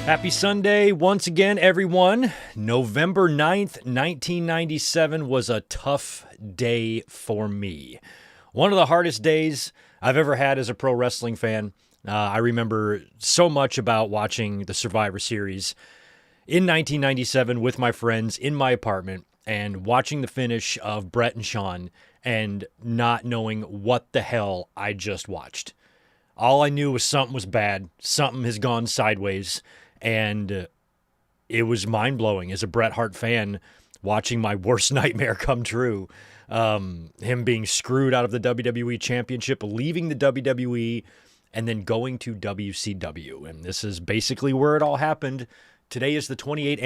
Happy Sunday once again, everyone. November 9th, 1997 was a tough day for me. One of the hardest days I've ever had as a pro wrestling fan. I remember so much about watching the Survivor Series in 1997 with my friends in my apartment and watching the finish of Brett and Shawn and not knowing what the hell I just watched. All I knew was something was bad. Something has gone sideways. And it was mind-blowing as a Bret Hart fan watching my worst nightmare come true. Him being screwed out of the WWE Championship, leaving the WWE, and then going to WCW. And this is basically where it all happened. Today is the 28th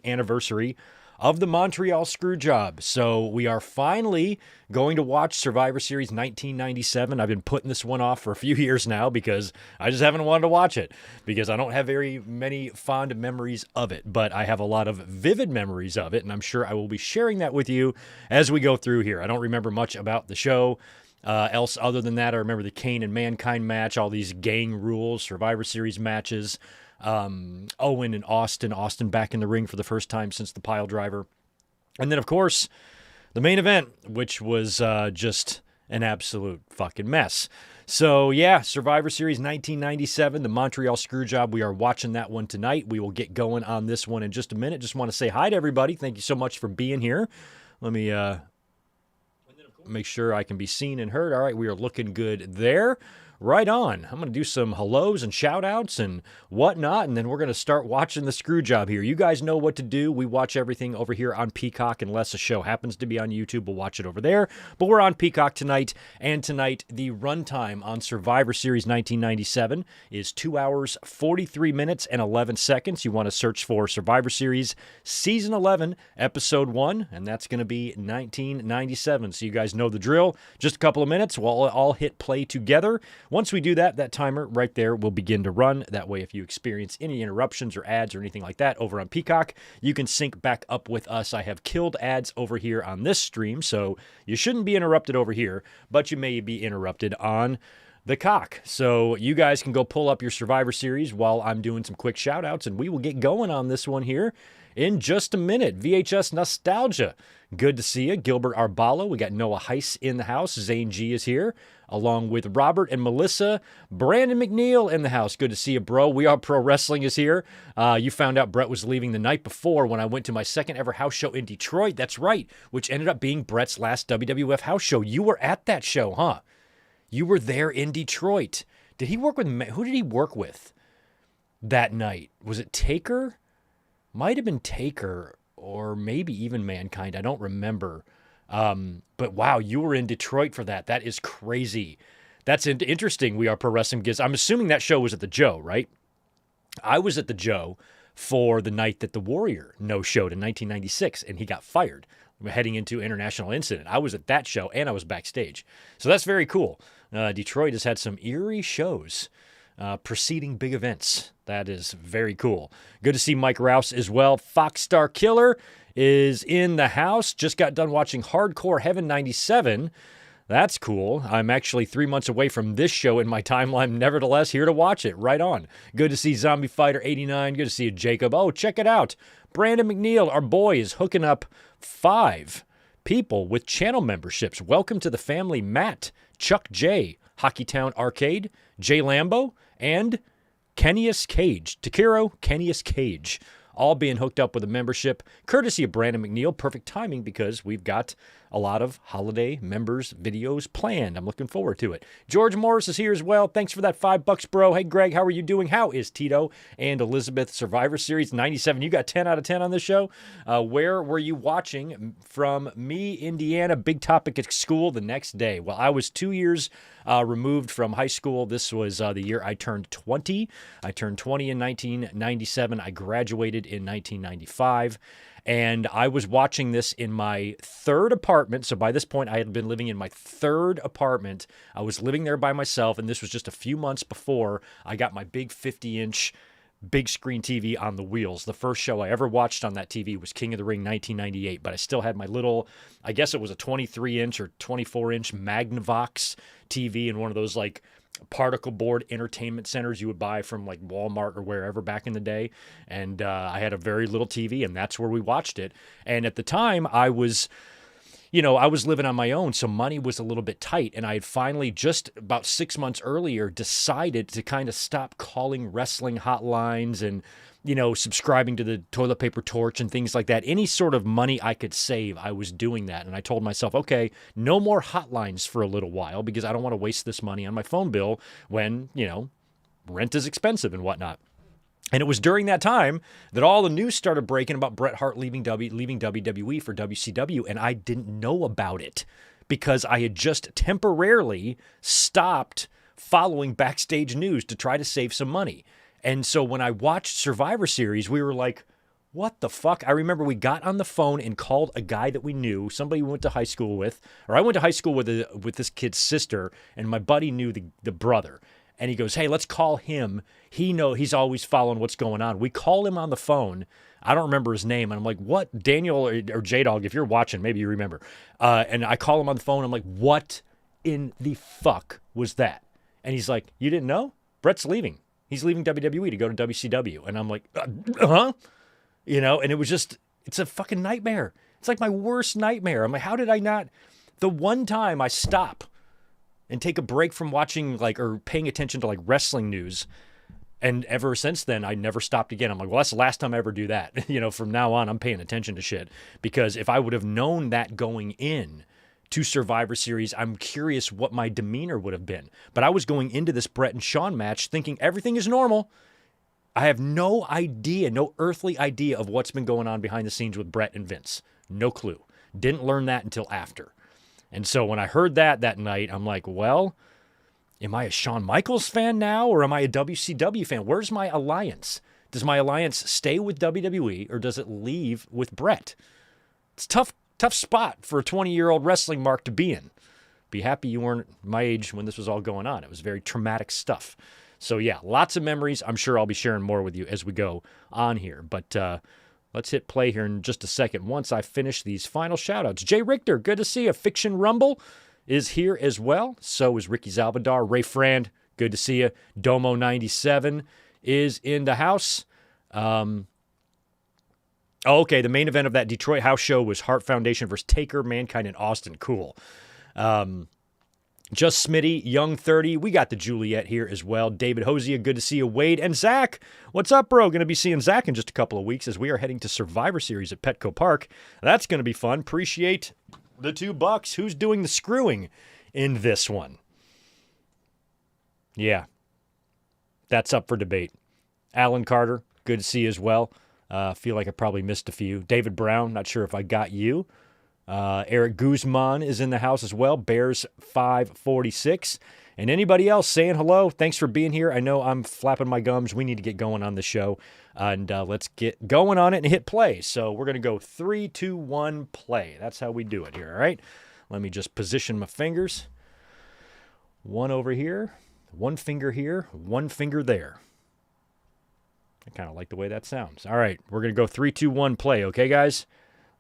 anniversary of the Montreal Screwjob. So we are finally going to watch Survivor Series 1997. I've been putting this one off for a few years now because I just haven't wanted to watch it because I don't have very many fond memories of it, but I have a lot of vivid memories of it, and I'm sure I will be sharing that with you as we go through here. I don't remember much about the show. Else other than that, I remember the Kane and Mankind match, all these gang rules, Survivor Series matches, Owen and Austin back in the ring for the first time since the pile driver. And then, of course, the main event, which was just an absolute fucking mess. So, yeah, Survivor Series 1997, the Montreal Screwjob. We are watching that one tonight. We will get going on this one in just a minute. Just want to say hi to everybody. Thank you so much for being here. Let me make sure I can be seen and heard. All right, we are looking good there. Right on. I'm going to do some hellos and shout-outs and whatnot, and then we're going to start watching the Screwjob here. You guys know what to do. We watch everything over here on Peacock, unless a show happens to be on YouTube. We'll watch it over there. But we're on Peacock tonight, and tonight the runtime on Survivor Series 1997 is 2 hours, 43 minutes, and 11 seconds. You want to search for Survivor Series Season 11, Episode 1, and that's going to be 1997. So you guys know the drill. Just a couple of minutes. We'll all hit play together. Once we do that, that timer right there will begin to run. That way, if you experience any interruptions or ads or anything like that over on Peacock, you can sync back up with us. I have killed ads over here on this stream, so you shouldn't be interrupted over here, but you may be interrupted on the cock. So you guys can go pull up your Survivor Series while I'm doing some quick shout-outs, and we will get going on this one here in just a minute. VHS Nostalgia. Good to see you. Gilbert Arbalo. We got Noah Heiss in the house. Zane G is here, along with Robert and Melissa. Brandon McNeil in the house. Good to see you, bro. We Are Pro Wrestling is here. You found out Brett was leaving the night before when I went to my second ever house show in Detroit. That's right, which ended up being Brett's last WWF house show. You were at that show, huh? You were there in Detroit. Did he work with, who did he work with that night? Was it Taker? Might have been Taker or maybe even Mankind. I don't remember. But wow, you were in Detroit for that. That is crazy. That's interesting. We Are Pro Wrestling because I'm assuming that show was at the Joe, right? I was at the Joe for the night that the Warrior no-showed in 1996, and he got fired heading into International Incident. I was at that show, and I was backstage. So that's very cool. Detroit has had some eerie shows preceding big events. That is very cool. Good to see Mike Rouse as well. Fox Star Killer is in the house. Just got done watching Hardcore Heaven 97. That's cool. I'm actually 3 months away from this show in my timeline. Nevertheless, here to watch it. Right on. Good to see Zombie Fighter 89. Good to see you, Jacob. Oh, check it out. Brandon McNeil, our boy, is hooking up 5 people with channel memberships. Welcome to the family, Matt, Chuck J, Hockeytown Arcade, Jay Lambo, and Kennius Cage. Takiro Kennius Cage. All being hooked up with a membership, courtesy of Brandon McNeil. Perfect timing because we've got a lot of holiday members videos planned. I'm looking forward to it. George Morris is here as well. Thanks for that $5, bro. Hey, Greg, how are you doing? How is Tito and Elizabeth? Survivor Series 97. You got 10 out of 10 on this show. Where were you watching? From me, Indiana, big topic at school the next day. Well, I was 2 years removed from high school. This was the year I turned 20. I turned 20 in 1997. I graduated in 1995. And I was watching this in my third apartment. So by this point, I had been living in my third apartment. I was living there by myself, and this was just a few months before I got my big 50-inch big screen TV on the wheels. The first show I ever watched on that TV was King of the Ring 1998, but I still had my little, I guess it was a 23-inch or 24-inch Magnavox TV and one of those like particle board entertainment centers you would buy from like Walmart or wherever back in the day. And I had a very little TV, and that's where we watched it. And at the time, I was living on my own, so money was a little bit tight. And I had finally, just about 6 months earlier, decided to kind of stop calling wrestling hotlines and, subscribing to the toilet paper torch and things like that. Any sort of money I could save, I was doing that. And I told myself, okay, no more hotlines for a little while, because I don't want to waste this money on my phone bill when, rent is expensive and whatnot. And it was during that time that all the news started breaking about Bret Hart leaving WWE for WCW, and I didn't know about it because I had just temporarily stopped following backstage news to try to save some money. And so when I watched Survivor Series, we were like, what the fuck? I remember we got on the phone and called a guy that we knew, somebody we went to high school with, or I went to high school with this kid's sister, and my buddy knew the brother. And he goes, hey, let's call him. He's always following what's going on. We call him on the phone. I don't remember his name. And I'm like, what? Daniel or J-Dog, if you're watching, maybe you remember. And I call him on the phone. I'm like, what in the fuck was that? And he's like, you didn't know? Bret's leaving. He's leaving WWE to go to WCW. And I'm like, huh? And it was just, it's a fucking nightmare. It's like my worst nightmare. I'm like, how did I not? The one time I stop and take a break from watching or paying attention to wrestling news, and ever since then, I never stopped again. I'm like, well, that's the last time I ever do that. From now on, I'm paying attention to shit, because if I would have known that going in to Survivor Series, I'm curious what my demeanor would have been. But I was going into this Bret and Shawn match thinking everything is normal. I have no idea, no earthly idea of what's been going on behind the scenes with Bret and Vince. No clue. Didn't learn that until after. And so when I heard that night, I'm like, well, am I a Shawn Michaels fan now, or am I a WCW fan? Where's my alliance? Does my alliance stay with WWE, or does it leave with Bret? It's a tough spot for a 20-year-old wrestling mark to be in. Be happy you weren't my age when this was all going on. It was very traumatic stuff. So yeah, lots of memories. I'm sure I'll be sharing more with you as we go on here. But let's hit play here in just a second once I finish these final shout-outs. Jay Richter, good to see you. Fiction Rumble is here as well. So is Ricky Zalbadar. Ray Frand, good to see you. Domo97 is in the house. Okay, the main event of that Detroit house show was Hart Foundation versus Taker, Mankind, and Austin. Cool. Just Smitty, Young 30. We got the Juliet here as well. David Hosea, good to see you. Wade and Zach. What's up, bro? Going to be seeing Zach in just a couple of weeks as we are heading to Survivor Series at Petco Park. That's going to be fun. Appreciate the $2. Who's doing the screwing in this one? Yeah, that's up for debate. Alan Carter, good to see you as well. Feel like I probably missed a few. David Brown, not sure if I got you. Eric Guzman is in the house as well. Bears 546. And anybody else saying hello, thanks for being here. I know I'm flapping my gums. We need to get going on the show. And let's get going on it and hit play. So we're going to go 3, 2, 1, play. That's how we do it here, all right? Let me just position my fingers. One over here, one finger here, one finger there. I kind of like the way that sounds. All right, we're going to go 3, 2, 1, play. Okay, guys?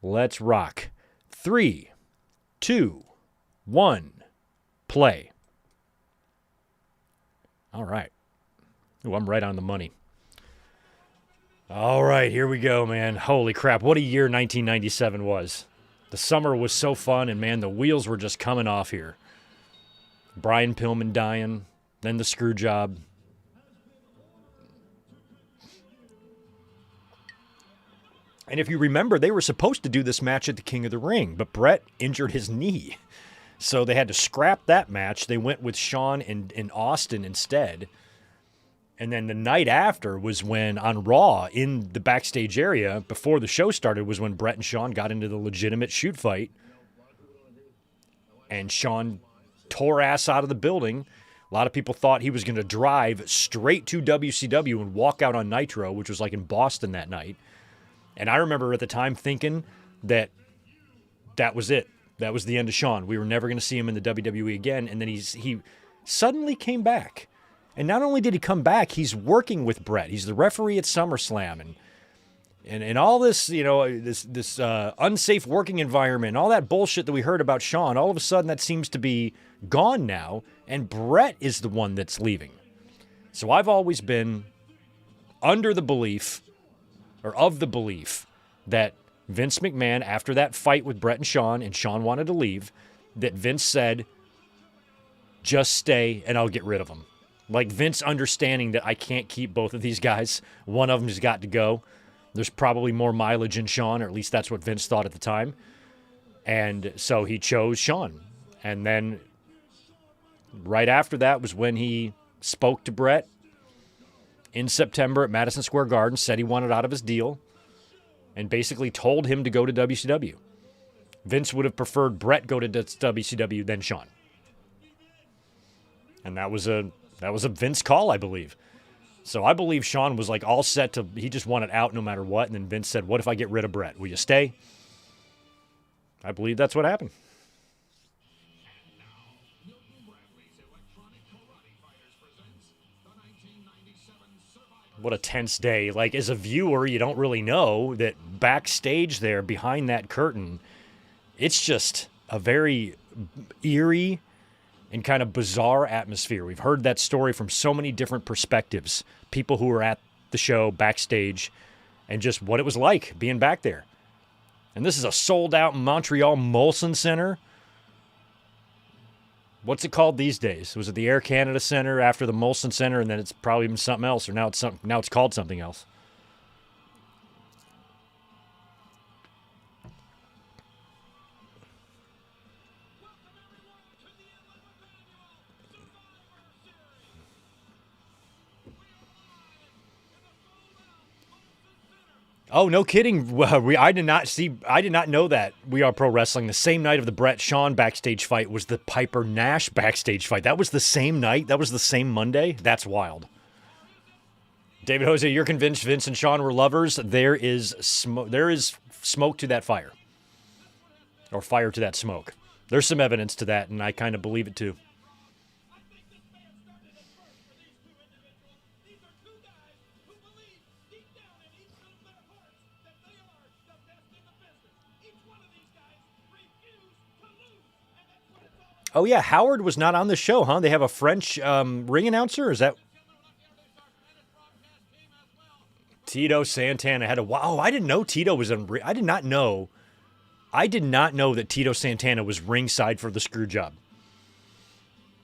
Let's rock. 3, 2, 1, play. All right. Ooh, I'm right on the money. All right, here we go, man. Holy crap, what a year 1997 was. The summer was so fun, and, man, the wheels were just coming off here. Brian Pillman dying, then the Screwjob. And if you remember, they were supposed to do this match at the King of the Ring, but Bret injured his knee. So they had to scrap that match. They went with Shawn and Austin instead. And then the night after was when, on Raw, in the backstage area, before the show started, was when Bret and Shawn got into the legitimate shoot fight. And Shawn tore ass out of the building. A lot of people thought he was going to drive straight to WCW and walk out on Nitro, which was like in Boston that night. And I remember at the time thinking that was it. That was the end of Shawn. We were never going to see him in the WWE again. And then he suddenly came back. And not only did he come back, he's working with Bret. He's the referee at SummerSlam. And And all this, this unsafe working environment, all that bullshit that we heard about Shawn, all of a sudden that seems to be gone now, and Brett is the one that's leaving. So I've always been under the belief, or of the belief, that Vince McMahon, after that fight with Brett and Shawn wanted to leave, that Vince said, just stay and I'll get rid of him. Like Vince understanding that I can't keep both of these guys. One of them has got to go. There's probably more mileage in Shawn, or at least that's what Vince thought at the time. And so he chose Shawn. And then right after that was when he spoke to Brett in September at Madison Square Garden, said he wanted out of his deal, and basically told him to go to WCW. Vince would have preferred Brett go to WCW than Shawn. And that was a Vince call, I believe. So I believe Shawn was like all set to, he just wanted out no matter what. And then Vince said, what if I get rid of Brett? Will you stay? I believe that's what happened. What a tense day. Like, as a viewer, you don't really know that backstage there behind that curtain, it's just a very eerie and kind of bizarre atmosphere. We've heard that story from so many different perspectives. People who were at the show backstage and just what it was like being back there. And this is a sold-out Montreal Molson Center. What's it called these days? Was it the Air Canada Center after the Molson Center, and then it's probably been something else, or now it's called something else? Oh, no kidding. I did not know that We Are Pro Wrestling, the same night of the Brett Shawn backstage fight, was the Piper Nash backstage fight. That was the same night? That was the same Monday? That's wild. David Jose, you're convinced Vince and Shawn were lovers? There is smoke to that fire. Or fire to that smoke. There's some evidence to that, and I kind of believe it too. Oh, yeah, Howard was not on the show, huh? They have a French ring announcer? Is that... Tito Santana had a... Wow, I didn't know Tito was on... I did not know that Tito Santana was ringside for the Screwjob.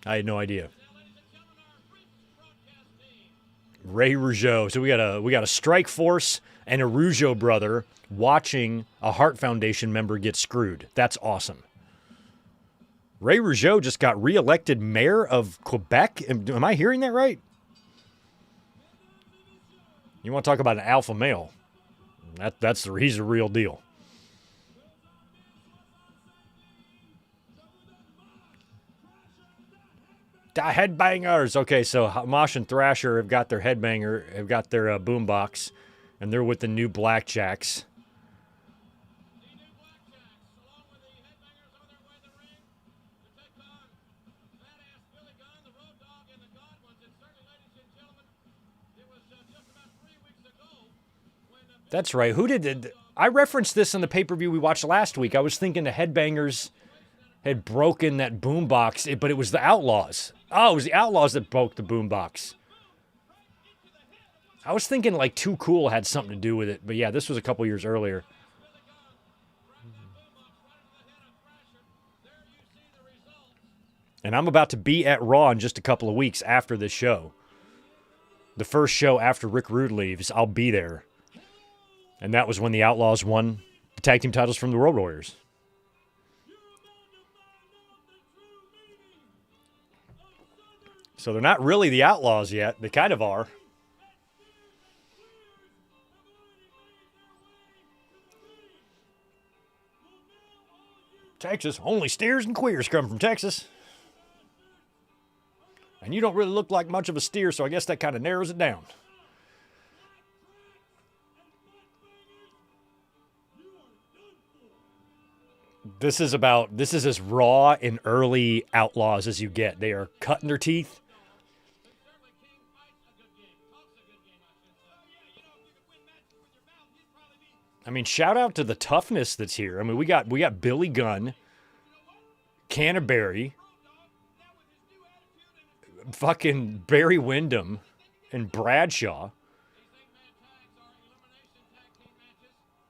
I had no idea. Ray Rougeau. So we got a Strike Force and a Rougeau brother watching a Heart Foundation member get screwed. That's awesome. Ray Rougeau just got reelected mayor of Quebec. Am I hearing that right? You want to talk about an alpha male? He's a real deal. The Headbangers. Okay, so Mosh and Thrasher have got their boombox, and they're with the new Blackjacks. That's right. Who did... I referenced this in the pay-per-view we watched last week. I was thinking the Headbangers had broken that boombox, but it was the Outlaws. Oh, it was the Outlaws that broke the boombox. I was thinking like Too Cool had something to do with it, but yeah, this was a couple years earlier. And I'm about to be at Raw in just a couple of weeks after this show. The first show after Rick Rude leaves, I'll be there. And that was when the Outlaws won the tag team titles from the Road Warriors. So they're not really the Outlaws yet. They kind of are. Texas, only steers and queers come from Texas. And you don't really look like much of a steer, so I guess that kind of narrows it down. This is as raw and early Outlaws as you get. They are cutting their teeth. I mean, shout out to the toughness that's here. I mean, we got Billy Gunn, Canterbury, fucking Barry Windham, and Bradshaw.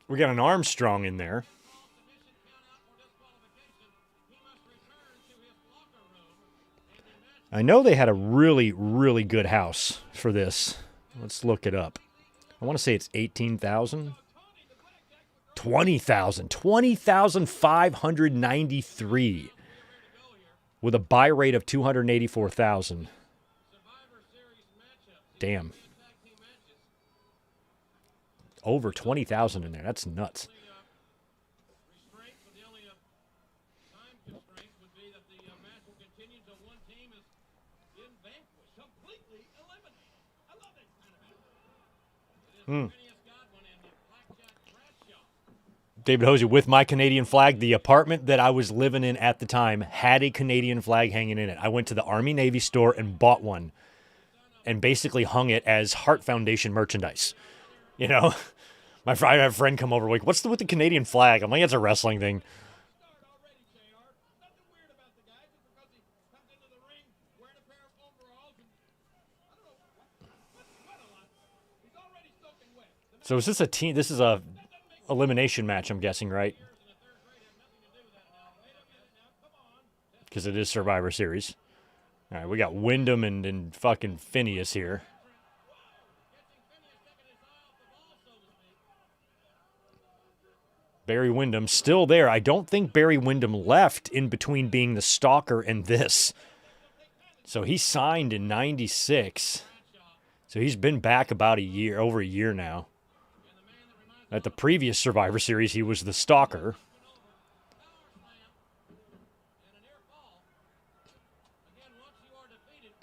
We got an Armstrong in there. I know they had a really, really good house for this. Let's look it up. I want to say it's 18,000. 20,000. 20,593 with a buy rate of 284,000. Damn. Over 20,000 in there. That's nuts. David Hosey, with my Canadian flag, the apartment that I was living in at the time had a Canadian flag hanging in it. I went to the Army-Navy store and bought one and basically hung it as Heart Foundation merchandise. You know, I had a friend come over like, what's with the Canadian flag? I'm like, it's a wrestling thing. So is this a team? This is a elimination match, I'm guessing, right? Because it is Survivor Series. All right, we got Wyndham and fucking Phineas here. Barry Windham still there. I don't think Barry Windham left in between being the stalker and this. So he signed in 96. So he's been back about a year, over a year now. At the previous Survivor Series, he was the stalker.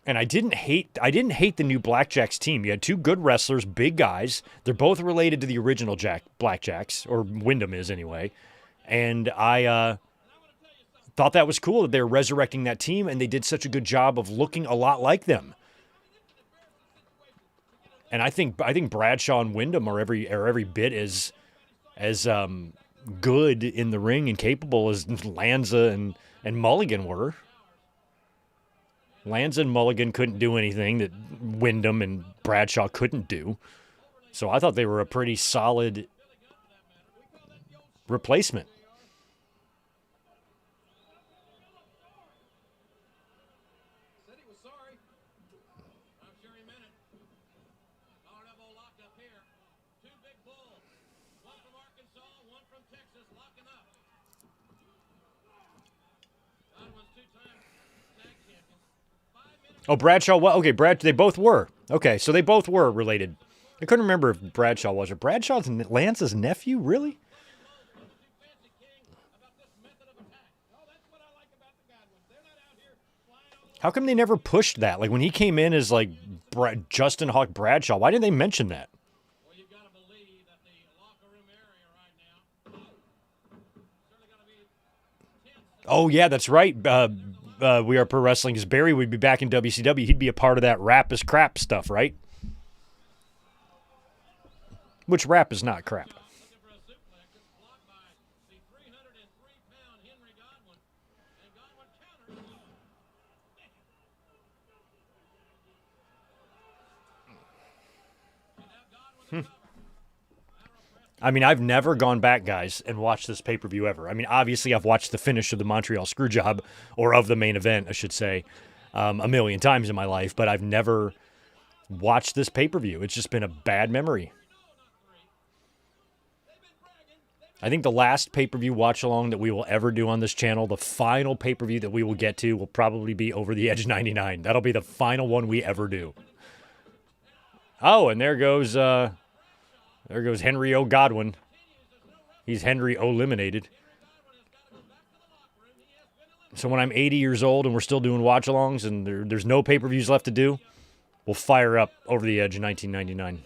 And I didn't hate the new Blackjacks team. You had two good wrestlers, big guys. They're both related to the original Blackjacks, or Wyndham is anyway. And I thought that was cool that they were resurrecting that team, and they did such a good job of looking a lot like them. And I think Bradshaw and Wyndham are every bit as good in the ring and capable as Lanza and Mulligan were. Lanza and Mulligan couldn't do anything that Wyndham and Bradshaw couldn't do. So I thought they were a pretty solid replacement. Oh, Bradshaw, well, okay, they both were. Okay, so they both were related. I couldn't remember if Bradshaw was. Or Bradshaw's Lance's nephew, really? How come they never pushed that? Like, when he came in as, like, Justin Hawk Bradshaw, why didn't they mention that? Oh, yeah, that's right. We Are Pro Wrestling, because Barry would be back in WCW. He'd be a part of that rap is crap stuff, right? Which rap is not crap. I mean, I've never gone back, guys, and watched this pay-per-view ever. I mean, obviously, I've watched the finish of the Montreal Screwjob, or of the main event, I should say, a million times in my life, but I've never watched this pay-per-view. It's just been a bad memory. I think the last pay-per-view watch-along that we will ever do on this channel, the final pay-per-view that we will get to, will probably be Over the Edge 99. That'll be the final one we ever do. Oh, and there goes Henry O. Godwin. He's Henry eliminated. So when I'm 80 years old and we're still doing watch-alongs and there's no pay-per-views left to do, we'll fire up Over the Edge in 1999.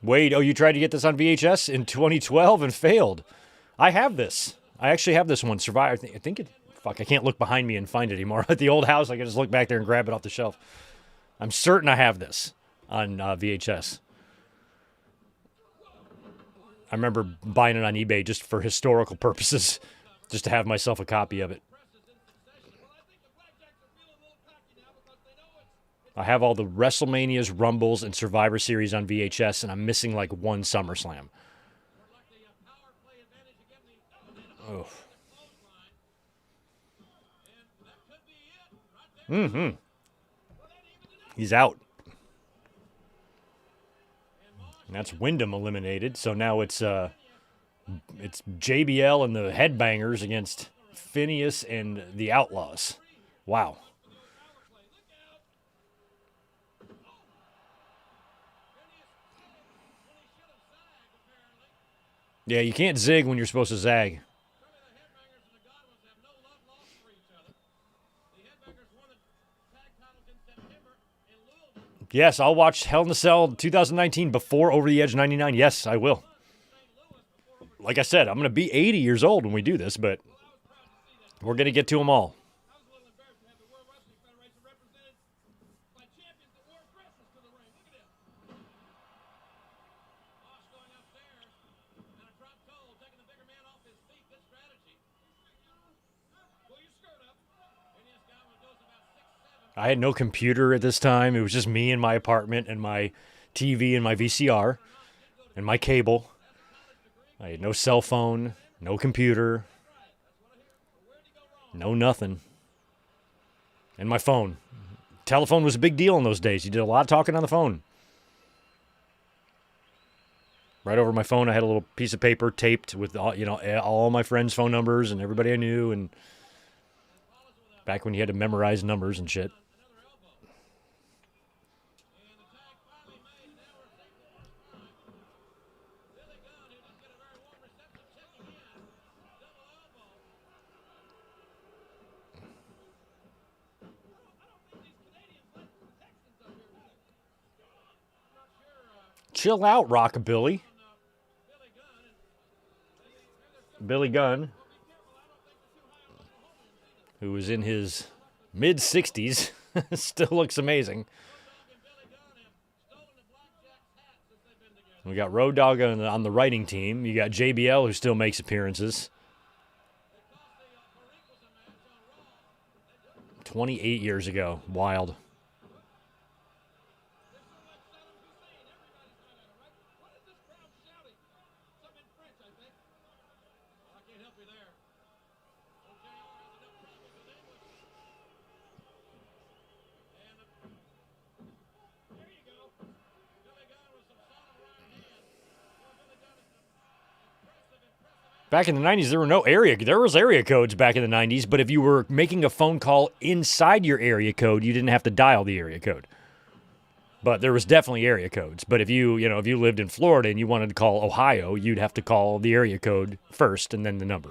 Wait, oh, you tried to get this on VHS in 2012 and failed. I have this. I actually have this one. Survivor. I think it. Fuck, I can't look behind me and find it anymore. At the old house, I can just look back there and grab it off the shelf. I'm certain I have this on VHS. I remember buying it on eBay just for historical purposes, just to have myself a copy of it. I have all the WrestleManias, Rumbles, and Survivor Series on VHS, and I'm missing like one SummerSlam. Oh. Mm-hmm. He's out. And that's Wyndham eliminated, so now it's JBL and the Headbangers against Phineas and the Outlaws. Wow. Yeah, you can't zig when you're supposed to zag. Yes, I'll watch Hell in a Cell 2019 before Over the Edge 99. Yes, I will. Like I said, I'm going to be 80 years old when we do this, but we're going to get to them all. I had no computer at this time. It was just me in my apartment and my TV and my VCR and my cable. I had no cell phone, no computer, no nothing. And my phone. Telephone was a big deal in those days. You did a lot of talking on the phone. Right over my phone, I had a little piece of paper taped with all my friends' phone numbers and everybody I knew. And back when you had to memorize numbers and shit. Chill out, Rockabilly. Billy Gunn, who was in his mid-60s, still looks amazing. We got Road Dogg on the writing team. You got JBL, who still makes appearances. 28 years ago. Wild. Back in the 90s, there was area codes back in the 90s, but if you were making a phone call inside your area code, you didn't have to dial the area code. But there was definitely area codes. But if you lived in Florida and you wanted to call Ohio, you'd have to call the area code first and then the number.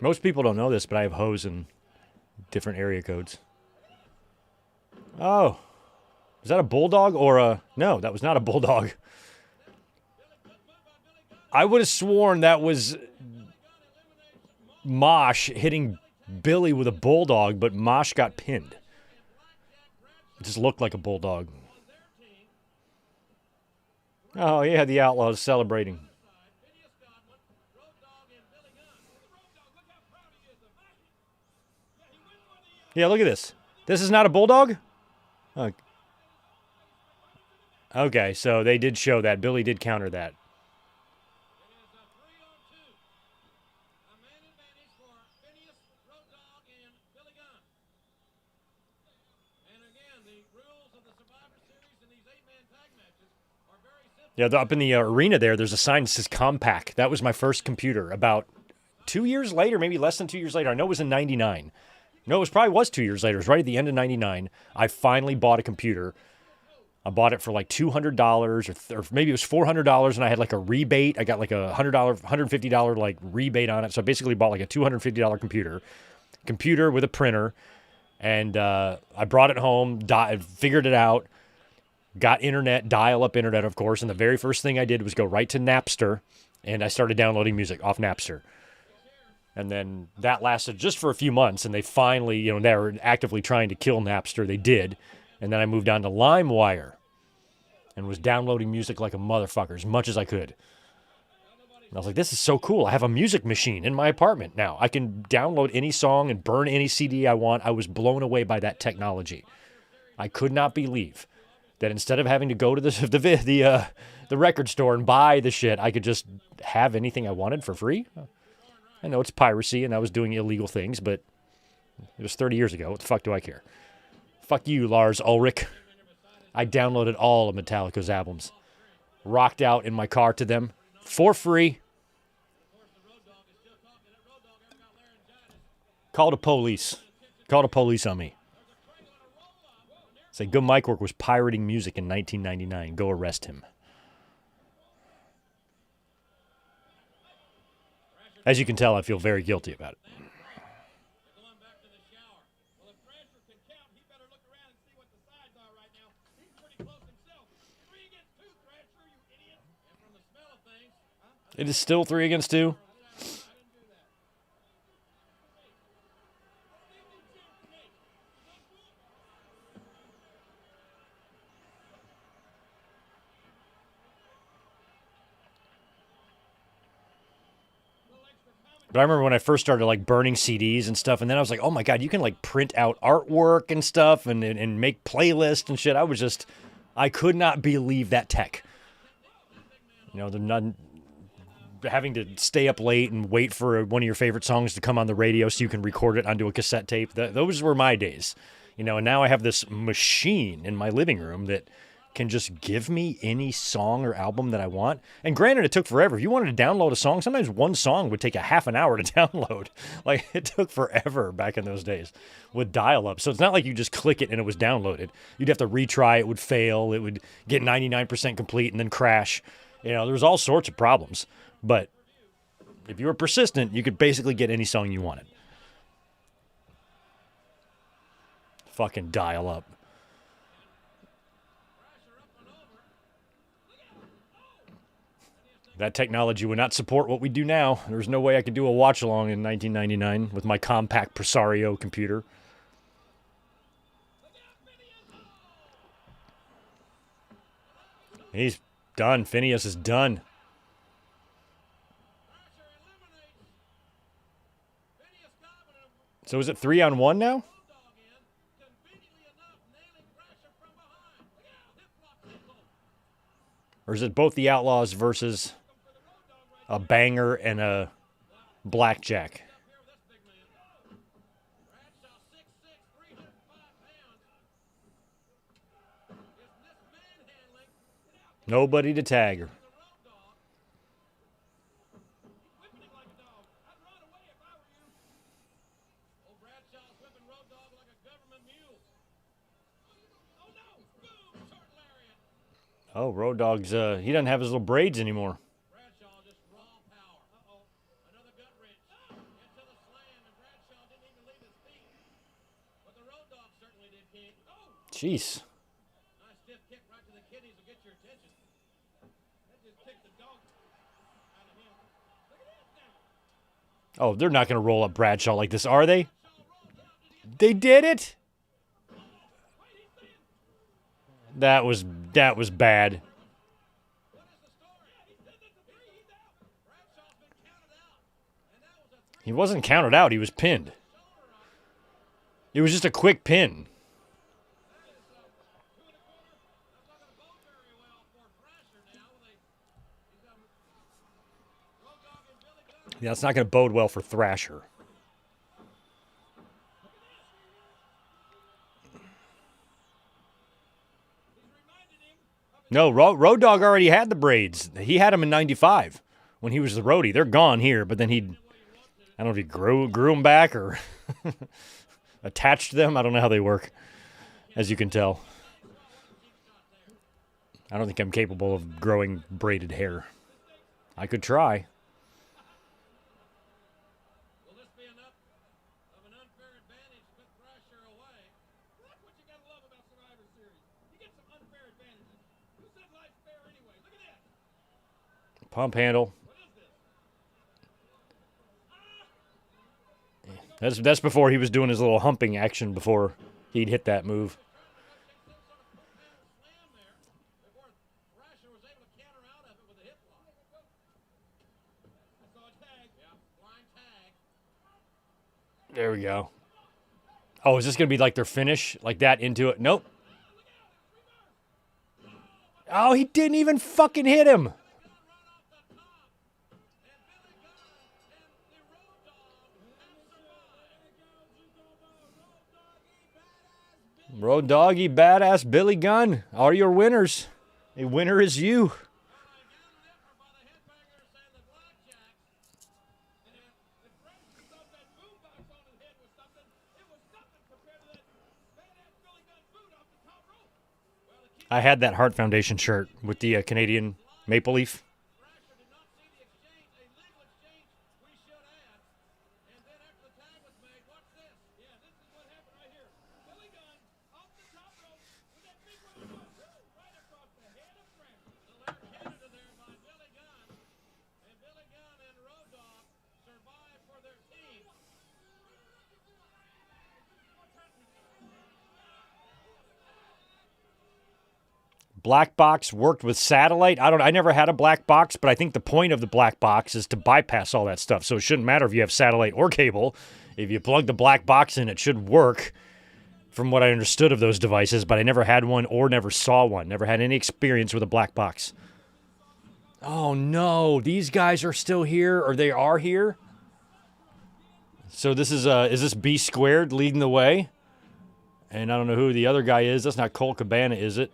Most people don't know this, but I have hoes in different area codes. Oh. Is that a bulldog or a... No, that was not a bulldog. I would have sworn that was Mosh hitting Billy with a bulldog, but Mosh got pinned. It just looked like a bulldog. Oh, yeah, the Outlaws celebrating. Yeah, look at this. This is not a bulldog? Okay, so they did show that. Billy did counter that. Yeah, up in the arena there's a sign that says Compaq. That was my first computer about 2 years later, maybe less than 2 years later. I know it was in 99. No, it was 2 years later. It was right at the end of 99. I finally bought a computer. I bought it for like $200 or maybe it was $400, and I had like a rebate. I got like a $100, $150 like rebate on it. So I basically bought like a $250 computer with a printer, and I brought it home, figured it out, got internet, dial-up internet, of course, and the very first thing I did was go right to Napster, and I started downloading music off Napster. And then that lasted just for a few months, and they finally, they were actively trying to kill Napster. They did. And then I moved on to LimeWire and was downloading music like a motherfucker as much as I could. And I was like, this is so cool. I have a music machine in my apartment now. I can download any song and burn any CD I want. I was blown away by that technology. I could not believe that instead of having to go to the record store and buy the shit, I could just have anything I wanted for free. I know it's piracy and I was doing illegal things, but it was 30 years ago. What the fuck do I care? Fuck you, Lars Ulrich. I downloaded all of Metallica's albums. Rocked out in my car to them for free. Called the police. Called the police on me. Say, Good Mike Work was pirating music in 1999. Go arrest him. As you can tell, I feel very guilty about it. It is still 3 against 2. But I remember when I first started like burning CDs and stuff, and then I was like, oh my God, you can like print out artwork and stuff and make playlists and shit. I could not believe that tech. Having to stay up late and wait for one of your favorite songs to come on the radio so you can record it onto a cassette tape. Those were my days. And now I have this machine in my living room that can just give me any song or album that I want. And granted, it took forever. If you wanted to download a song, sometimes one song would take a half an hour to download. Like, it took forever back in those days with dial-up. So it's not like you just click it and it was downloaded. You'd have to retry. It would fail. It would get 99% complete and then crash. There was all sorts of problems. But if you were persistent, you could basically get any song you wanted. Fucking dial-up. That technology would not support what we do now. There's no way I could do a watch-along in 1999 with my compact Presario computer. He's done. Phineas is done. So is it 3-on-1 now? Or is it both the Outlaws versus a banger and a blackjack? Nobody to tag her. Oh, Road Dogg's, he doesn't have his little braids anymore. Jeez. Oh, they're not going to roll up Bradshaw like this, are they? They did it? That was bad. He wasn't counted out. He was pinned. It was just a quick pin. Yeah, it's not going to bode well for Thrasher. No, Road Dogg already had the braids. He had them in 95 when he was the roadie. They're gone here, but then I don't know if he grew them back or attached to them. I don't know how they work, as you can tell. I don't think I'm capable of growing braided hair. I could try. Will this be enough of an unfair advantage to put Thrasher away? That's what you gotta love about Survivor Series. You get some unfair advantages. Who said life's fair anyway? Look at this. Pump handle. What is this? That's before he was doing his little humping action before he'd hit that move. There we go. Oh, is this going to be like their finish? Like that into it? Nope. Oh, he didn't even fucking hit him. Road Doggy, Badass, Billy Gunn are your winners. A winner is you. I had that Heart Foundation shirt with the Canadian maple leaf. Black box worked with satellite. I never had a black box, but I think the point of the black box is to bypass all that stuff. So it shouldn't matter if you have satellite or cable. If you plug the black box in, it should work from what I understood of those devices, but I never had one or never saw one. Never had any experience with a black box. Oh no, these guys are still here, or they are here? So this is this B Squared leading the way? And I don't know who the other guy is. That's not Colt Cabana, is it?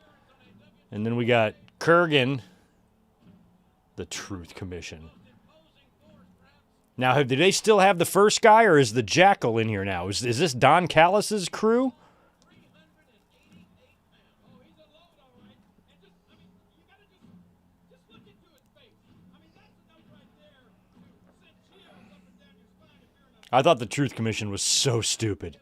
And then we got Kurgan, the Truth Commission. Now, do they still have the first guy, or is the Jackal in here now? Is this Don Callis' crew? I thought the Truth Commission was so stupid.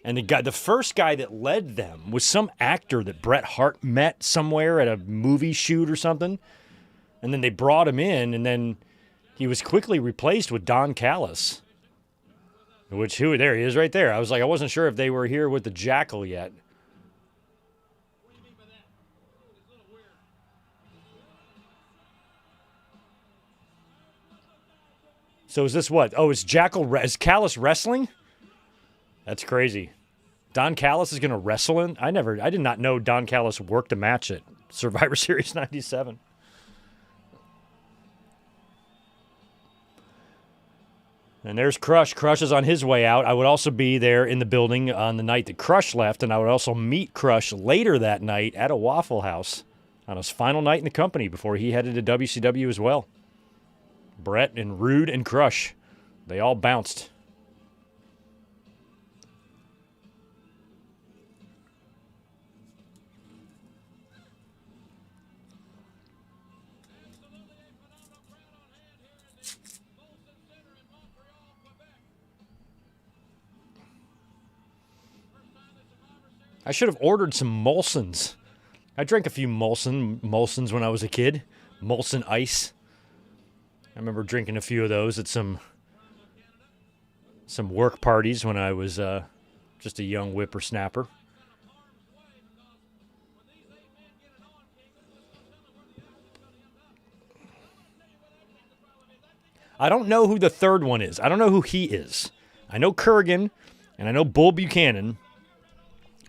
And the first guy that led them was some actor that Bret Hart met somewhere at a movie shoot or something. And then they brought him in, and then he was quickly replaced with Don Callis. There he is right there. I wasn't sure if they were here with the Jackal yet. So is this what? Oh, is Callis wrestling? That's crazy. Don Callis is going to wrestle in? I did not know Don Callis worked a match at Survivor Series 97. And there's Crush. Crush is on his way out. I would also be there in the building on the night that Crush left, and I would also meet Crush later that night at a Waffle House on his final night in the company before he headed to WCW as well. Bret and Rude and Crush, they all bounced. I should have ordered some Molsons. I drank a few Molsons when I was a kid. Molson Ice. I remember drinking a few of those at some work parties when I was just a young whippersnapper. I don't know who the third one is. I don't know who he is. I know Kurgan, and I know Bull Buchanan.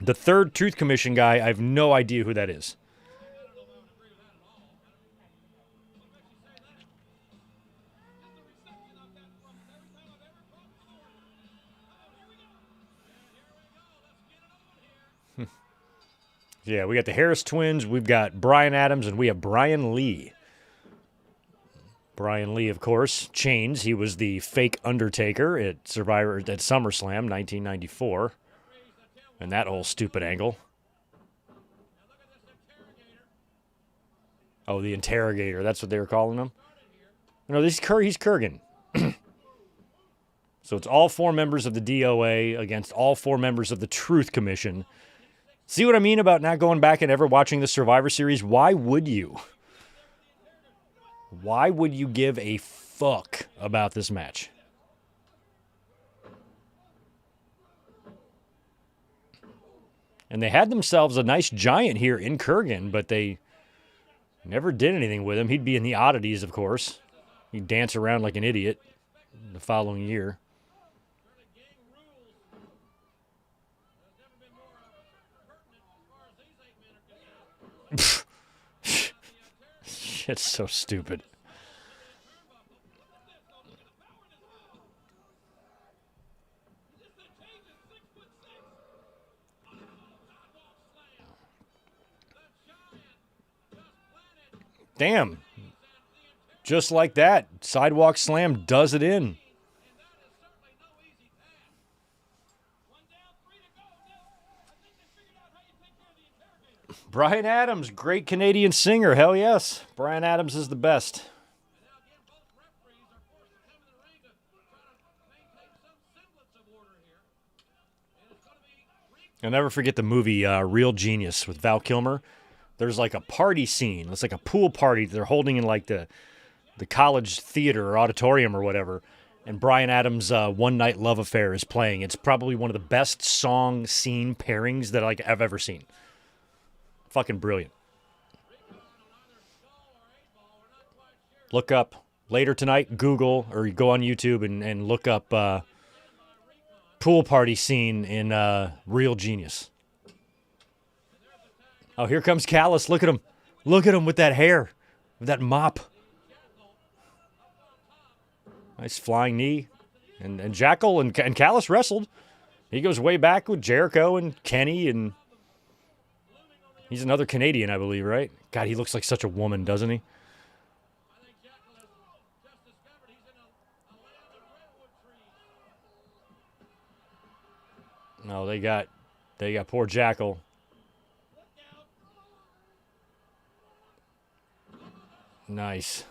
The third Truth Commission guy, I have no idea who that is. Yeah, we got the Harris twins, we've got Brian Adams, and we have Brian Lee. Brian Lee, of course, Chains. He was the fake Undertaker at Survivor at SummerSlam 1994. And that whole stupid angle. Oh, the Interrogator. That's what they were calling him? No, he's Kurgan. So it's all 4 members of the DOA against all 4 members of the Truth Commission. See what I mean about not going back and ever watching the Survivor Series? Why would you? Why would you give a fuck about this match? And they had themselves a nice giant here in Kurgan, but they never did anything with him. He'd be in the oddities, of course. He'd dance around like an idiot the following year. Shit's so stupid. Damn. Just like that. Sidewalk slam does it in. Bryan Adams, great Canadian singer. Hell yes. Bryan Adams is the best. I'll never forget the movie Real Genius with Val Kilmer. There's like a party scene. It's like a pool party they're holding in like the college theater or auditorium or whatever. And Bryan Adams' One Night Love Affair is playing. It's probably one of the best song scene pairings that I've ever seen. Fucking brilliant. Look up later tonight, Google, or you go on YouTube and look up pool party scene in Real Genius. Oh, here comes Callis. Look at him. Look at him with that hair, with that mop. Nice flying knee. And Jackal and Callis wrestled. He goes way back with Jericho and Kenny, and he's another Canadian, I believe, right? God, he looks like such a woman, doesn't he? No, they got poor Jackal. Nice.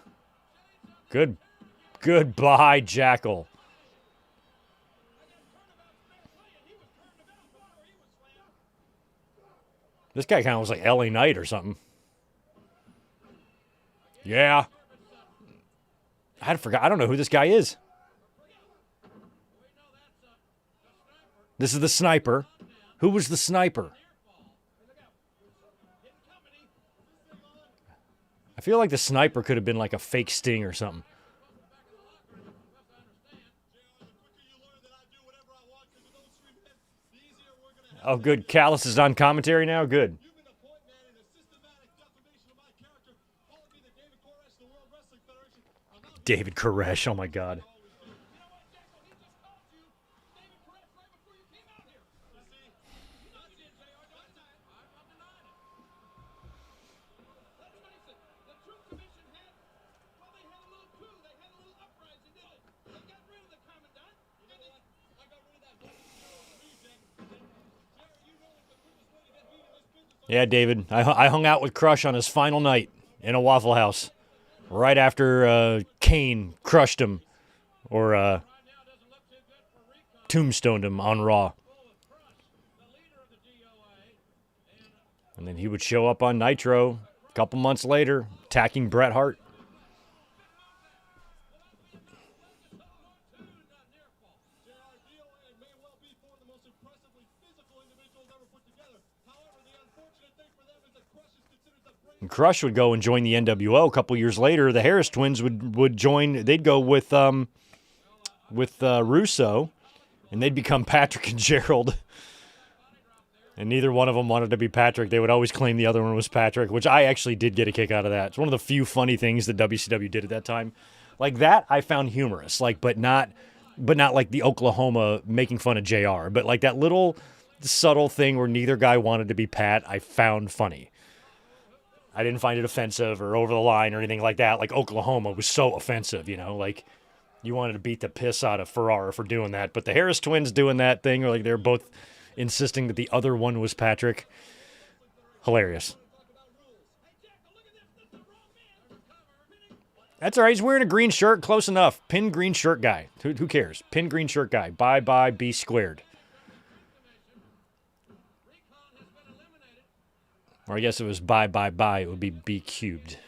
Goodbye, Jackal. This guy kind of looks like LA Knight or something. Yeah. I forgot. I don't know who this guy is. This is the sniper. Who was the sniper? I feel like the sniper could have been like a fake Sting or something. Oh, good. Callis is on commentary now? Good. David Koresh. Oh, my God. Yeah, David. I hung out with Crush on his final night in a Waffle House right after Kane crushed him or tombstoned him on Raw. And then he would show up on Nitro a couple months later, attacking Bret Hart. And Crush would go and join the NWO a couple years later. The Harris twins would join. They'd go with Russo, and they'd become Patrick and Gerald. And neither one of them wanted to be Patrick. They would always claim the other one was Patrick, which I actually did get a kick out of that. It's one of the few funny things that WCW did at that time. Like that, I found humorous. But not like the Oklahoma making fun of JR. But like that little subtle thing where neither guy wanted to be Pat, I found funny. I didn't find it offensive or over the line or anything like that. Like Oklahoma was so offensive, you know, like you wanted to beat the piss out of Ferrara for doing that. But the Harris twins doing that thing, or like they're both insisting that the other one was Patrick. Hilarious. That's all right. He's wearing a green shirt. Close enough. Pin green shirt guy. Who cares? Pin green shirt guy. Bye B squared. Or I guess it was bye. It would be B cubed.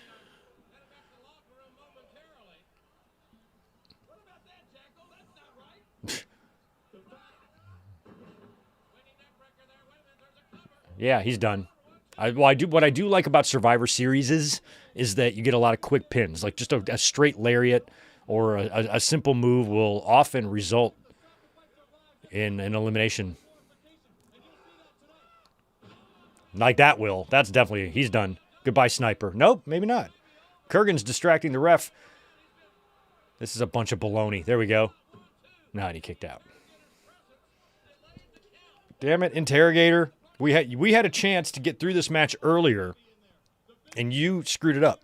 Yeah, he's done. What I do like about Survivor Series is that you get a lot of quick pins. Like just a straight lariat or a simple move will often result in an elimination. Like that will. That's definitely, he's done. Goodbye, Sniper. Nope, maybe not. Kurgan's distracting the ref. This is a bunch of baloney. There we go. Now he kicked out. Damn it, Interrogator. We had a chance to get through this match earlier, and you screwed it up.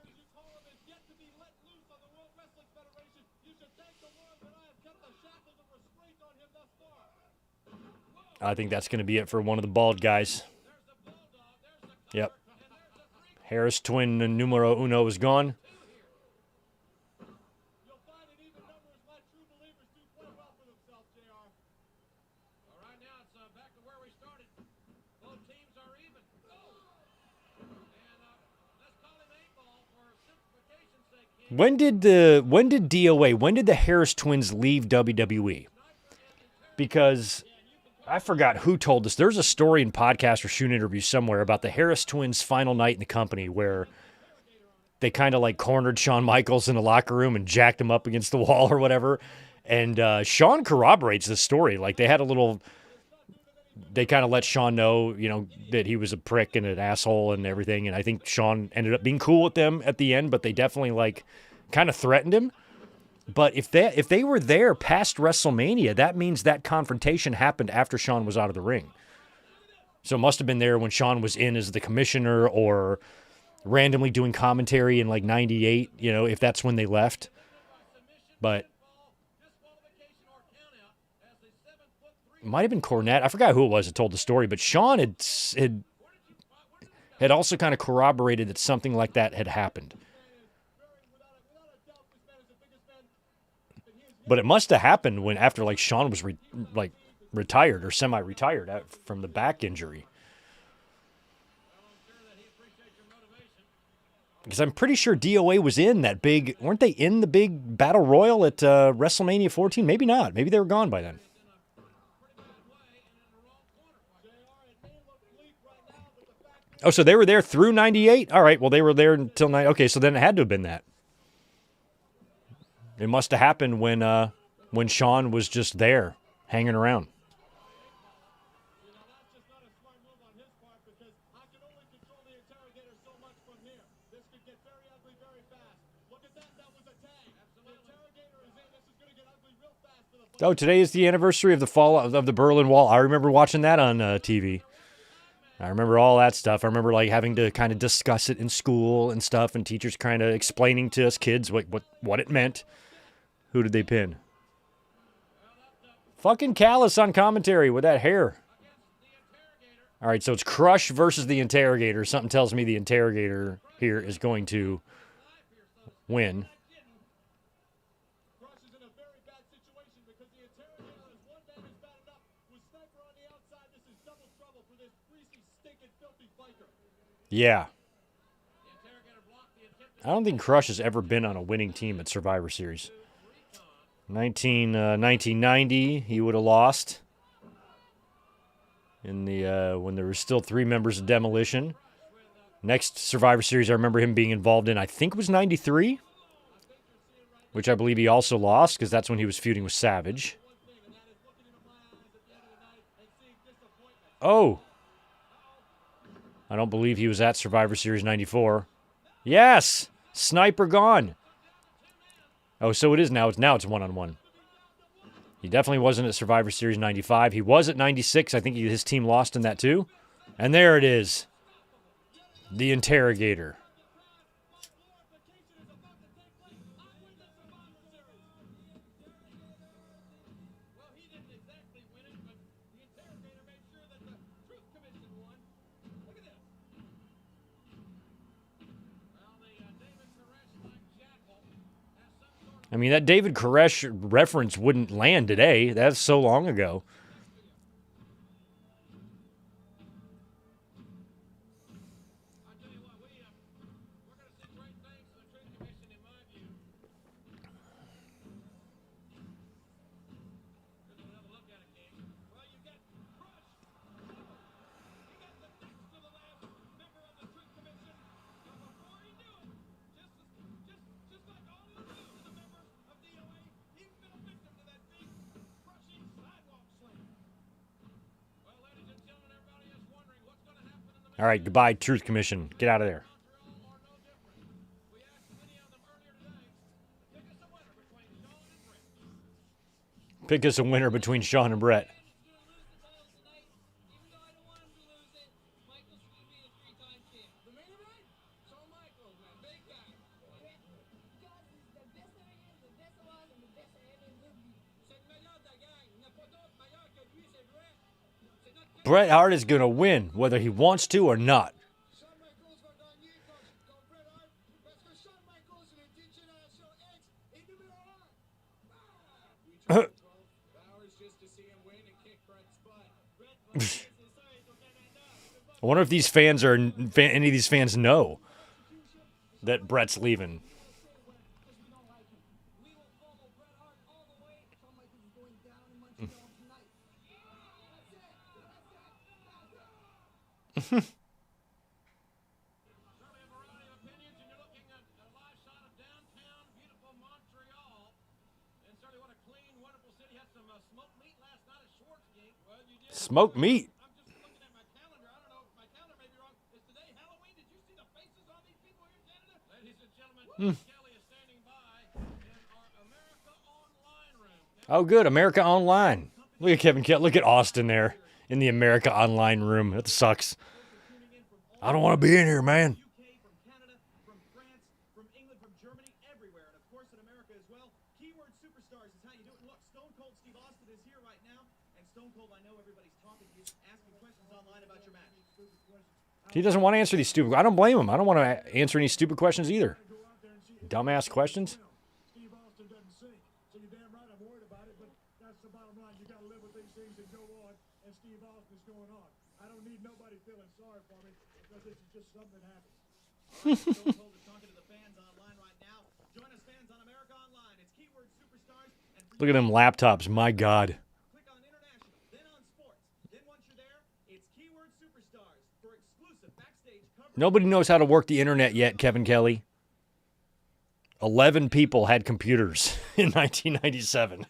I think that's going to be it for one of the bald guys. Yep. Harris twin numero uno is gone. When did DOA, when did the Harris twins leave WWE? Because I forgot who told us. There's a story in podcast or shoot interview somewhere about the Harris twins' final night in the company where they kind of like cornered Shawn Michaels in the locker room and jacked him up against the wall or whatever. And Shawn corroborates the story. Like they had they kind of let Shawn know, you know, that he was a prick and an asshole and everything. And I think Shawn ended up being cool with them at the end, but they definitely like kind of threatened him. But if they were there past WrestleMania, that means that confrontation happened after Shawn was out of the ring. So it must have been there when Shawn was in as the commissioner or randomly doing commentary in like 98, you know, if that's when they left. But it might have been Cornette. I forgot who it was that told the story, but Shawn had also kind of corroborated that something like that had happened. But it must have happened when after like Shawn was retired or semi-retired from the back injury. Because I'm pretty sure DOA was in that big, weren't they in the big battle royal at WrestleMania 14? Maybe not. Maybe they were gone by then. Oh, so they were there through 98? All right, well, they were there until 9. Okay, so then it had to have been that. It must have happened when Shawn was just there, hanging around. Oh, today is the anniversary of the fall of the Berlin Wall. I remember watching that on TV. I remember all that stuff. I remember like having to kind of discuss it in school and stuff, and teachers kind of explaining to us kids what it meant. Who did they pin? Fucking Callous on commentary with that hair. All right, so it's Crush versus the Interrogator. Something tells me the Interrogator here is going to win. Yeah. I don't think Crush has ever been on a winning team at Survivor Series. 1990, he would have lost in the when there were still 3 members of Demolition. Next Survivor Series I remember him being involved in, I think was 93, which I believe he also lost because that's when he was feuding with Savage. Oh. I don't believe he was at Survivor Series 94. Yes! Sniper gone. Oh, so it is now. It's one-on-one. He definitely wasn't at Survivor Series 95. He was at 96. I think his team lost in that too. And there it is. The Interrogator. I mean, that David Koresh reference wouldn't land today. That's so long ago. I tell you what, we're going to see great things from the Truth Commission, in my view. Here's another look at it, King. Well, you got crushed. You got the next to the last member of the Truth Commission. But before he knew it, just like all of the rest of the members of DOA, he fell victim to that big, crushing sidewalk slam. Well, ladies and gentlemen, everybody is wondering what's going to happen in the All right, goodbye, Truth Commission. Get out of there. Montreal are no different. We asked many of them earlier today to pick us a winner between Sean and Brett. Pick us a winner between Sean and Brett. The main event? Shawn Michaels, man, big guy. C'est le meilleur de la gang. Il n'y a pas d'autre meilleur que lui, c'est Brett. C'est notre Bret Hart is going to win, whether he wants to or not. Shawn Michaels va gagner contre Bret Hart parce que Shawn Michaels, il est d'une génération X et numéro 1. Hours just to see him win and kick Bret's butt. I wonder if these fans are any of these fans know that Bret's leaving. We will follow Bret Hart all the way. Shawn Michaels is going down in Montreal tonight. Certainly a variety of opinions, and you're looking at a live shot of downtown, beautiful Montreal. And certainly what a clean, wonderful city. Had some smoked meat last night at Schwartz King. Well, you did. Smoked meat. I'm just looking at my calendar. I don't know if my calendar may be wrong. Is today Halloween? Did you see the faces on these people here in Canada? Ladies and gentlemen, Kelly is standing by in our America Online room. Oh, good. America Online. Look at Kevin Kelly. Look at Austin there in the America Online room. That sucks. I don't want to be in here, man. UK, from Canada, from France, from England, from Germany, everywhere. And of course in America as well. Keyword Superstars is how you do it. And look, Stone Cold Steve Austin is here right now. And Stone Cold, I know everybody's talking to you, asking questions online about your match. He doesn't want to answer these stupid. I don't blame him. I don't want to answer any stupid questions either. Dumbass questions. Steve Austin doesn't sing. So you're damn right I'm worried about it, but that's the bottom line. You got to live with these things and go on, and Steve Austin's going on. I don't need nobody feeling sorry for me because this is just something that happens. Stone Cold is talking to the fans online right now. Join us fans on America Online. It's Keyword Superstars. And for Look at them laptops. My God. click on International, then on Sports. Then once you're there, it's Keyword Superstars for exclusive backstage coverage. Nobody knows how to work the internet yet, Kevin Kelly. 11 people had computers in 1997. Of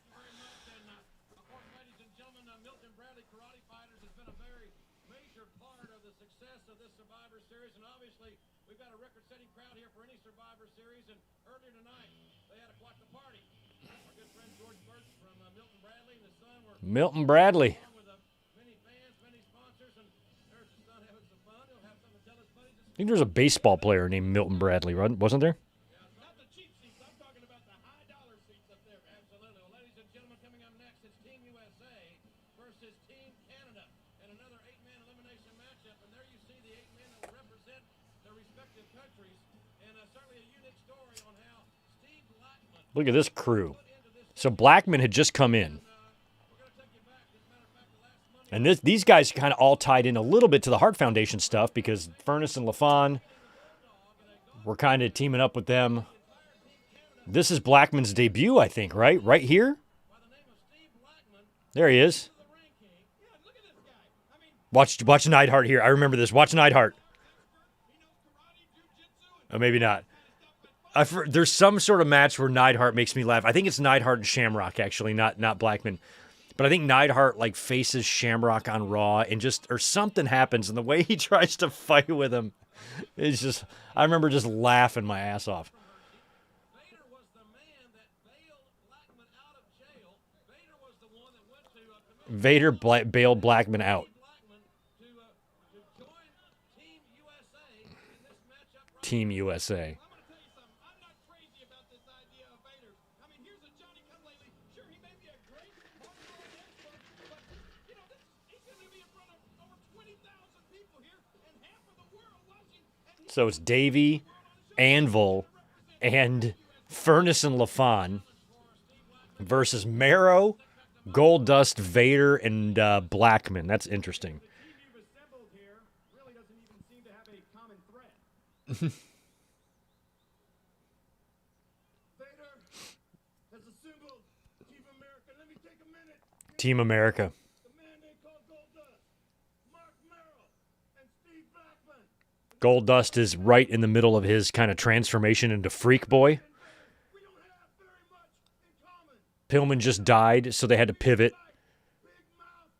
course, ladies and gentlemen, Milton Bradley Karate Fighters has been a very major part of the success of this Survivor Series, and obviously we've got a record-setting crowd here for any Survivor Series. And earlier tonight, they had quite the party. Our good friend George Birch from Milton Bradley and his son were Milton Bradley. along with many fans, many sponsors, and there's his son having some fun. He'll have something to tell his buddies. I think there was a baseball player named Milton Bradley, wasn't there? Not the cheap seats. I'm talking about the high-dollar seats up there. Absolutely. Well, ladies and gentlemen, coming up next, it's Team USA versus Team Canada in another 8-man elimination matchup. And there you see the 8 men that will represent their respective countries. And certainly a unique story on how Steve Blackman Look at this crew. put into this. So Blackman had just come in. We're going to take you back. As a matter of fact, the last Monday. And these guys kind of all tied in a little bit to the Hart Foundation stuff because Furnace and LaFon were kind of teaming up with them. This is Blackman's debut, I think, right? Right here? by the name of Steve Blackman, There he is. the Ring King. Yeah, look at this guy. I mean, Watch Neidhart here. I remember this. Watch Neidhart. he knows karate, jiu-jitsu, and Maybe not. There's some sort of match where Neidhart makes me laugh. I think it's Neidhart and Shamrock, actually, not Blackman. But I think Neidhart like faces Shamrock on Raw and or something happens, and the way he tries to fight with him is just, I remember just laughing my ass off. Vader was the man that bailed Blackman out of jail. Vader was the one that went to Vader bailed Blackman out. Blackman to join Team USA in this matchup. Right Team USA. I'm going to tell you something. I'm not crazy about this idea of Vader. I mean, here's a Johnny-come-lately. Sure, he may be a great martial art expert, but, you know, he's going to be in front of over 20,000 people here and half of the world watching. And he's So it's Davey, Anvil, and Furnace and LaFon. versus Mero, Goldust, Vader, and Blackman. That's interesting. The team you've assembled here really doesn't even seem to have a common thread. Vader has assembled Team America. Let me take a minute. Team America. The man they call Goldust, Mark Merrill, and Steve Blackman. Goldust is right in the middle of his kind of transformation into Freak Boy. We don't have very much in common. Pillman just died, so they had to pivot Big mouth,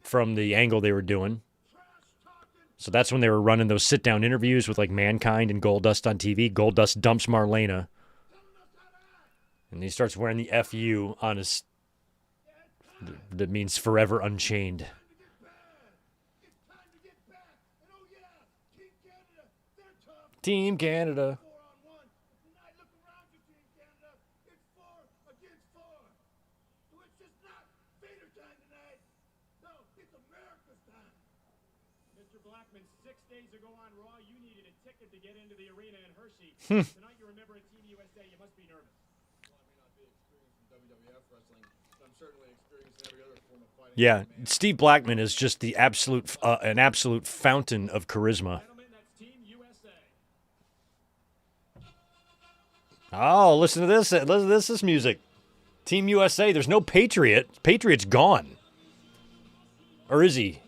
from the angle they were doing. trash talking. So that's when they were running those sit-down interviews with like Mankind and Goldust on TV. Goldust dumps Marlena, and he starts wearing the FU on his. That means forever unchained. It's time to get back. And oh yeah, Team Canada, they're tough. Team Canada. 4-on-1. Tonight, look around you, Team Canada. It's 4 against 4. So it's just not Vader time tonight. No, it's America's time. Mr. Blackman, 6 days ago on Raw, you needed a ticket to get into the arena in Hershey. Tonight you're a member of Team USA. You must be nervous. Well, I may not be experienced in WWF wrestling, but I'm certainly experienced in every other form of fighting. Yeah, Steve Blackman is just the an absolute fountain of charisma. Gentlemen, that's Team USA. Oh, listen to this! Listen to this music. Team USA. There's no Patriot. Patriot's gone, or is he?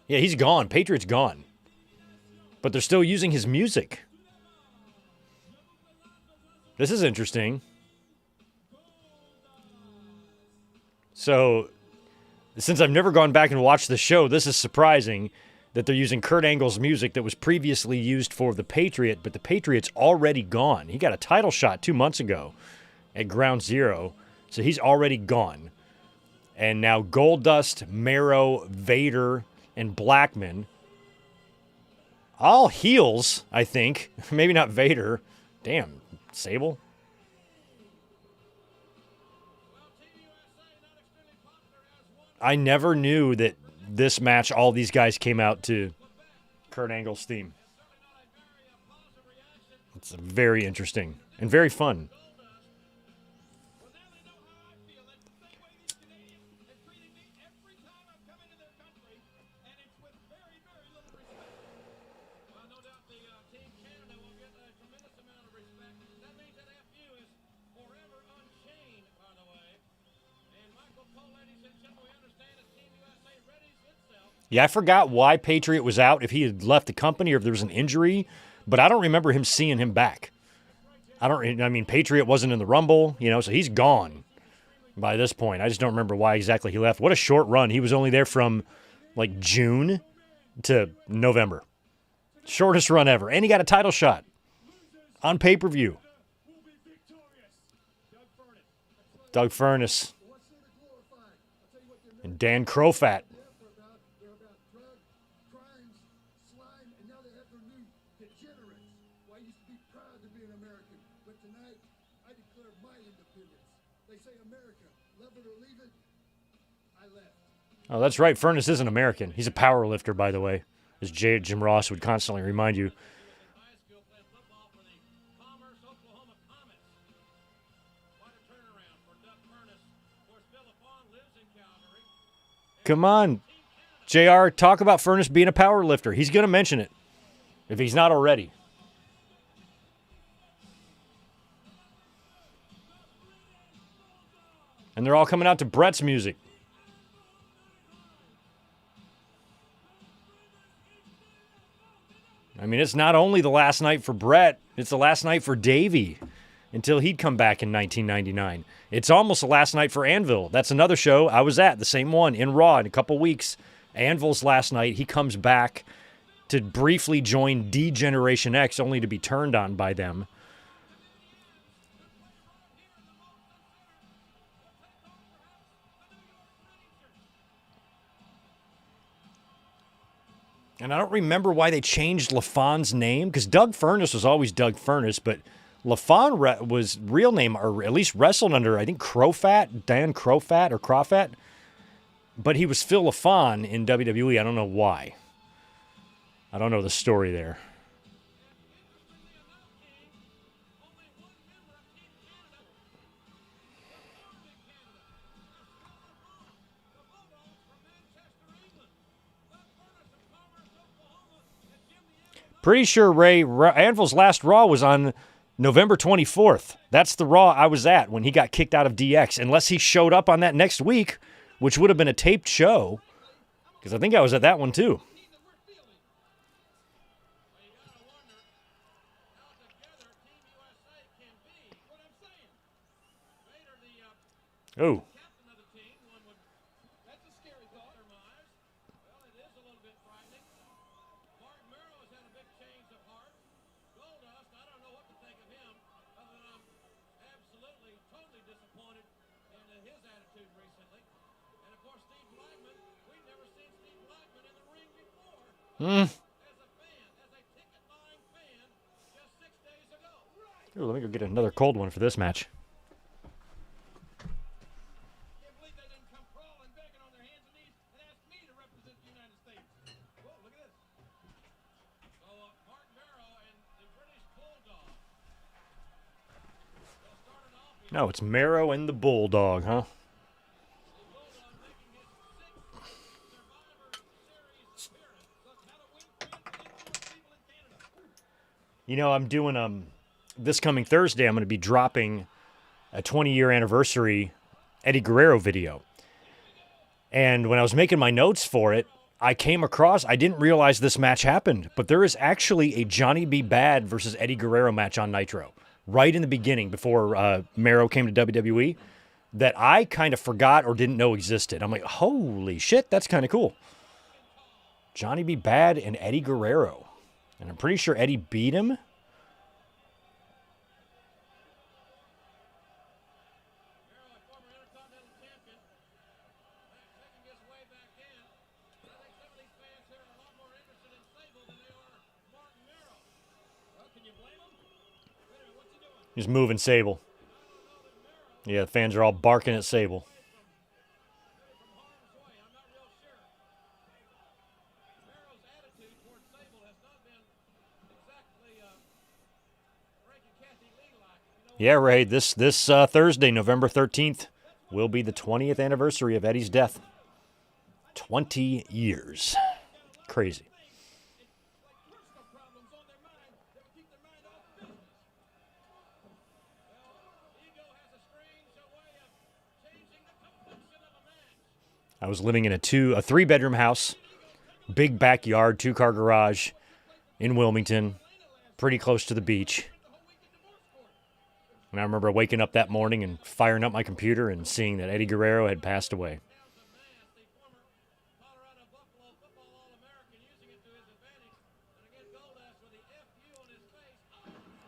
Yeah, he's gone. Patriot's gone, but they're still using his music. This is interesting. So, since I've never gone back and watched the show, this is surprising that they're using Kurt Angle's music that was previously used for the Patriot, but the Patriot's already gone. He got a title shot 2 months ago at Ground Zero, so he's already gone. And now Goldust, Mero, Vader, and Blackman, all heels, I think. Maybe not Vader. Damn, Sable. I never knew that this match, all these guys came out to Kurt Angle's theme. It's very interesting and very fun. Well, now they know how I feel. That's the same way these Canadians have treated me every time I've come into their country, and it's with very, very little respect. Well, no doubt the Team Canada will get a tremendous amount of respect. That means that FU is forever unchained, by the way. And Michael Cole, ladies and gentlemen, we understand as Team USA readies itself. Yeah, I forgot why Patriot was out, if he had left the company or if there was an injury, but I don't remember him seeing him back. I mean, Patriot wasn't in the Rumble, so he's gone by this point. I just don't remember why exactly he left. What a short run. He was only there from, like, June to November. Shortest run ever. And he got a title shot on pay-per-view. We'll be victorious. Doug Furnas. Doug Furnas What's there to glorify? I'll tell you what they're and Dan Crofat. They're about drug, crimes, slime, and now they have their new degenerates. Well, I used to be proud to be an American, but tonight I declare my independence. They say America, love it or leave it. I left. Oh, that's right. Furnas isn't American. He's a power lifter, by the way, as Jim Ross would constantly remind you. High school playing football for the Commerce, Oklahoma Comets. What a turnaround for Doug Furnas. Of course, Bill LaFawn lives in Calgary. Come on, JR, talk about Furnas being a power lifter. He's going to mention it if he's not already. And they're all coming out to Brett's music. I mean, it's not only the last night for Brett, it's the last night for Davey until he'd come back in 1999. It's almost the last night for Anvil. That's another show I was at, the same one, in Raw in a couple weeks. Anvil's last night. He comes back to briefly join D-Generation X, only to be turned on by them. And I don't remember why they changed LaFawn's name, because Doug Furnas was always Doug Furnas, but LaFawn was real name, or at least wrestled under, I think, Crofat, Dan Crofat or Crofat. But he was Phil LaFawn in WWE. I don't know why. I don't know the story there. Pretty sure Anvil's last Raw was on November 24th. That's the Raw I was at when he got kicked out of DX. Unless he showed up on that next week, which would have been a taped show. Because I think I was at that one too. Oh. Ooh, let me go get another cold one for this match. No, it's Mero and the Bulldog, huh? You know, I'm doing this coming Thursday, I'm going to be dropping a 20-year anniversary Eddie Guerrero video. And when I was making my notes for it, I didn't realize this match happened, but there is actually a Johnny B. Bad versus Eddie Guerrero match on Nitro right in the beginning before Mero came to WWE that I kind of forgot or didn't know existed. I'm like, holy shit, that's kind of cool. Johnny B. Bad and Eddie Guerrero. And I'm pretty sure Eddie beat him. He's moving Sable. Yeah, the fans are all barking at Sable. Yeah, Ray, this Thursday, November 13th, will be the 20th anniversary of Eddie's death. 20 years. Crazy. I was living in a 3-bedroom house, big backyard, 2-car garage in Wilmington, pretty close to the beach. And I remember waking up that morning and firing up my computer and seeing that Eddie Guerrero had passed away.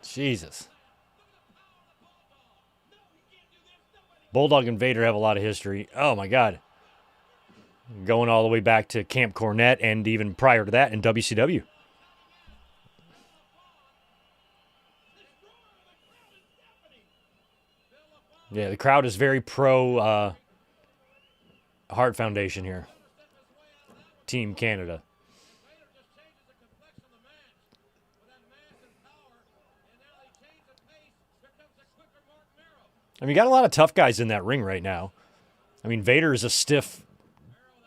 Jesus. Bulldog and Vader have a lot of history. Oh, my God. Going all the way back to Camp Cornette and even prior to that in WCW. Yeah, the crowd is very pro Hart Foundation here. Team Canada. I mean, you got a lot of tough guys in that ring right now. I mean, Vader is a stiff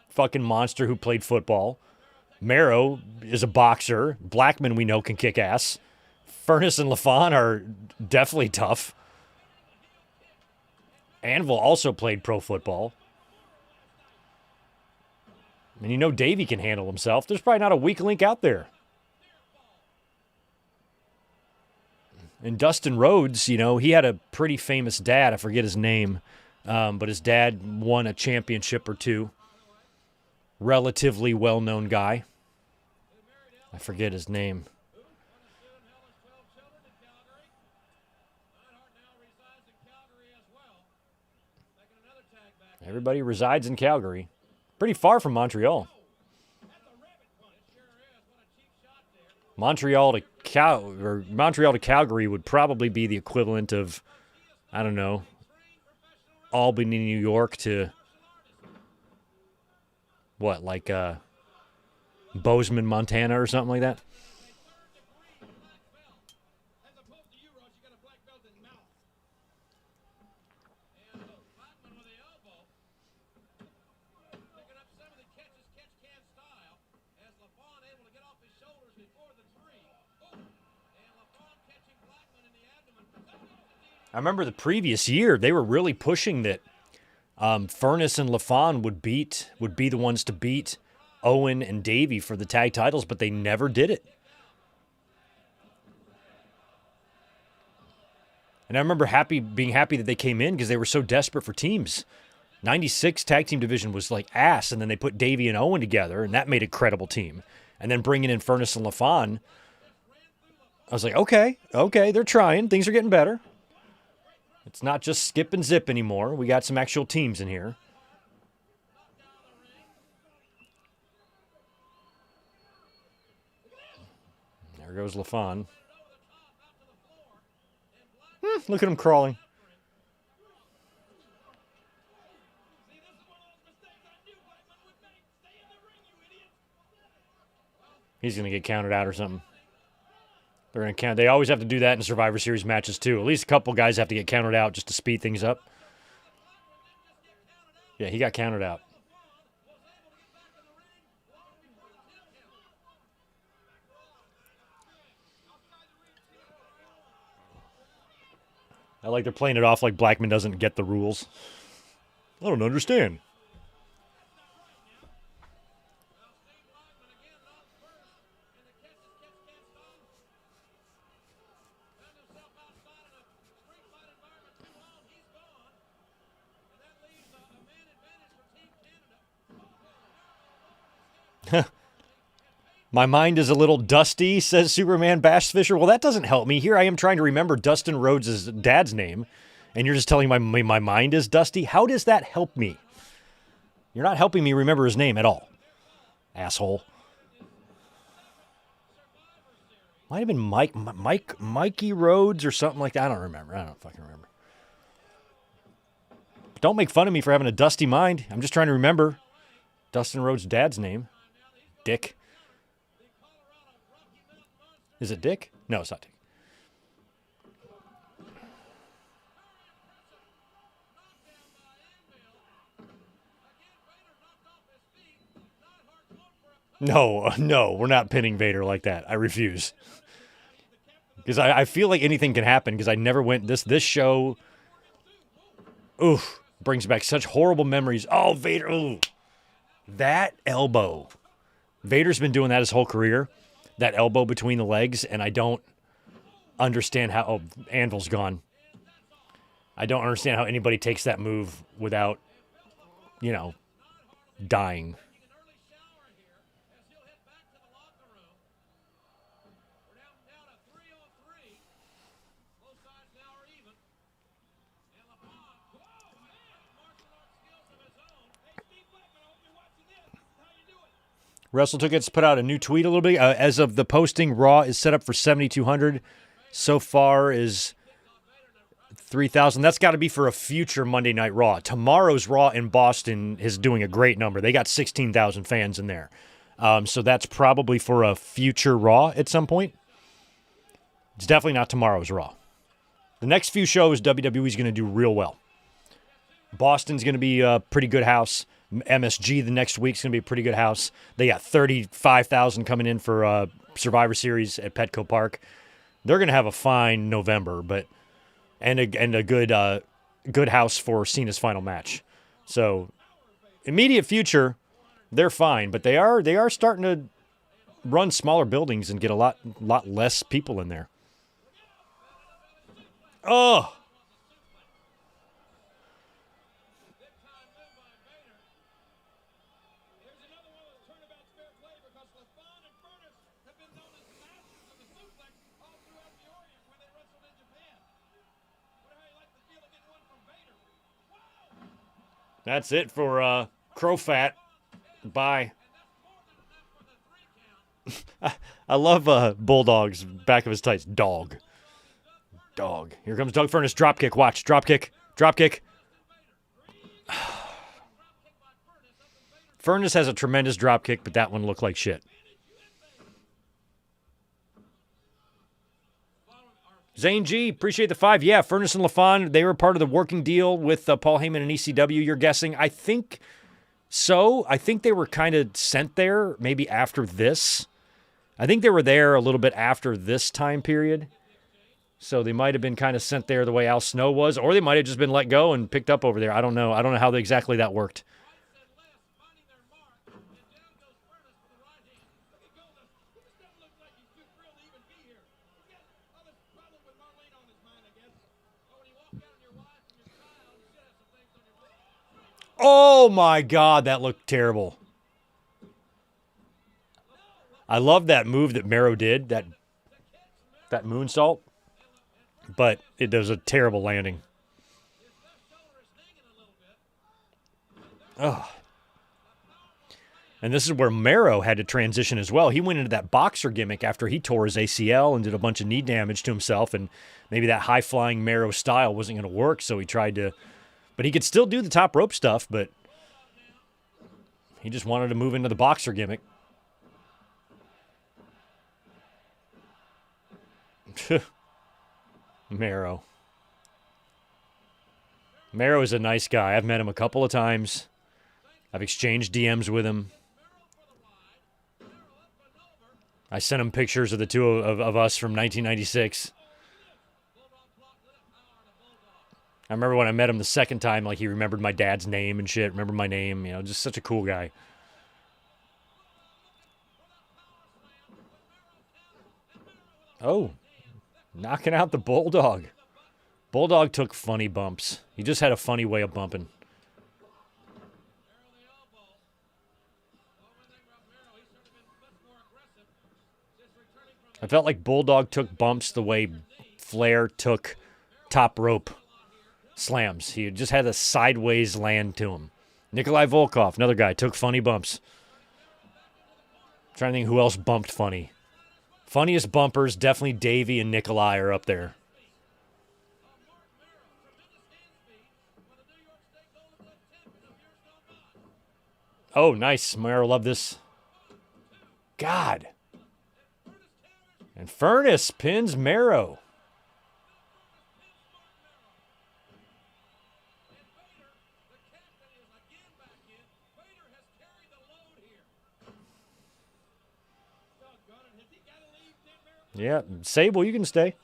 fucking monster who played football. Mero is a boxer. Blackman, we know, can kick ass. Furnace and LaFon are definitely tough. Anvil also played pro football. And you know Davey can handle himself. There's probably not a weak link out there. And Dustin Rhodes, you know, he had a pretty famous dad. I forget his name. But his dad won a championship or two. Relatively well-known guy. I forget his name. Everybody resides in Calgary. Pretty far from Montreal. Montreal to Calgary would probably be the equivalent of, I don't know, Albany, New York to what, like Bozeman, Montana or something like that? I remember the previous year, they were really pushing that Furnace and LaFon would be the ones to beat Owen and Davey for the tag titles, but they never did it. And I remember being happy that they came in because they were so desperate for teams. 96 tag team division was like ass, and then they put Davey and Owen together, and that made a credible team. And then bringing in Furnace and LaFon, I was like, okay, they're trying. Things are getting better. It's not just skip and zip anymore. We got some actual teams in here. There goes LaFon. Look at him crawling. He's going to get counted out or something. They're going to count. They always have to do that in Survivor Series matches, too. At least a couple guys have to get counted out just to speed things up. Yeah, he got counted out. I like they're playing it off like Blackman doesn't get the rules. I don't understand. My mind is a little dusty, says Superman Bash Fisher. Well, that doesn't help me. Here I am trying to remember Dustin Rhodes' dad's name, and you're just telling me my mind is dusty? How does that help me? You're not helping me remember his name at all, asshole. Might have been Mikey Rhodes or something like that. I don't remember. I don't fucking remember. Don't make fun of me for having a dusty mind. I'm just trying to remember Dustin Rhodes' dad's name. Dick. Is it Dick? No, it's not Dick. No, we're not pinning Vader like that. I refuse. Because I feel like anything can happen because I never went this show. Oof, brings back such horrible memories. Oh, Vader. Ooh. That elbow. Vader's been doing that his whole career. That elbow between the legs, and I don't understand how... Oh, Anvil's gone. I don't understand how anybody takes that move without, dying. Wrestle Tickets put out a new tweet a little bit. As of the posting, Raw is set up for 7,200. So far is 3,000. That's got to be for a future Monday Night Raw. Tomorrow's Raw in Boston is doing a great number. They got 16,000 fans in there. So that's probably for a future Raw at some point. It's definitely not tomorrow's Raw. The next few shows, WWE's going to do real well. Boston's going to be a pretty good house. MSG the next week's going to be a pretty good house. They got 35,000 coming in for Survivor Series at Petco Park. They're going to have a fine November, and a good house for Cena's final match. So immediate future, they're fine, but they are starting to run smaller buildings and get a lot less people in there. Oh. That's it for Crowfat. Bye. I love Bulldog's back of his tights. Dog. Here comes Doug Furnace. Dropkick. Watch. Dropkick. Furnace has a tremendous dropkick, but that one looked like shit. Zane G, appreciate the 5. Yeah, Furnace and LaFon, they were part of the working deal with Paul Heyman and ECW, you're guessing. I think so. I think they were kind of sent there maybe after this. I think they were there a little bit after this time period. So they might have been kind of sent there the way Al Snow was, or they might have just been let go and picked up over there. I don't know. I don't know how exactly that worked. Oh my God, that looked terrible. I love that move that Mero did, that moonsault, but it was a terrible landing. Oh. And this is where Mero had to transition as well. He went into that boxer gimmick after he tore his ACL and did a bunch of knee damage to himself, and maybe that high-flying Mero style wasn't going to work, so he tried to... But he could still do the top rope stuff, but he just wanted to move into the boxer gimmick. Mero. Mero is a nice guy. I've met him a couple of times. I've exchanged DMs with him. I sent him pictures of the two of us from 1996. I remember when I met him the second time, like he remembered my dad's name and shit, remembered my name, you know, just such a cool guy. Oh, knocking out the Bulldog. Bulldog took funny bumps. He just had a funny way of bumping. I felt like Bulldog took bumps the way Flair took top rope slams. He just had a sideways land to him. Nikolai Volkov, another guy, took funny bumps. I'm trying to think who else bumped funny. Funniest bumpers, definitely Davey and Nikolai are up there. Oh, nice. Mero, love this. God. And Furnace pins Mero. Yeah, Sable, you can stay.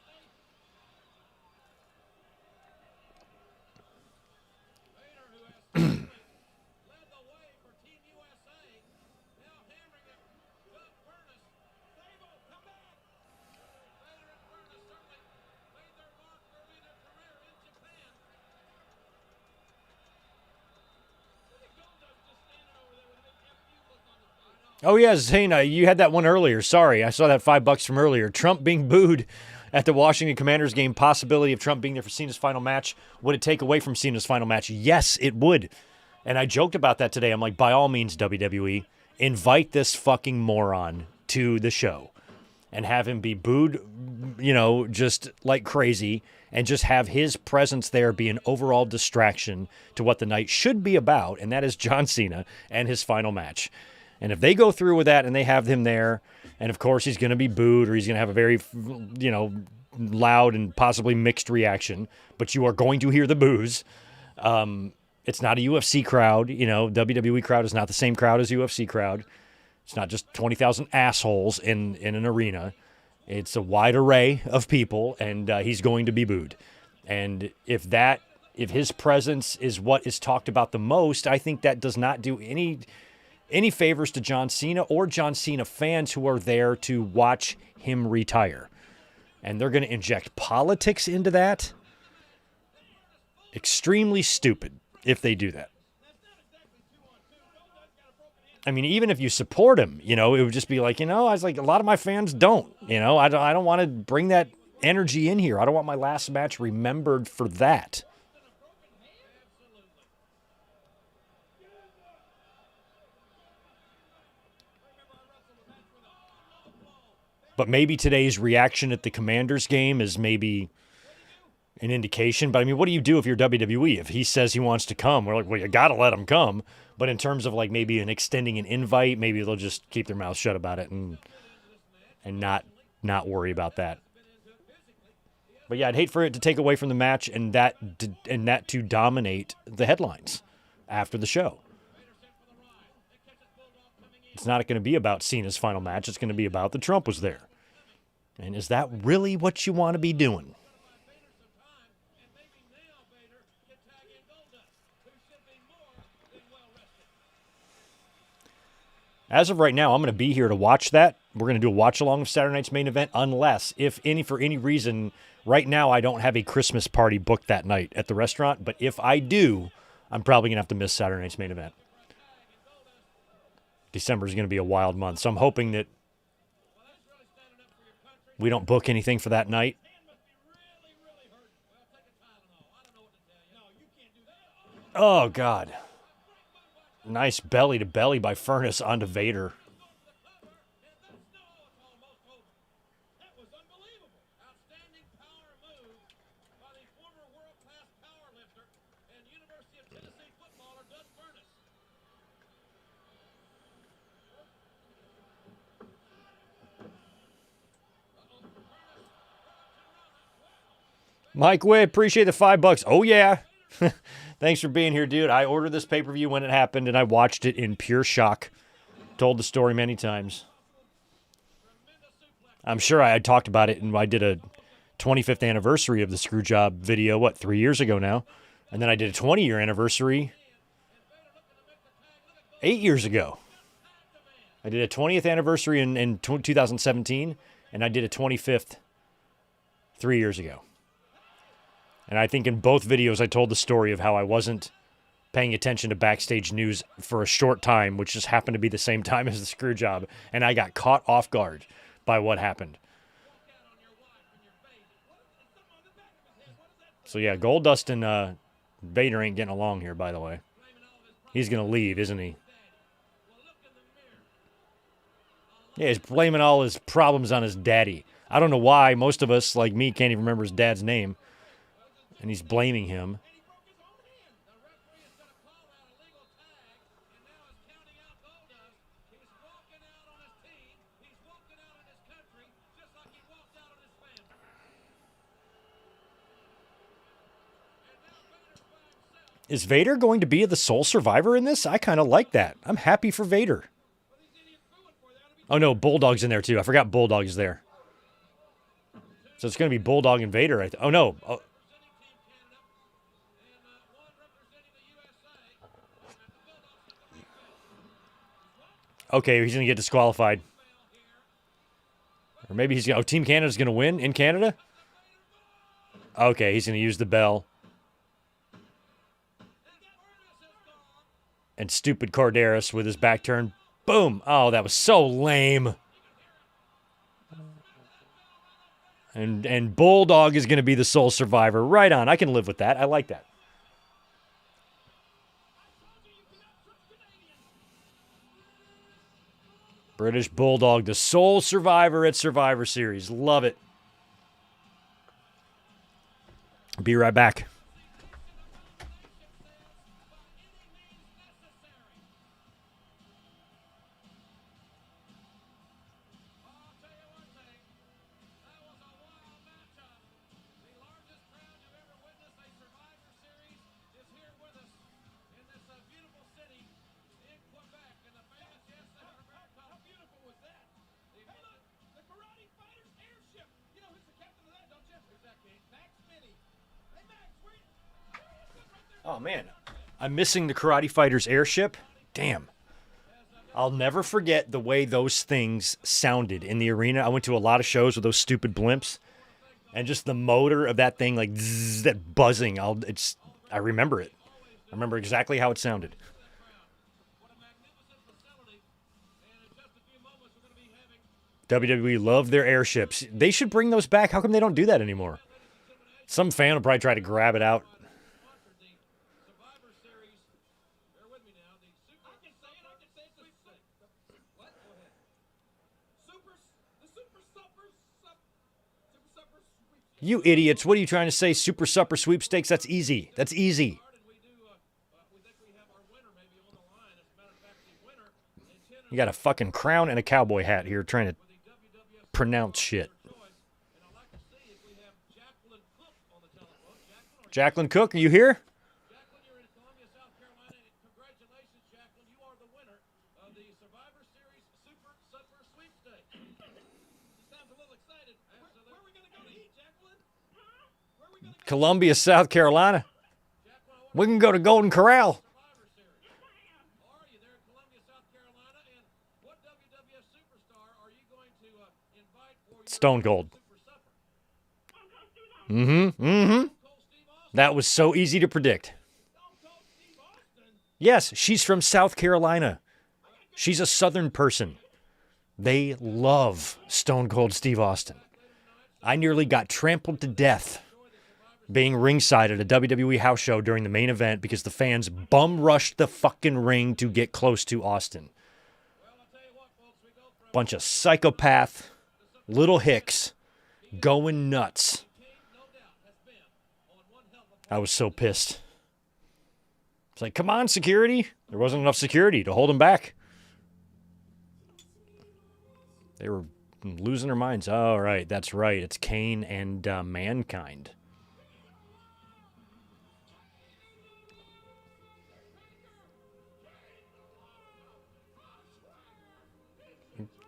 Oh, yeah, Zane, you had that one earlier. Sorry, I saw that $5 from earlier. Trump being booed at the Washington Commanders game. Possibility of Trump being there for Cena's final match. Would it take away from Cena's final match? Yes, it would. And I joked about that today. I'm like, by all means, WWE, invite this fucking moron to the show and have him be booed, you know, just like crazy, and just have his presence there be an overall distraction to what the night should be about, and that is John Cena and his final match. And if they go through with that and they have him there, and of course he's going to be booed or he's going to have a very, you know, loud and possibly mixed reaction, but you are going to hear the boos. It's not a UFC crowd. You know, WWE crowd is not the same crowd as UFC crowd. It's not just 20,000 assholes in an arena. It's a wide array of people, and he's going to be booed. And if his presence is what is talked about the most, I think that does not do any favors to John Cena or John Cena fans who are there to watch him retire. And they're going to inject politics into that. Extremely stupid if they do that. I mean, even if you support him, you know, it would just be like, you know, I was like, a lot of my fans don't, you know, I don't want to bring that energy in here. I don't want my last match remembered for that. But maybe today's reaction at the Commanders game is maybe an indication. But I mean, what do you do if you're WWE? If he says he wants to come, we're like, well, you got to let him come. But in terms of like maybe extending an invite, maybe they'll just keep their mouth shut about it and not worry about that. But yeah, I'd hate for it to take away from the match and that to dominate the headlines after the show. It's not going to be about Cena's final match. It's going to be about the Trump was there. And is that really what you want to be doing? As of right now, I'm going to be here to watch that. We're going to do a watch along of Saturday night's main event, unless, for any reason, right now I don't have a Christmas party booked that night at the restaurant. But if I do, I'm probably going to have to miss Saturday night's main event. December is going to be a wild month, so I'm hoping that we don't book anything for that night. Oh, God. Nice belly to belly by Furnace onto Vader. That was unbelievable. Outstanding power move by the former world-class powerlifter and University of Tennessee footballer Doug Furnace. Mike Witt, appreciate the $5. Oh, yeah. Thanks for being here, dude. I ordered this pay-per-view when it happened, and I watched it in pure shock. Told the story many times. I'm sure I had talked about it, and I did a 25th anniversary of the Screwjob video, 3 years ago now? And then I did a 20-year anniversary 8 years ago. I did a 20th anniversary in 2017, and I did a 25th 3 years ago. And I think in both videos I told the story of how I wasn't paying attention to backstage news for a short time, which just happened to be the same time as the Screwjob, and I got caught off guard by what happened. So yeah, Goldust and Vader ain't getting along here, by the way. He's going to leave, isn't he? Yeah, he's blaming all his problems on his daddy. I don't know why most of us, like me, can't even remember his dad's name. And he's blaming him. Is Vader going to be the sole survivor in this? I kind of like that. I'm happy for Vader. Oh, no, Bulldog's in there, too. I forgot Bulldog is there. So it's going to be Bulldog and Vader. Oh, no. Oh. Okay, he's going to get disqualified. Or maybe he's going to... Oh, Team Canada's going to win in Canada? Okay, he's going to use the bell. And stupid Corderas with his back turned. Boom! Oh, that was so lame. And Bulldog is going to be the sole survivor. Right on. I can live with that. I like that. British Bulldog, the sole survivor at Survivor Series. Love it. Be right back. Oh, man. I'm missing the Karate Fighters airship. Damn. I'll never forget the way those things sounded in the arena. I went to a lot of shows with those stupid blimps. And just the motor of that thing, like, zzz, that buzzing. I remember it. I remember exactly how it sounded. WWE love their airships. They should bring those back. How come they don't do that anymore? Some fan will probably try to grab it out. You idiots. What are you trying to say? Super Supper Sweepstakes? That's easy. That's easy. You got a fucking crown and a cowboy hat here trying to pronounce shit. Jacqueline Cook, are you here? Columbia, South Carolina. We can go to Golden Corral. Stone Cold. That was so easy to predict. Yes, she's from South Carolina. She's a Southern person. They love Stone Cold Steve Austin. I nearly got trampled to death being ringside at a WWE house show during the main event because the fans bum rushed the fucking ring to get close to Austin. Bunch of psychopath, little hicks, going nuts. I was so pissed. It's like, come on, security. There wasn't enough security to hold him back. They were losing their minds. Oh, right. That's right. It's Kane and Mankind.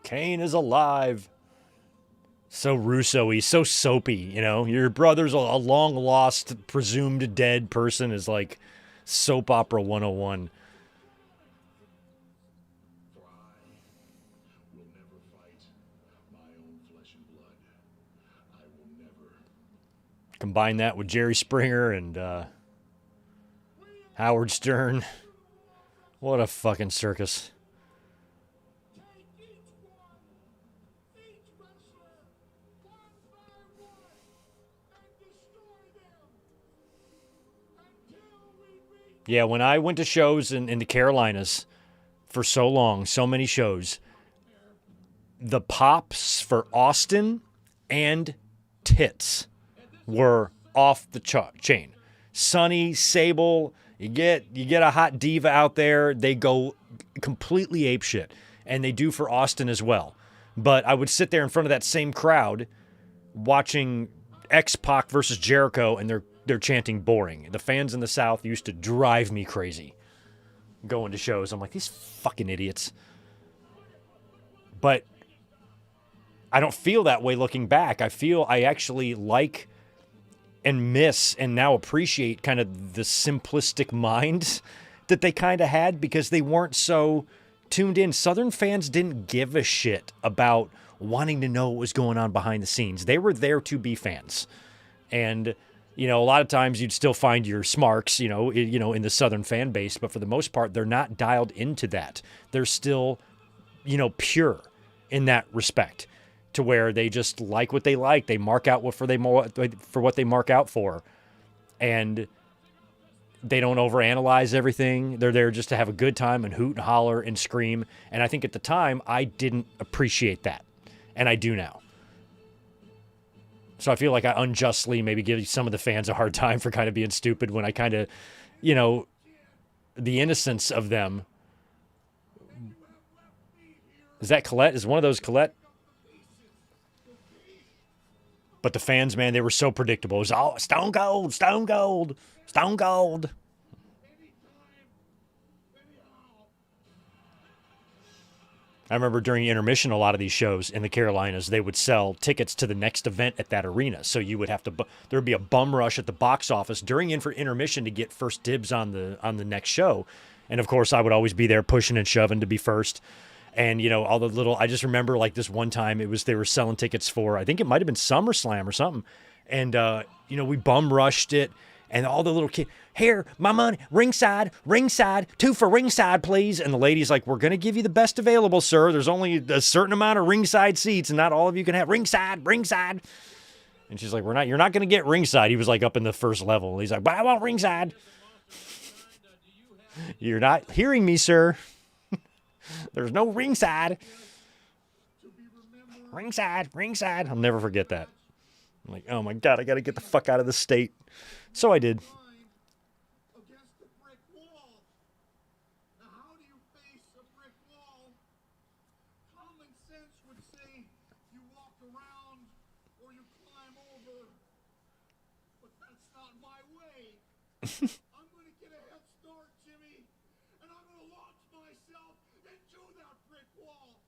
Kane is alive. So Russo-y, so soapy, you know. Your brother's a long-lost, presumed dead person is like soap opera 101. Combine that with Jerry Springer and Howard Stern. What a fucking circus. Yeah, when I went to shows in the Carolinas for so long, so many shows, the pops for Austin and Tits were off the chain. Sonny, Sable, you get a hot diva out there, they go completely apeshit, and they do for Austin as well. But I would sit there in front of that same crowd watching X-Pac versus Jericho, and they're chanting boring. The fans in the South used to drive me crazy going to shows. I'm like, these fucking idiots. But I don't feel that way looking back. I feel I actually like and miss and now appreciate kind of the simplistic minds that they kind of had because they weren't so tuned in. Southern fans didn't give a shit about wanting to know what was going on behind the scenes. They were there to be fans. And, you know, a lot of times you'd still find your smarks, you know, in the Southern fan base, but for the most part, they're not dialed into that. They're still, you know, pure in that respect to where they just like what they like. They mark out for what they mark out for. And they don't overanalyze everything. They're there just to have a good time and hoot and holler and scream. And I think at the time, I didn't appreciate that. And I do now. So I feel like I unjustly maybe give some of the fans a hard time for kind of being stupid when I kind of, you know, the innocence of them. Is that Colette? Is one of those Colette? But the fans, man, they were so predictable. It was all Stone Cold, Stone Cold, Stone Cold. I remember during intermission, a lot of these shows in the Carolinas, they would sell tickets to the next event at that arena. So you would have to, there would be a bum rush at the box office during intermission to get first dibs on the next show. And of course, I would always be there pushing and shoving to be first. And, you know, all the little, I just remember like this one time they were selling tickets for, I think it might've been SummerSlam or something. And, you know, we bum rushed it and all the little kids, here, my money, ringside, 2 for ringside, please. And the lady's like, we're going to give you the best available, sir. There's only a certain amount of ringside seats and not all of you can have ringside. And she's like, you're not going to get ringside. He was like up in the first level. He's like, but I want ringside. You're not hearing me, sir. There's no ringside. Ringside. I'll never forget that. I'm like, oh my God, I got to get the fuck out of the state. So I did. Against the brick wall. Now, how do you face a brick wall? Common sense would say you walk around or you climb over. But that's not my way. I'm going to get a head start, Jimmy, and I'm going to launch myself into that brick wall.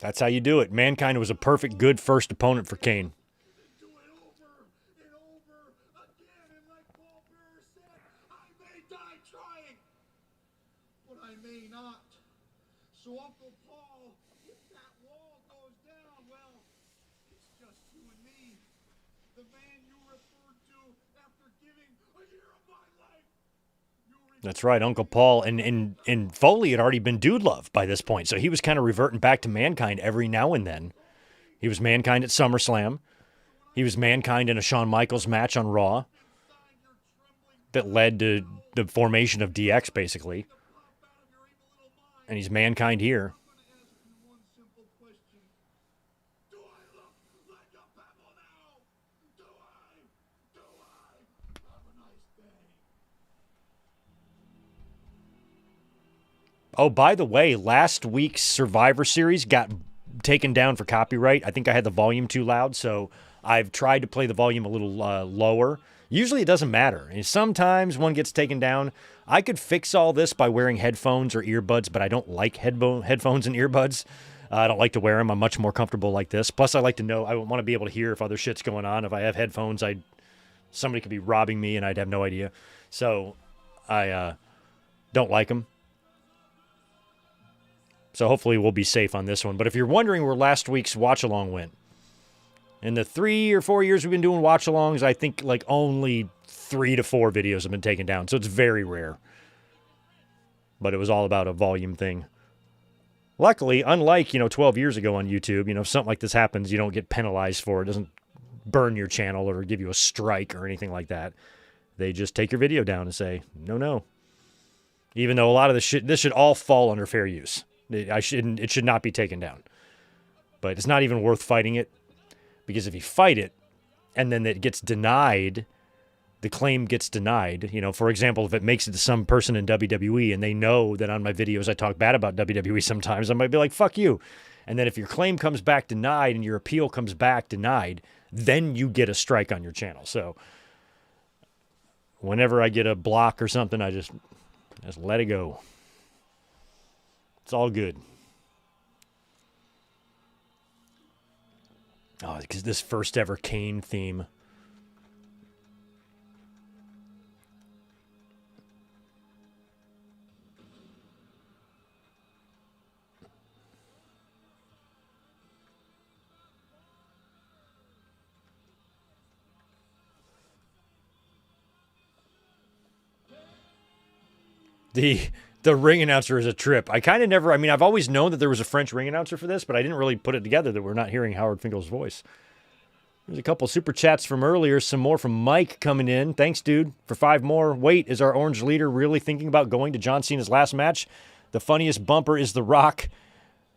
That's how you do it. Mankind was a perfect, good first opponent for Kane. Do it over and over again. And like Paul Bearer said, I may die trying, but I may not. So Uncle Paul, if that wall goes down, well, the man you referred to after giving a year of my life. That's right, Uncle Paul. And Foley had already been Dude Love by this point, so he was kind of reverting back to Mankind every now and then. He was Mankind at SummerSlam. He was Mankind in a Shawn Michaels match on Raw that led to the formation of DX, basically. And he's Mankind here. Oh, by the way, last week's Survivor Series got taken down for copyright. I think I had the volume too loud, so I've tried to play the volume a little lower. Usually it doesn't matter. And sometimes one gets taken down. I could fix all this by wearing headphones or earbuds, but I don't like headphones and earbuds. I don't like to wear them. I'm much more comfortable like this. Plus, I like to know, I want to be able to hear if other shit's going on. If I have headphones, somebody could be robbing me and I'd have no idea. So I don't like them. So hopefully we'll be safe on this one. But if you're wondering where last week's watch-along went, in the 3 or 4 years we've been doing watch-alongs, I think like only 3 to 4 videos have been taken down. So it's very rare. But it was all about a volume thing. Luckily, unlike, 12 years ago on YouTube, if something like this happens, you don't get penalized for it. It doesn't burn your channel or give you a strike or anything like that. They just take your video down and say, no. Even though a lot of this should all fall under fair use. It should not be taken down. But it's not even worth fighting it, because if you fight it and then it gets denied, the claim gets denied. For example, if it makes it to some person in WWE and they know that on my videos I talk bad about WWE sometimes, I might be like, fuck you. And then if your claim comes back denied and your appeal comes back denied, then you get a strike on your channel. So whenever I get a block or something, I just let it go. It's all good. Oh, because this first ever Kane theme. The ring announcer is a trip. I kind of never, I've always known that there was a French ring announcer for this, but I didn't really put it together that we're not hearing Howard Finkel's voice. There's a couple super chats from earlier. Some more from Mike coming in. Thanks, dude, for 5 more. Wait, is our orange leader really thinking about going to John Cena's last match? The funniest bumper is The Rock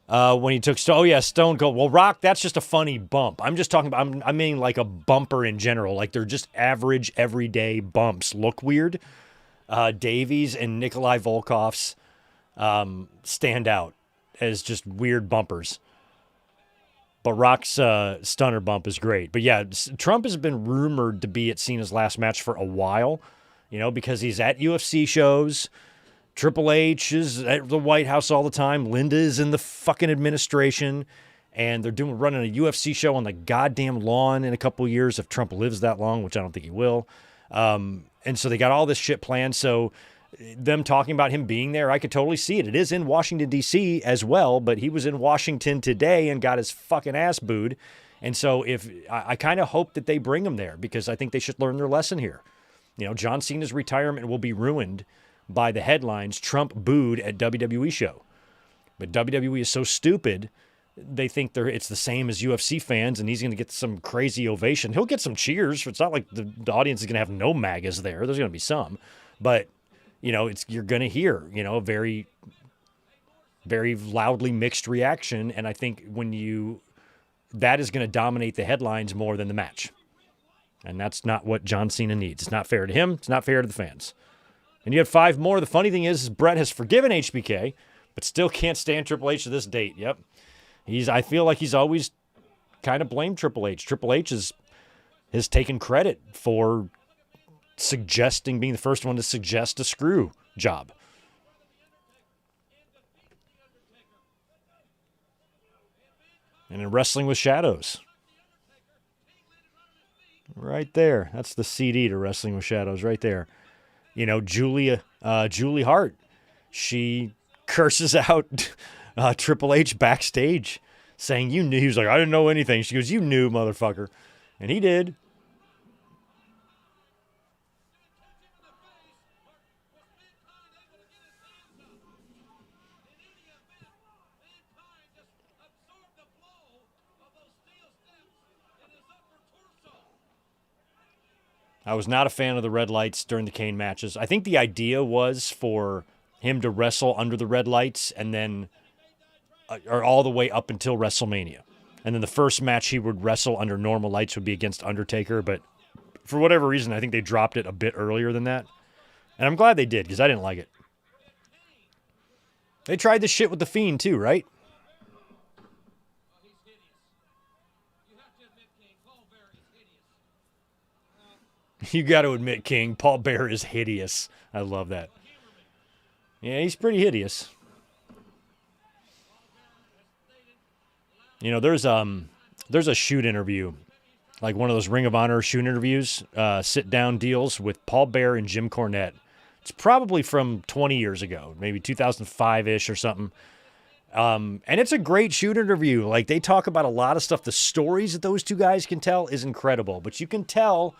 when he took Stone. Oh, yeah, Stone Cold. Well, Rock, that's just a funny bump. I'm just talking about, I mean like a bumper in general. Like they're just average, everyday bumps. Look weird. Davies and Nikolai Volkov's stand out as just weird bumpers. But Rock's stunner bump is great. But yeah, Trump has been rumored to be at Cena's last match for a while, because he's at UFC shows. Triple H is at the White House all the time. Linda is in the fucking administration. And they're running a UFC show on the goddamn lawn in a couple years if Trump lives that long, which I don't think he will. And so they got all this shit planned. So them talking about him being there, I could totally see it. It is in Washington, D.C. as well, but he was in Washington today and got his fucking ass booed. And so I kind of hope that they bring him there, because I think they should learn their lesson here. John Cena's retirement will be ruined by the headlines, Trump booed at WWE show. But WWE is so stupid, they think it's the same as UFC fans, and he's going to get some crazy ovation. He'll get some cheers. It's not like the audience is going to have no MAGAs there. There's going to be some. But, you're going to hear, a very, very loudly mixed reaction. And I think that is going to dominate the headlines more than the match. And that's not what John Cena needs. It's not fair to him. It's not fair to the fans. And you have 5 more. The funny thing is Brett has forgiven HBK, but still can't stand Triple H to this date. Yep. I feel like he's always kind of blamed Triple H. Triple H has taken credit for being the first one to suggest a screw job. And in Wrestling with Shadows. Right there. That's the CD to Wrestling with Shadows right there. Julie Hart, she curses out Triple H backstage saying, you knew. He was like, I didn't know anything. She goes, you knew, motherfucker. And he did. I was not a fan of the red lights during the Kane matches. I think the idea was for him to wrestle under the red lights and then or all the way up until WrestleMania. And then the first match he would wrestle under normal lights would be against Undertaker, but for whatever reason, I think they dropped it a bit earlier than that. And I'm glad they did, because I didn't like it. They tried this shit with The Fiend, too, right? You got to admit, King, Paul Bearer is hideous. I love that. Yeah, he's pretty hideous. You know, there's a shoot interview, like one of those Ring of Honor shoot interviews, sit-down deals with Paul Bearer and Jim Cornette. It's probably from 20 years ago, maybe 2005-ish or something. And it's a great shoot interview. Like, they talk about a lot of stuff. The stories that those two guys can tell is incredible. But you can tell,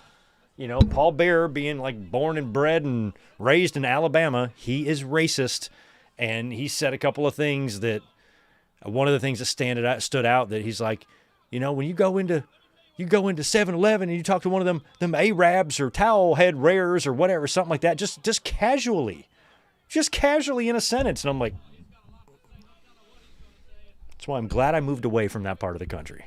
you know, Paul Bearer being, like, born and bred and raised in Alabama, he is racist. And he said a couple of things that, one of the things that stood out that he's like, you know, when you go into 7-Eleven and you talk to one of them Arabs or towel head rares or whatever, something like that, just casually in a sentence. And I'm like, that's why I'm glad I moved away from that part of the country.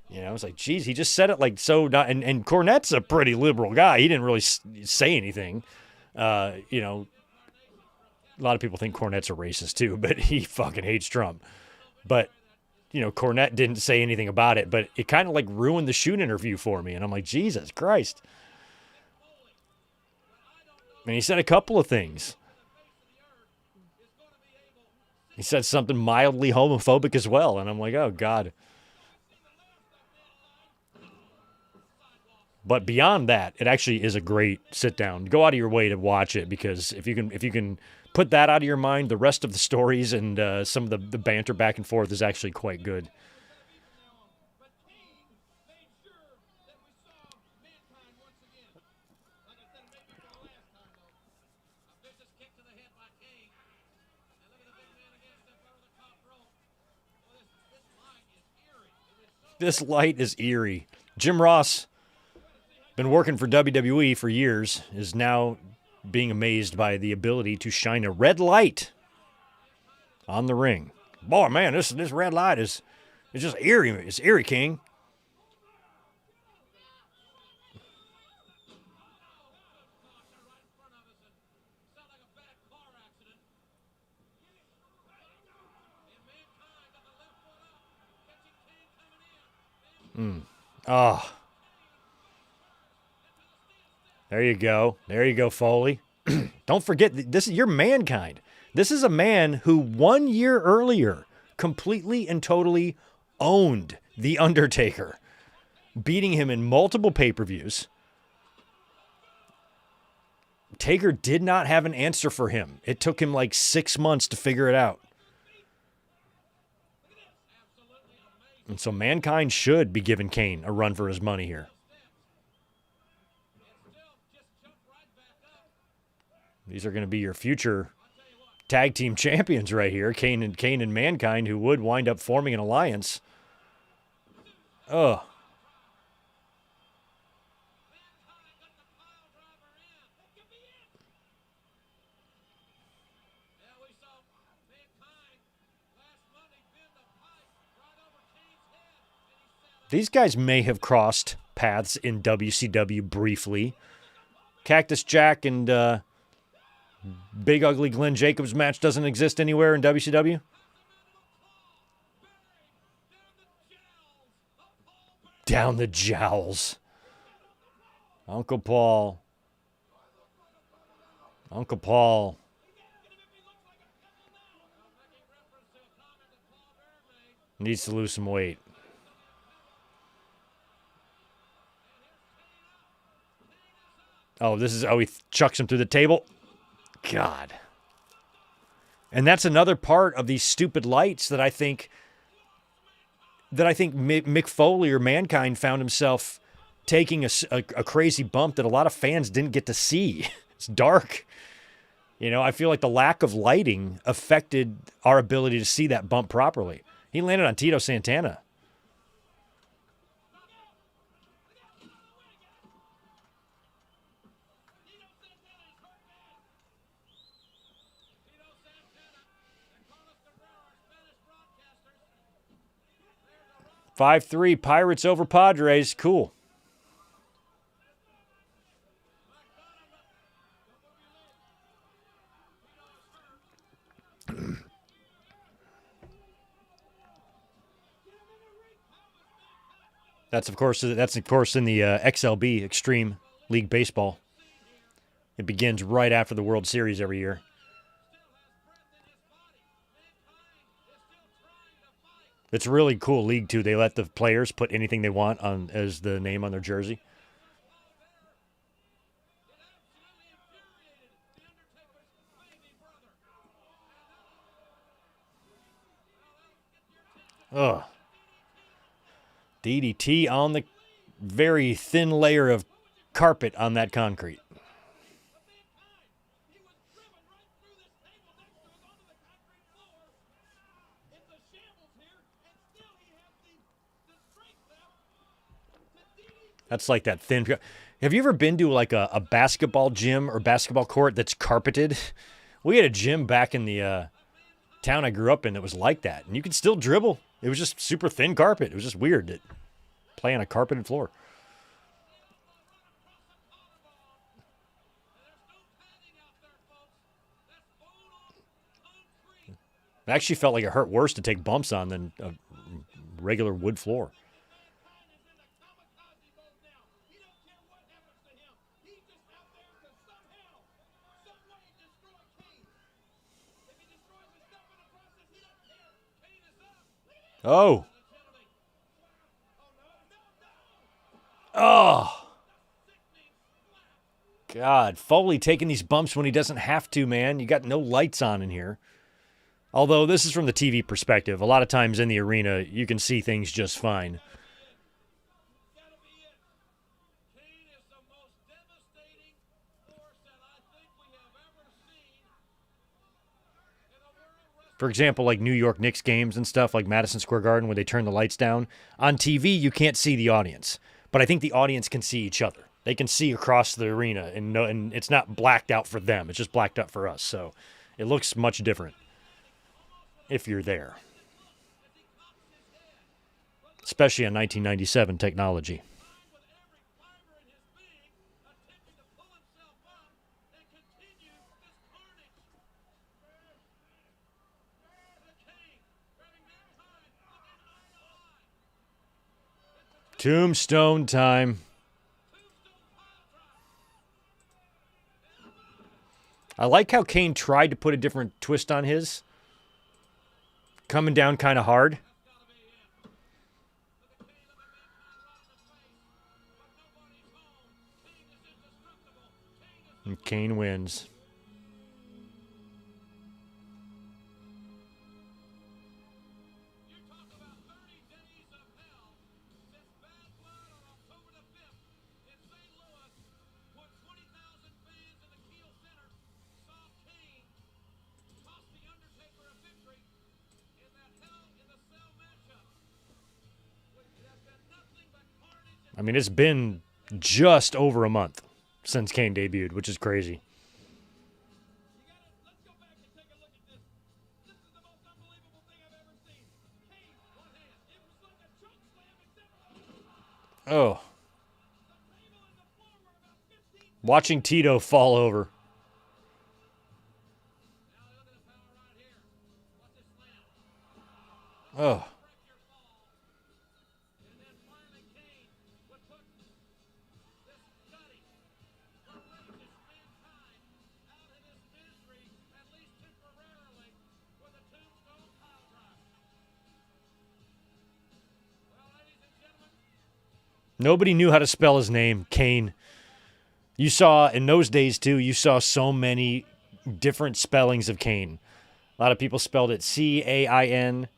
You know, it's like, geez, he just said it like so. And Cornette's a pretty liberal guy. He didn't really say anything. You know, a lot of people think Cornette's a racist too, but he fucking hates Trump. But, you know, Cornette didn't say anything about it, but it kind of like ruined the shoot interview for me. And I'm like, Jesus Christ. And he said a couple of things. He said something mildly homophobic as well. And I'm like, oh, God. But beyond that, it actually is a great sit down. Go out of your way to watch it, because if you can put that out of your mind, the rest of the stories and some of the banter back and forth is actually quite good. But Kane made sure that we saw Mankind once again. Like I said, maybe for the last time, though. A vicious kick to the head by Kane. And look at the big man again, step over the top rope. Well, this light is eerie. It is so This light is eerie. Jim Ross, been working for WWE for years, is now being amazed by the ability to shine a red light on the ring. Boy, man, this red light is just eerie. It's eerie, King. Oh. There you go. There you go, Foley. Don't forget, this is your Mankind. This is a man who 1 year earlier completely and totally owned The Undertaker, beating him in multiple pay-per-views. Taker did not have an answer for him. It took him like 6 months to figure it out. And so Mankind should be giving Kane a run for his money here. These are going to be your future tag team champions right here, Kane and Mankind, who would wind up forming an alliance. Ugh. These guys may have crossed paths in WCW briefly. Cactus Jack and Big Ugly Glenn Jacobs match doesn't exist anywhere in WCW. Down the jowls. Uncle Paul. Uncle Paul. Needs to lose some weight. Oh, he chucks him through the table. God. And that's another part of these stupid lights that I think Mick Foley or Mankind found himself taking a crazy bump that a lot of fans didn't get to see. It's dark. You know, I feel like the lack of lighting affected our ability to see that bump properly. He landed on Tito Santana. 5-3 Pirates over Padres. Cool. That's of course in the XLB, Extreme League Baseball. It begins right after the World Series every year. It's a really cool league too. They let the players put anything they want on as the name on their jersey. Ugh. DDT on the very thin layer of carpet on that concrete. That's like that thin. Have you ever been to like a basketball gym or basketball court that's carpeted? We had a gym back in the town I grew up in that was like that. And you could still dribble. It was just super thin carpet. It was just weird to play on a carpeted floor. It actually felt like it hurt worse to take bumps on than a regular wood floor. Oh. Oh. God. Foley taking these bumps when he doesn't have to, man. You got no lights on in here. Although this is from the TV perspective. A lot of times in the arena, you can see things just fine. For example, like New York Knicks games and stuff, like Madison Square Garden, where they turn the lights down. On TV, you can't see the audience. But I think the audience can see each other. They can see across the arena, and it's not blacked out for them. It's just blacked out for us. So it looks much different if you're there. Especially on 1997 technology. Tombstone time. I like how Kane tried to put a different twist on his. Coming down kind of hard. And Kane wins. I mean, it's been just over a month since Kane debuted, which is crazy. Oh. Watching Tito fall over. Oh. Nobody knew how to spell his name, Kane. You saw, in those days too, you saw so many different spellings of Kane. A lot of people spelled it C-A-I-N,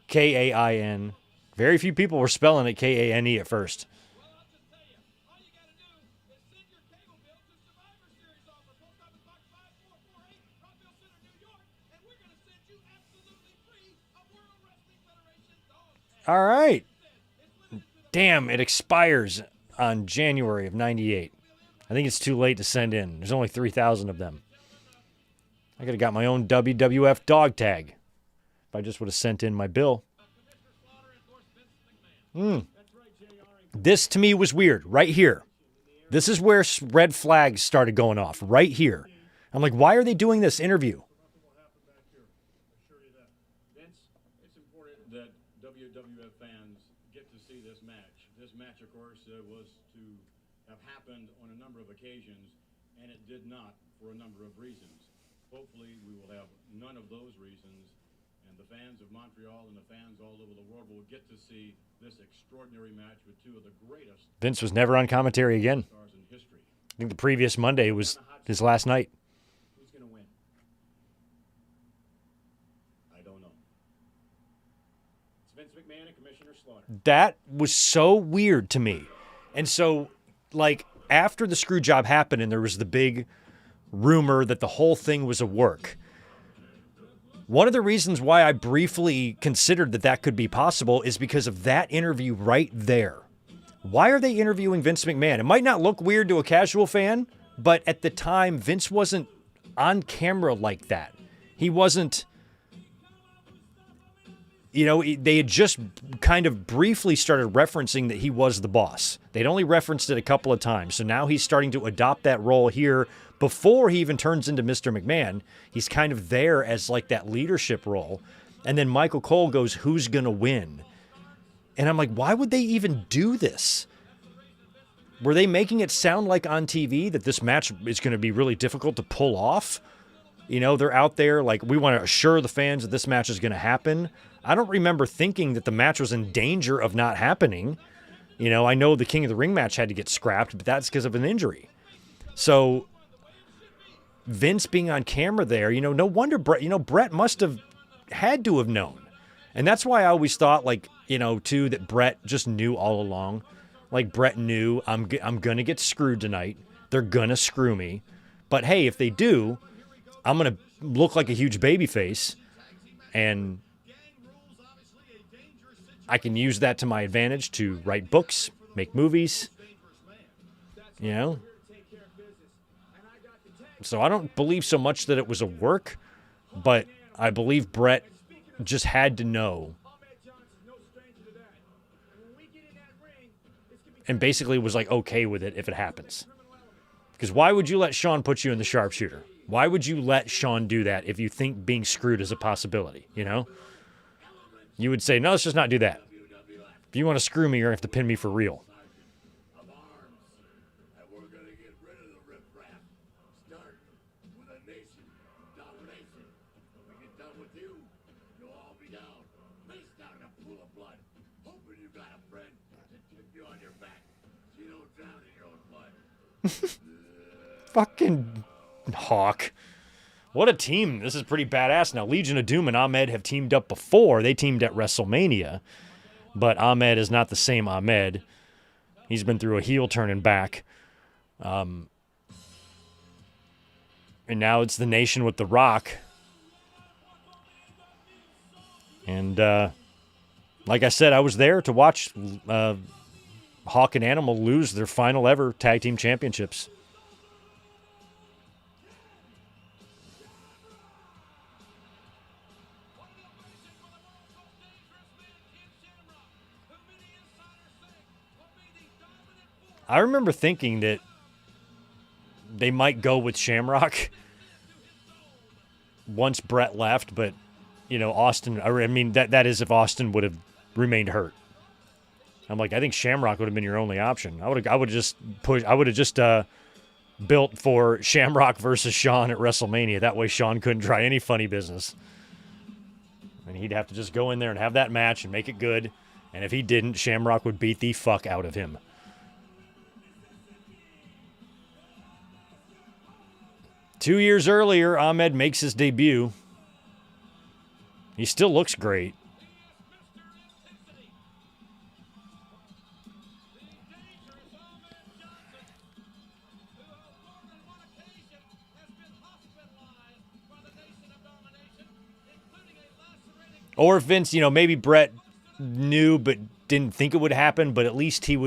K-A-I-N. Very few people were spelling it K-A-N-E at first. All right. Damn, it expires on January of 98. I think it's too late to send in. There's only 3,000 of them. I could have got my own WWF dog tag if I just would have sent in my bill. This to me was weird right here. This is where red flags started going off right here. I'm like, why are they doing this interview? Vince, it's important that WWF fans get to see this match. This match, of course, was to have happened on a number of occasions, and it did not for a number of reasons. Hopefully, we will have none of those reasons, and the fans of Montreal and the fans all over the world will get to see this extraordinary match with two of the greatest Vince was never on commentary again. stars in history. I think the previous Monday was his last night. Who's going to win? I don't know. It's Vince McMahon and Commissioner Slaughter. That was so weird to me. And so, like, after the screw job happened and there was the big rumor that the whole thing was a work, one of the reasons why I briefly considered that that could be possible is because of that interview right there. Why are they interviewing Vince McMahon? It might not look weird to a casual fan, but at the time, Vince wasn't on camera like that. He wasn't, you know, they had just kind of briefly started referencing that he was the boss. They'd only referenced it a couple of times. So now he's starting to adopt that role here before he even turns into Mr. McMahon. He's kind of there as like that leadership role. And then Michael Cole goes, who's going to win? And I'm like, why would they even do this? Were they making it sound like on TV that this match is going to be really difficult to pull off? You know, they're out there like, we want to assure the fans that this match is going to happen. I don't remember thinking that the match was in danger of not happening. You know, I know the King of the Ring match had to get scrapped, but that's because of an injury. So Vince being on camera there, you know, no wonder Brett must have had to have known. And that's why I always thought, like, you know, too, that Brett just knew all along. Like, Brett knew, I'm going to get screwed tonight. They're going to screw me. But, hey, if they do, I'm going to look like a huge babyface. And I can use that to my advantage to write books, make movies, you know. So I don't believe so much that it was a work, but I believe Brett just had to know and basically was like okay with it if it happens. Because why would you let Sean put you in the sharpshooter? Why would you let Sean do that if you think being screwed is a possibility, you know? You would say, no, let's just not do that. If you want to screw me, you're going to have to pin me for real. Fucking Hawk. What a team. This is pretty badass. Now, Legion of Doom and Ahmed have teamed up before. They teamed at WrestleMania. But Ahmed is not the same Ahmed. He's been through a heel turn and back. And now it's the Nation with The Rock. And like I said, I was there to watch Hawk and Animal lose their final ever tag team championships. I remember thinking that they might go with Shamrock once Brett left, but, you know, Austin, I mean, that is if Austin would have remained hurt. I'm like, I think Shamrock would have been your only option. I would have just built for Shamrock versus Shawn at WrestleMania. That way Shawn couldn't try any funny business. And he'd have to just go in there and have that match and make it good. And if he didn't, Shamrock would beat the fuck out of him. Two years earlier, Ahmed makes his debut. He still looks great. Or if Vince, you know, maybe Brett knew but didn't think it would happen, but at least he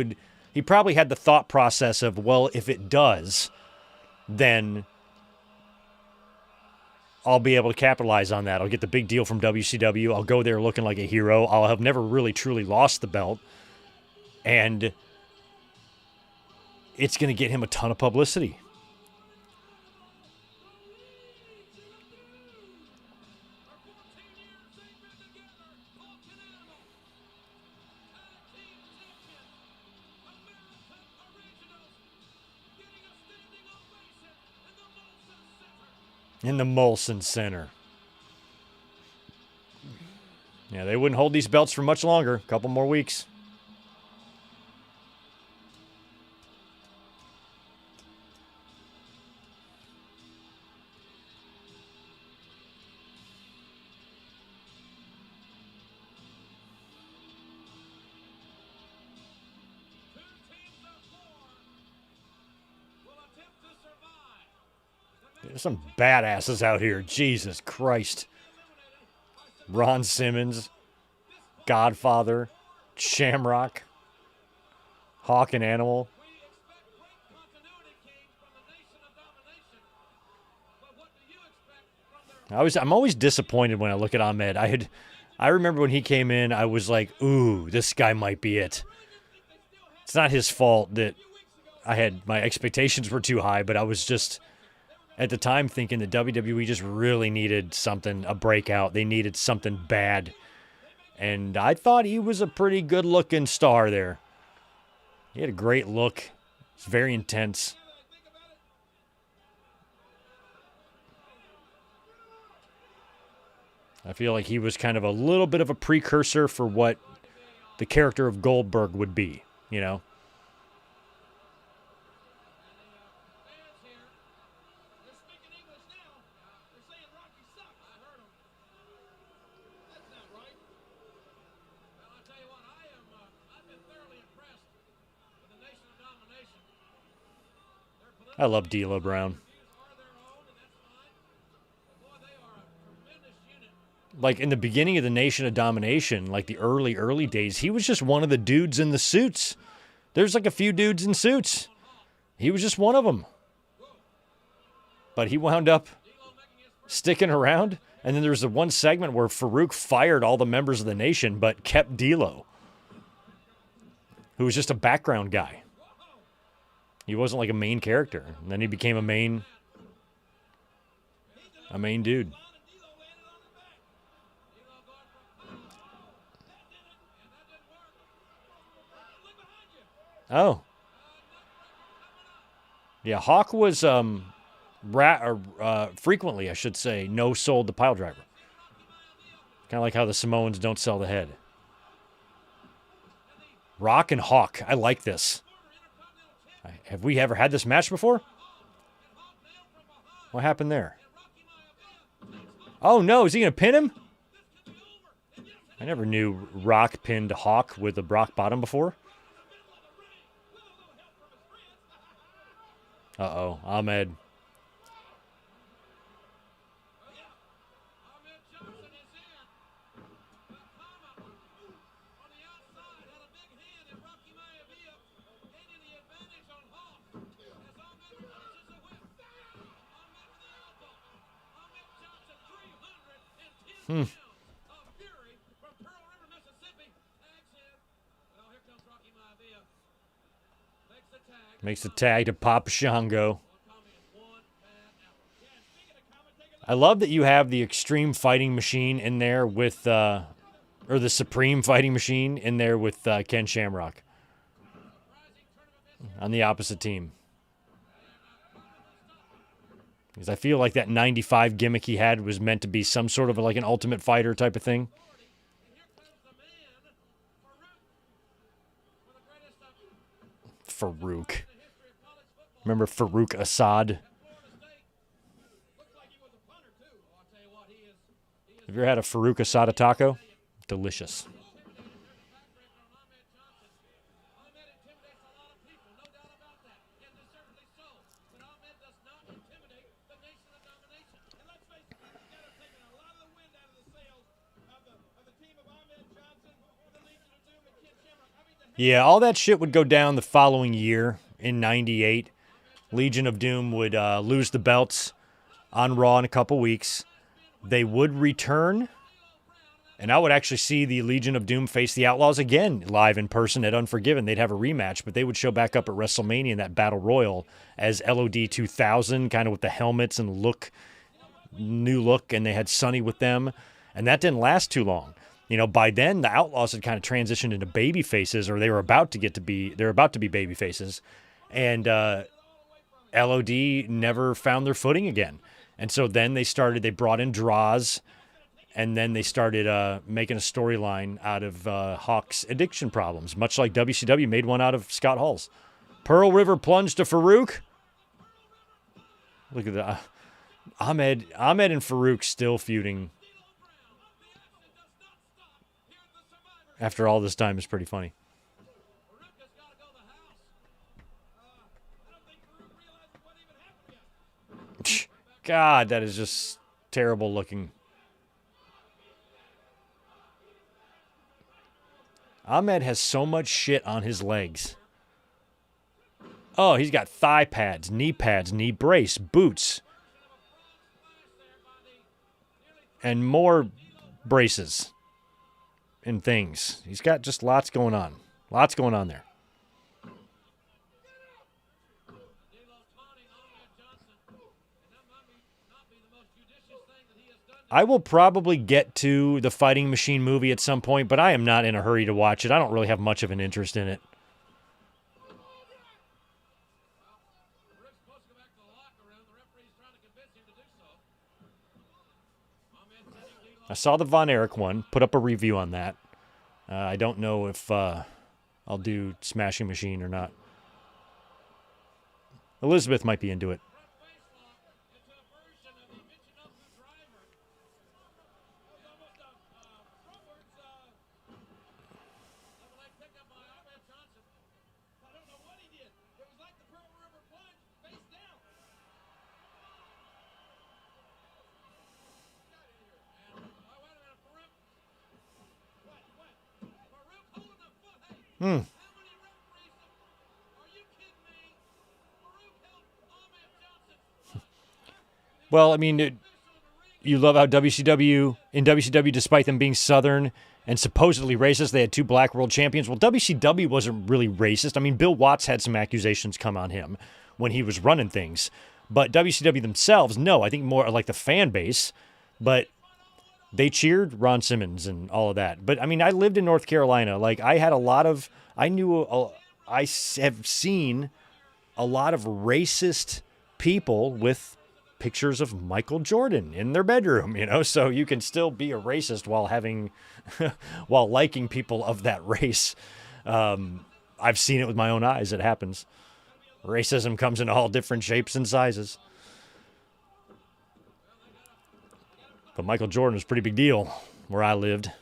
probably had the thought process of, well, if it does, then I'll be able to capitalize on that. I'll get the big deal from WCW. I'll go there looking like a hero. I'll have never really truly lost the belt. And it's going to get him a ton of publicity. In the Molson Center. Yeah, they wouldn't hold these belts for much longer. A couple more weeks. There's some badasses out here. Jesus Christ. Ron Simmons, Godfather, Shamrock, Hawk and Animal. I'm always disappointed when I look at Ahmed. I remember when he came in, I was like, ooh, this guy might be it. It's not his fault that my expectations were too high, but I was just at the time thinking that WWE just really needed something, a breakout. They needed something bad. And I thought he was a pretty good-looking star there. He had a great look. It's very intense. I feel like he was kind of a little bit of a precursor for what the character of Goldberg would be, you know? I love D'Lo Brown. Like in the beginning of the Nation of Domination, like the early days, he was just one of the dudes in the suits. There's like a few dudes in suits. He was just one of them. But he wound up sticking around. And then there was the one segment where Farouk fired all the members of the Nation, but kept D'Lo, who was just a background guy. He wasn't like a main character. And then he became a main dude. Oh. Yeah, Hawk was frequently, I should say, no-sold the pile driver. Kind of like how the Samoans don't sell the head. Rock and Hawk. I like this. Have we ever had this match before? What happened there? Oh, no. Is he going to pin him? I never knew Rock pinned Hawk with a Brock Bottom before. Uh-oh. Ahmed. Makes the tag to Papa Shango. I love that you have the Extreme Fighting Machine in there with, or the Supreme Fighting Machine in there with Ken Shamrock on the opposite team. Because I feel like that 95 gimmick he had was meant to be some sort of like an Ultimate Fighter type of thing. Farouk. Remember Farouk Assad? Have you ever had a Farouk Assad taco? Delicious. Yeah, all that shit would go down the following year in 98. Legion of Doom would lose the belts on Raw in a couple weeks. They would return And I would actually see the Legion of Doom face the Outlaws again live in person at Unforgiven. They'd have a rematch, but they would show back up at WrestleMania in that Battle Royal as LOD 2000, kind of with the helmets and new look, and they had Sonny with them. And that didn't last too long. By then, the Outlaws had kind of transitioned into baby faces, or they were about to be baby faces. And LOD never found their footing again. And so then they brought in Draws, and then they started making a storyline out of Hawk's addiction problems, much like WCW made one out of Scott Hall's. Pearl River plunge to Farouk. Look at that. Ahmed and Farouk still feuding after all this time is pretty funny. God, that is just terrible looking. Ahmed has so much shit on his legs. Oh, he's got thigh pads, knee brace, boots, and more braces and things. He's got just lots going on. Lots going on there. I will probably get to the Fighting Machine movie at some point, but I am not in a hurry to watch it. I don't really have much of an interest in it. I saw the Von Erich one, put up a review on that. I don't know if I'll do Smashing Machine or not. Elizabeth might be into it. Well, I mean, you love how in WCW, despite them being Southern and supposedly racist, they had 2 black world champions. Well, WCW wasn't really racist. I mean, Bill Watts had some accusations come on him when he was running things. But WCW themselves, no, I think more like the fan base. But they cheered Ron Simmons and all of that. But, I mean, I lived in North Carolina. Like, I have seen a lot of racist people with pictures of Michael Jordan in their bedroom, so you can still be a racist while liking people of that race. I've seen it with my own eyes. It happens. Racism comes in all different shapes and sizes. But Michael Jordan was a pretty big deal where I lived.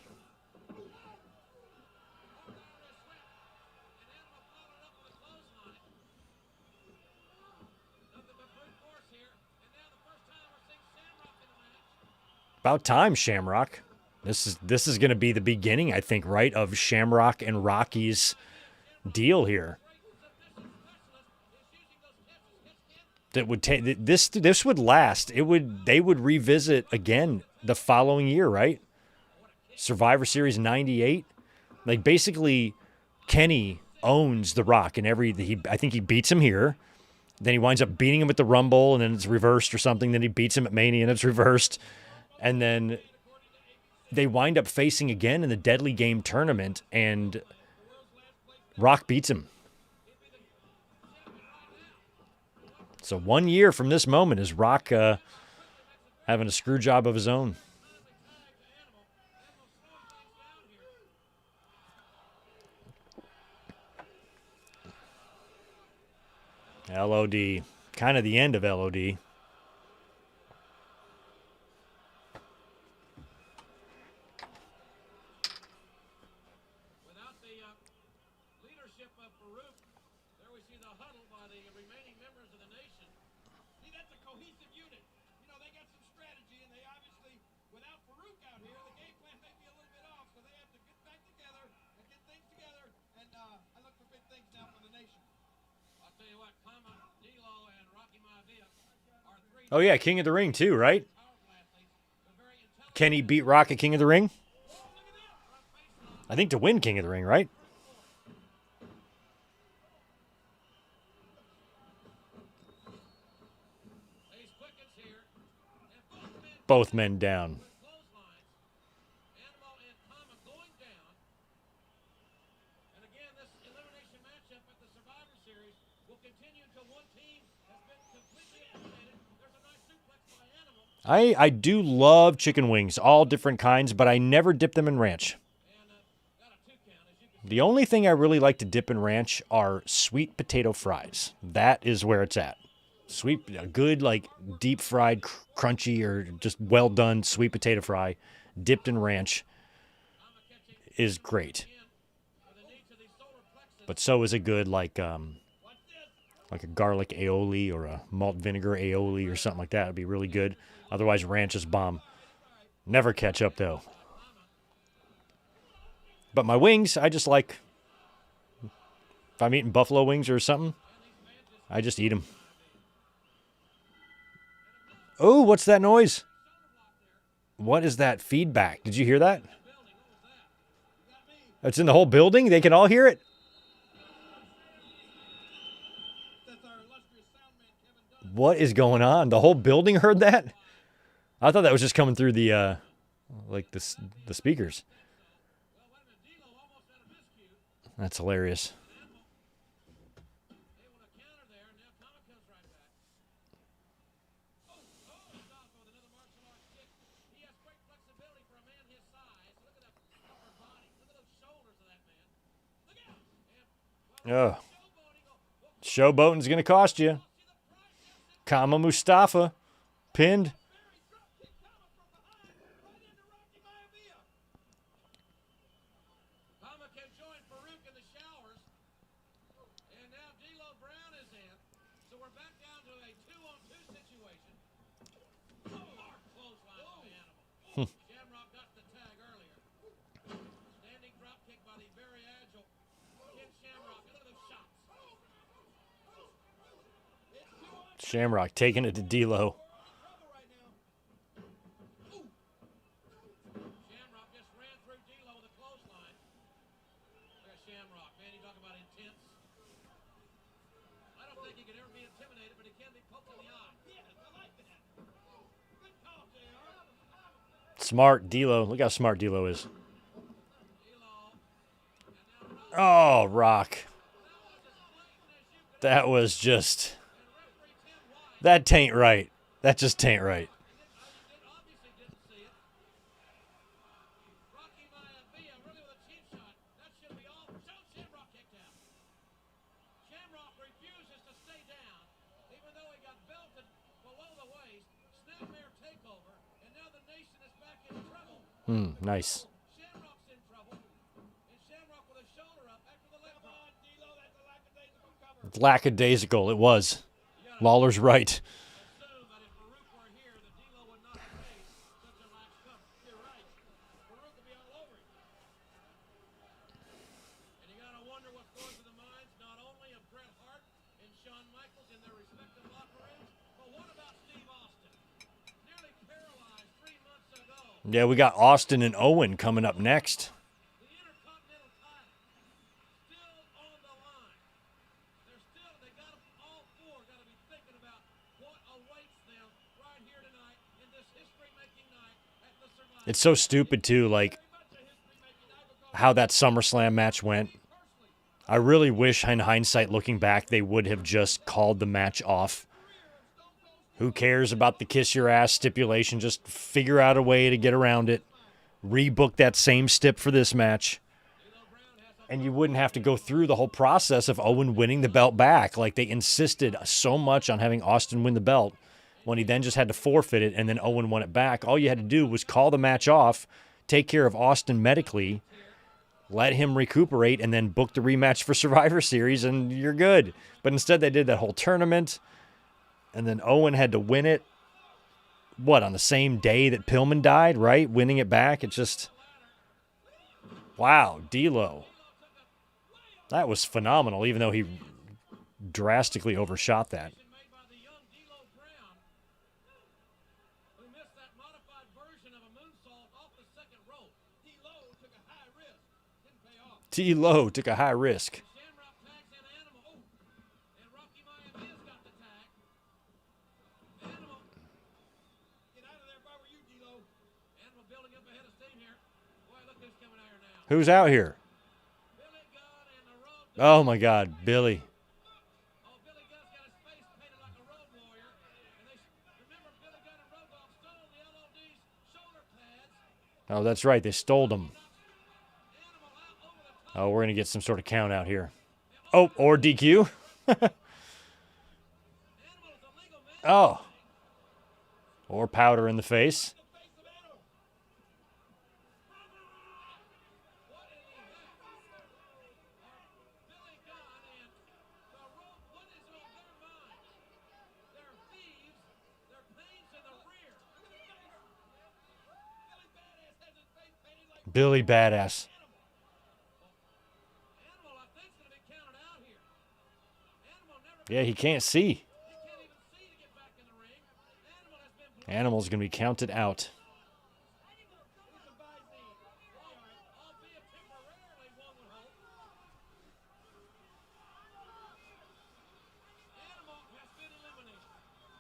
About time, Shamrock. This is going to be the beginning, I think, right, of Shamrock and Rocky's deal here. That would take this would last. They would revisit again the following year, right? Survivor Series 98. Like, basically, Kenny owns The Rock, and I think he beats him here. Then he winds up beating him at the Rumble, and then it's reversed or something. Then he beats him at Mania, and it's reversed. And then they wind up facing again in the Deadly Game tournament, and Rock beats him. So 1 year from this moment is Rock having a screw job of his own. LOD, kind of the end of LOD. Oh, yeah, King of the Ring, too, right? Kenny beat Rock at King of the Ring? I think to win King of the Ring, right? He's quickens here. And Both men down. clotheslines. Animal and Tama going down. And again, this elimination matchup at the Survivor Series will continue until one team has been completely eliminated. There's a nice suplex by Animal. I do love chicken wings, all different kinds, but I never dip them in ranch. And got a 2 count, as you can The only thing I really like to dip in ranch are sweet potato fries. That is where it's at. Sweet, a good, like, deep fried, crunchy, or just well done sweet potato fry dipped in ranch is great. But so is a good, like a garlic aioli or a malt vinegar aioli or something like that. Would be really good. Otherwise, ranch is bomb. Never ketchup, though. But my wings, I just like, if I'm eating buffalo wings or something, I just eat them. Oh, what's that noise? What is that feedback? Did you hear that? It's in the whole building? They can all hear it? What is going on? The whole building heard that? I thought that was just coming through the, like the speakers. That's hilarious. Oh. Showboating's going to cost you. Kama Mustafa. Pinned. Tama can join Farouk in the showers. And now D'Lo Brown is in. So we're back down to a 2-on-2 situation. Hard clothesline of the Animal. Shamrock got the tag earlier. Standing drop kick by the very agile Ken Shamrock. Look at those shots. Shamrock taking it to D'Lo. Shamrock just ran through D'Lo with a clothesline. Look at Shamrock, man. You talk about intense. I don't think he can ever be intimidated, but he can be poked in the eye. Yes, I like that. Good call, JR. Smart D'Lo. Look how smart D'Lo is. Oh, Rock. That was just... That tain't right. That just tain't right. Obviously didn't see it. Rocky Maivia really with a cheap shot. That should be all. Shamrock kicked out. Shamrock refuses to stay down, even though he got belted below the waist. Snapmare takeover, and now the nation is back in trouble. Nice. Shamrock's in trouble, and Shamrock with a shoulder up after the leg drop. D'Lo, that's a lackadaisical cover. Lackadaisical. It was. Lawler's right. Assume that if Farouk were here, that D'Lo would not have made such a lax cover. You're right. Farouk would be all over him. And you got to wonder what's going through the minds not only of Bret Hart and Shawn Michaels in their respective locker rooms, but what about Steve Austin? Nearly paralyzed 3 months ago. Yeah, we got Austin and Owen coming up next. The Intercontinental title still on the line. They got them all four got to be thinking about what awaits them right here tonight in this history-making night at the Survivor. It's so stupid, too, like how that SummerSlam match went. I really wish, in hindsight, looking back, they would have just called the match off. Who cares about the kiss your ass stipulation? Just figure out a way to get around it. Rebook that same stip for this match. And you wouldn't have to go through the whole process of Owen winning the belt back. Like, they insisted so much on having Austin win the belt when he then just had to forfeit it and then Owen won it back. All you had to do was call the match off, take care of Austin medically, let him recuperate, and then book the rematch for Survivor Series, and you're good. But instead they did that whole tournament, and then Owen had to win it, what, on the same day that Pillman died, right? Winning it back. It's just, wow, D'Lo. That was phenomenal, even though he drastically overshot that. Made by the young D'Lo Brown, who missed that modified version of a moonsault off the second rope. D'Lo took a high risk. T-Lo took a high risk. Shamrock tags in Animal. Oh, and Rocky Maevia's got the tag. Animal, get out of there if I were you, D-Lo. Animal building up ahead of steam here. Boy, look who's coming out here now. Who's out here? Billy Gunn and the Road Oh, my God, Billy. Oh, Billy Gunn's got his face painted like a road warrior. And they remember Billy Gunn and Road Dogg stole the LOD's shoulder pads. Oh, that's right. They stole them. Animal out over the top. Oh, we're going to get some sort of count out here. Oh, or DQ. Animal is a legal man. Oh. Or powder in the face. The face of Animal. What in the heck? Billy Gunn and the Road. What is on their minds? They're thieves. They're pains in the rear. Billy Badass has his face painted like Billy Badass. Animal. I think's gonna be counted out here. Animal never. Yeah, he can't see. He can't even see to get back in the ring. Animal has been blown. Animal's going to be counted out. He's a Visine. Albeit temporarily, one would hope. Animal has been eliminated.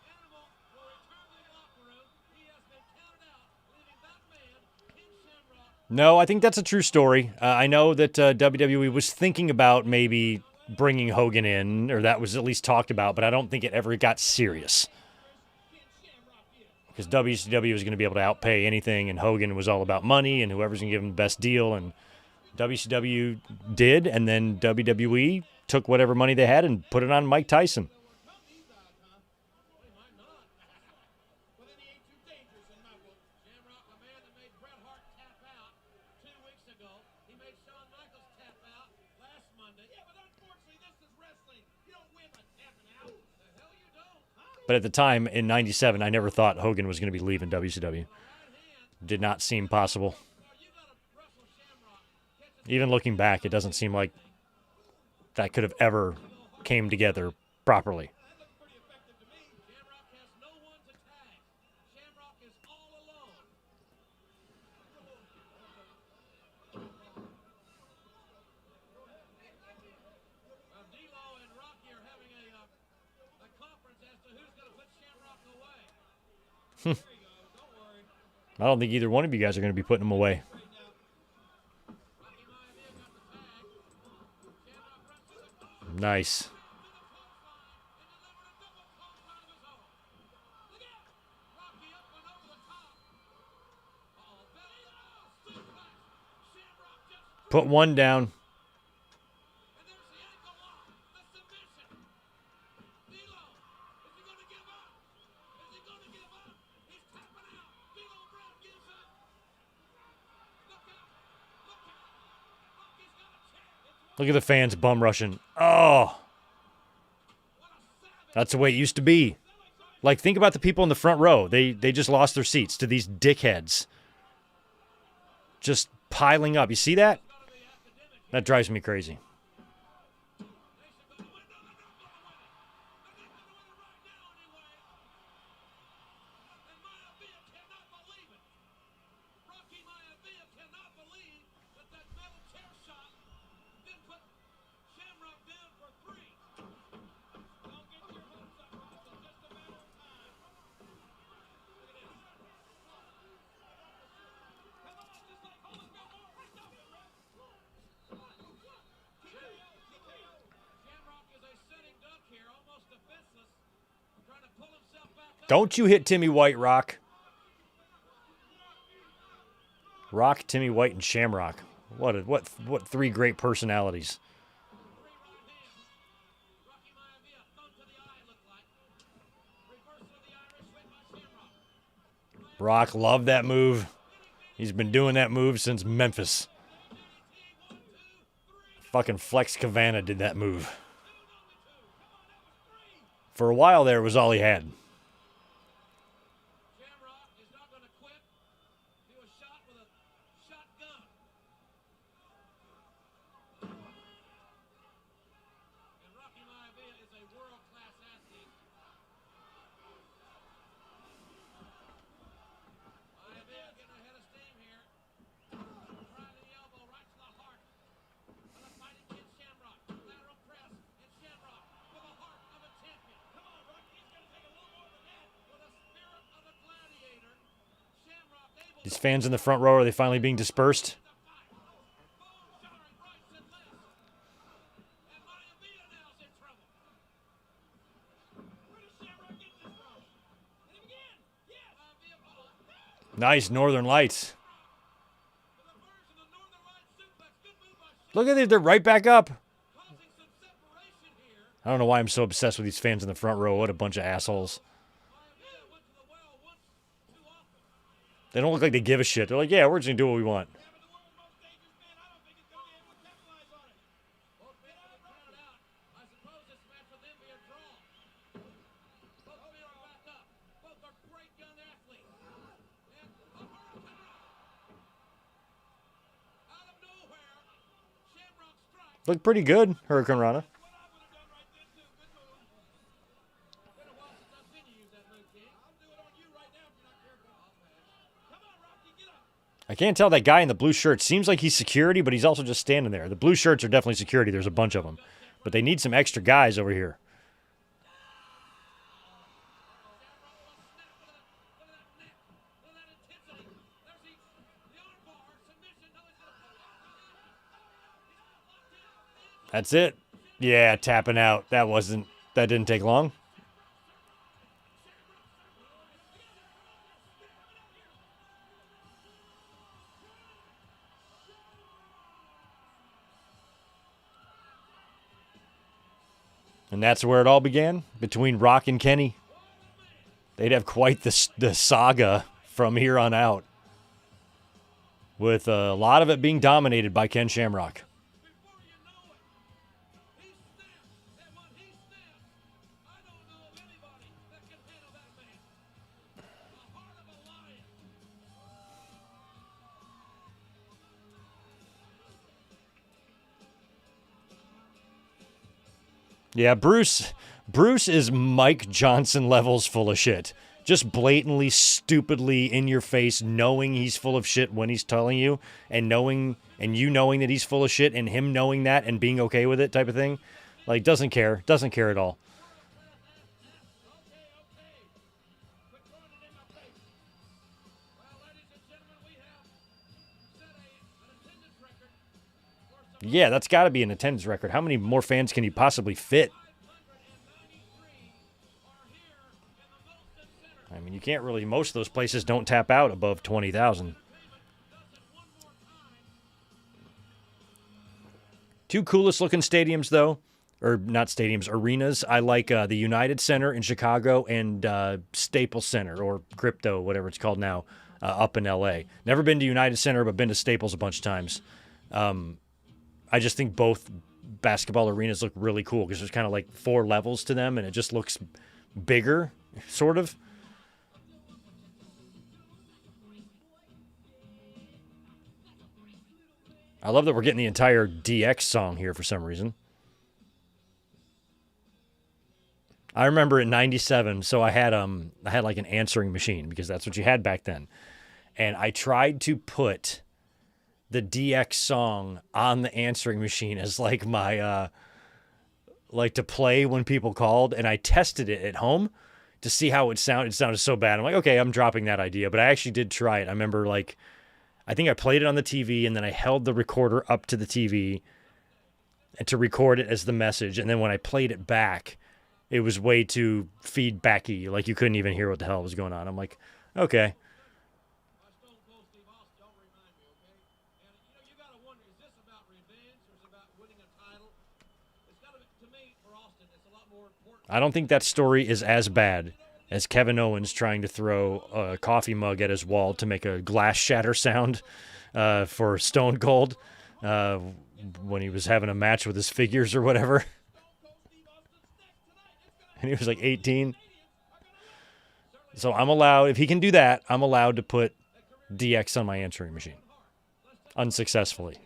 Animal will return to the locker room. He has been counted out, leaving that man, King Shamrock. No, I think that's a true story. I know that WWE was thinking about maybe bringing Hogan in, or that was at least talked about, but I don't think it ever got serious. King Shamrock is. Because WCW was going to be able to outpay anything, and Hogan was all about money, and whoever's going to give him the best deal. And WCW did, and then WWE took whatever money they had and put it on Mike Tyson. They might not. But then he ain't too dangerous in my book. Shamrock, a man that made Bret Hart tap out 2 weeks ago. He made Shawn Michaels tap out last Monday. Yeah, but unfortunately, this is wrestling. You don't win by tapping out. The hell you don't, huh? But at the time, in '97, I never thought Hogan was going to be leaving WCW. Right hand. Did not seem possible. Well, you gotta wrestle Shamrock. Catch his Even looking back, it doesn't seem like that could have ever came together properly. That looks pretty effective to me. Shamrock has no one to tag. Shamrock is all alone. Well, D-Lo and Rocky are having a conference as to who's going to put Shamrock away. There you go. Don't worry. I don't think either one of you guys are going to be putting him away. Straighten out. Rocky Maivia got the tag. Shamrock runs to the corner. Nice. Put one down. Look at the fans bum rushing. Oh. That's the way it used to be. Like, think about the people in the front row. They just lost their seats to these dickheads. Just piling up. You see that? That drives me crazy. Rocky Maivia cannot believe that that metal chair shot didn't put Shamrock down for 3. Don't get your hopes up, Ross. It's just a matter of time. Look at this. Come on, just like Hogan, go more. Right down there, Ross. TKO. Shamrock is a sitting duck here, almost defenseless, trying to pull himself back up. Don't you hit Timmy White, Rock. Rock, Timmy White, and Shamrock. What 3 great personalities. 3 right hands. Rocky Maivia, thumb to the eye, looked like. Reversal of the Irish whip by Shamrock. Rock loved that move. He's been doing that move since Memphis. Fucking Flex Cavana did that move. For a while there, it was all he had. Shamrock is not going to quit. He was shot with a shotgun. And Rocky Maivia is a world-class athlete. Maivia getting ahead of steam here. Right in the elbow, right to the heart. These fans in the front row, are they finally being dispersed? Nice Northern Lights. Look at it, they're right back up. I don't know why I'm so obsessed with these fans in the front row. What a bunch of assholes. They don't look like they give a shit. They're like, yeah, we're just going to do what we want. Look pretty good, Hurricane Rana. I can't tell that guy in the blue shirt. Seems like he's security, but he's also just standing there. The blue shirts are definitely security. There's a bunch of them. But they need some extra guys over here. That's it. Yeah, tapping out. That didn't take long. And that's where it all began, between Rock and Kenny. They'd have quite the saga from here on out, with a lot of it being dominated by Ken Shamrock. Yeah, Bruce is Mike Johnson levels full of shit. Just blatantly, stupidly in your face, knowing he's full of shit when he's telling you, and you knowing that he's full of shit, and him knowing that and being okay with it, type of thing. Like, doesn't care at all. Yeah, that's got to be an attendance record. How many more fans can he possibly fit? I mean, you can't really, most of those places don't tap out above 20,000. Two coolest looking stadiums, though, or not stadiums, arenas. I like the United Center in Chicago and Staples Center, or Crypto, whatever it's called now, up in LA. Never been to United Center, but been to Staples a bunch of times. I just think both basketball arenas look really cool because there's kind of like 4 levels to them, and it just looks bigger, sort of. I love that we're getting the entire DX song here for some reason. I remember in '97, so I had like an answering machine because that's what you had back then, and I tried to put the DX song on the answering machine as like my like to play when people called, and I tested it at home to see how it sounded. It sounded so bad. I'm like, okay, I'm dropping that idea, but I actually did try it. I remember I think I played it on the TV, and then I held the recorder up to the TV and to record it as the message. And then when I played it back, it was way too feedbacky. Like you couldn't even hear what the hell was going on. I'm like, okay. I don't think that story is as bad as Kevin Owens trying to throw a coffee mug at his wall to make a glass shatter sound for Stone Cold when he was having a match with his figures or whatever. And he was like 18. So I'm allowed, if he can do that, I'm allowed to put DX on my answering machine. Unsuccessfully.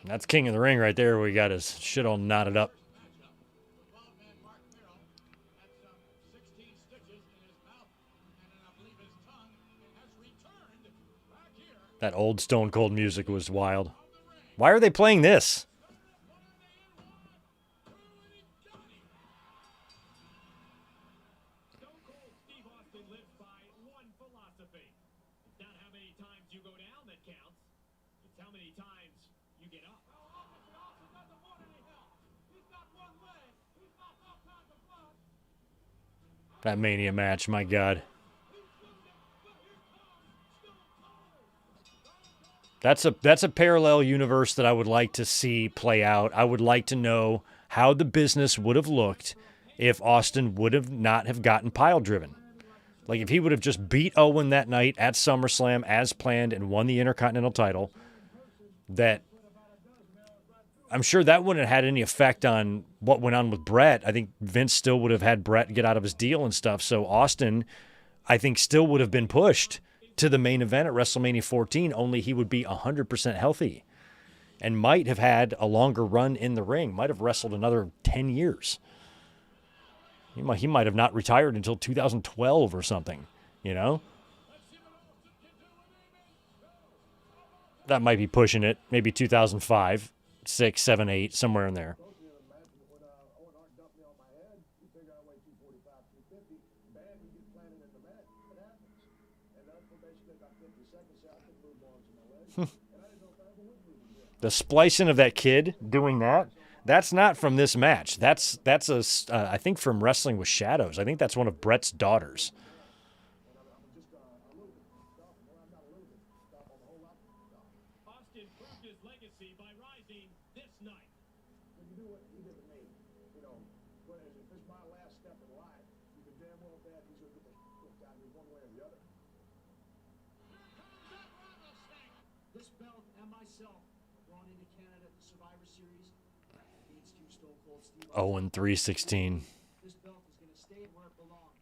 That's King of the Ring right there. We got his shit all knotted up. That old Stone Cold music was wild. Why are they playing this? many times you get up. That Mania match, my God. That's a parallel universe that I would like to see play out. I would like to know how the business would have looked if Austin would have not have gotten pile driven. Like if he would have just beat Owen that night at SummerSlam as planned and won the Intercontinental title, that I'm sure that wouldn't have had any effect on what went on with Brett. I think Vince still would have had Brett get out of his deal and stuff. So Austin, I think, still would have been pushed to the main event at WrestleMania 14, only he would be 100% healthy and might have had a longer run in the ring, might have wrestled another 10 years. He might have not retired until 2012 or something, you know? That might be pushing it, maybe 2005, 6, 7, 8, somewhere in there. The splicing of that kid doing that's not from this match. That's I think from Wrestling with Shadows. I think that's one of Brett's daughters. Austin proved his legacy by rising this night. You do what he did to me. You know, if this is my last step in life, you can damn well bet he's going to get the kicked out of me one way or the other. This belt and myself are brought into Canada at the Survivor Series against two Stone Cold Steve Owen 316. This belt is going to stay where it belongs.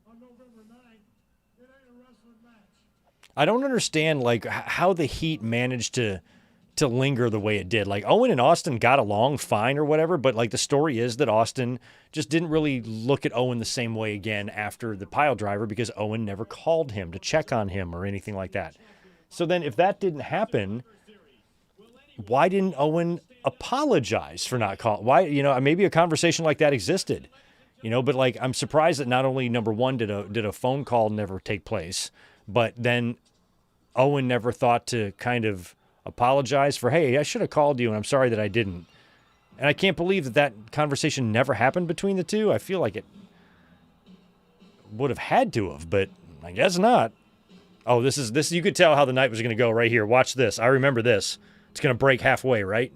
On November 9th, it ain't a wrestling match. I don't understand like how the heat managed to linger the way it did. Like Owen and Austin got along fine or whatever, but like the story is that Austin just didn't really look at Owen the same way again after the pile driver because Owen never called him to check on him or anything like that. So then if that didn't happen, why didn't Owen apologize for not calling? Why, maybe a conversation like that existed, but like I'm surprised that not only number one did a phone call never take place, but then Owen never thought to kind of apologize for, hey, I should have called you and I'm sorry that I didn't. And I can't believe that conversation never happened between the two. I feel like it would have had to have, but I guess not. Oh, this you could tell how the night was going to go right here. Watch this. I remember this. It's going to break halfway, right?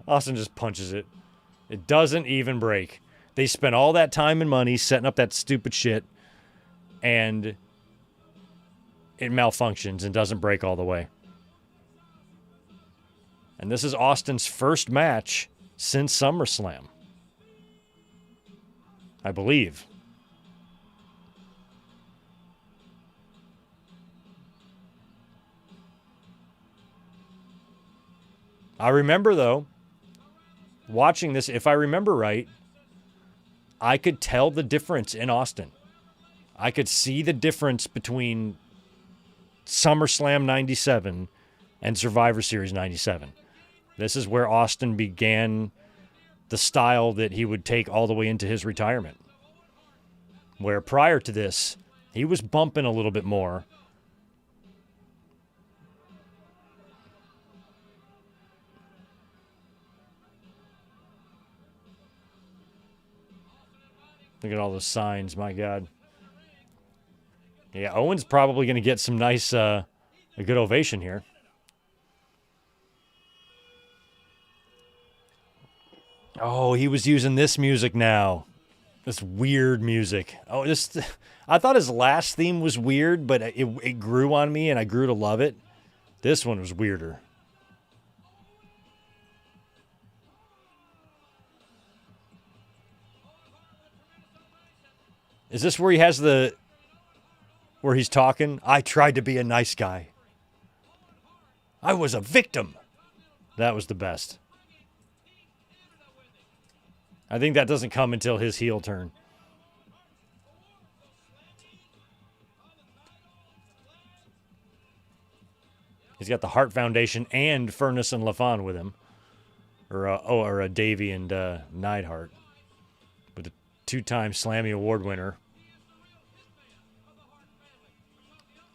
Austin just punches it. It doesn't even break. They spent all that time and money setting up that stupid shit, and it malfunctions and doesn't break all the way. And this is Austin's first match since SummerSlam, I believe. I remember, though, watching this, if I remember right, I could tell the difference in Austin. I could see the difference between SummerSlam 97 and Survivor Series 97. This is where Austin began the style that he would take all the way into his retirement. Where prior to this, he was bumping a little bit more. Look at all those signs, my God. Yeah, Owen's probably going to get some nice, a good ovation here. Oh, he was using this music now. This weird music. Oh, I thought his last theme was weird, but it grew on me and I grew to love it. This one was weirder. Is this where he has where he's talking? I tried to be a nice guy. I was a victim. That was the best. I think that doesn't come until his heel turn. He's got the Hart Foundation and Furnace and LaFon with him. Or Davey and Neidhart. With a 2-time Slammy Award winner.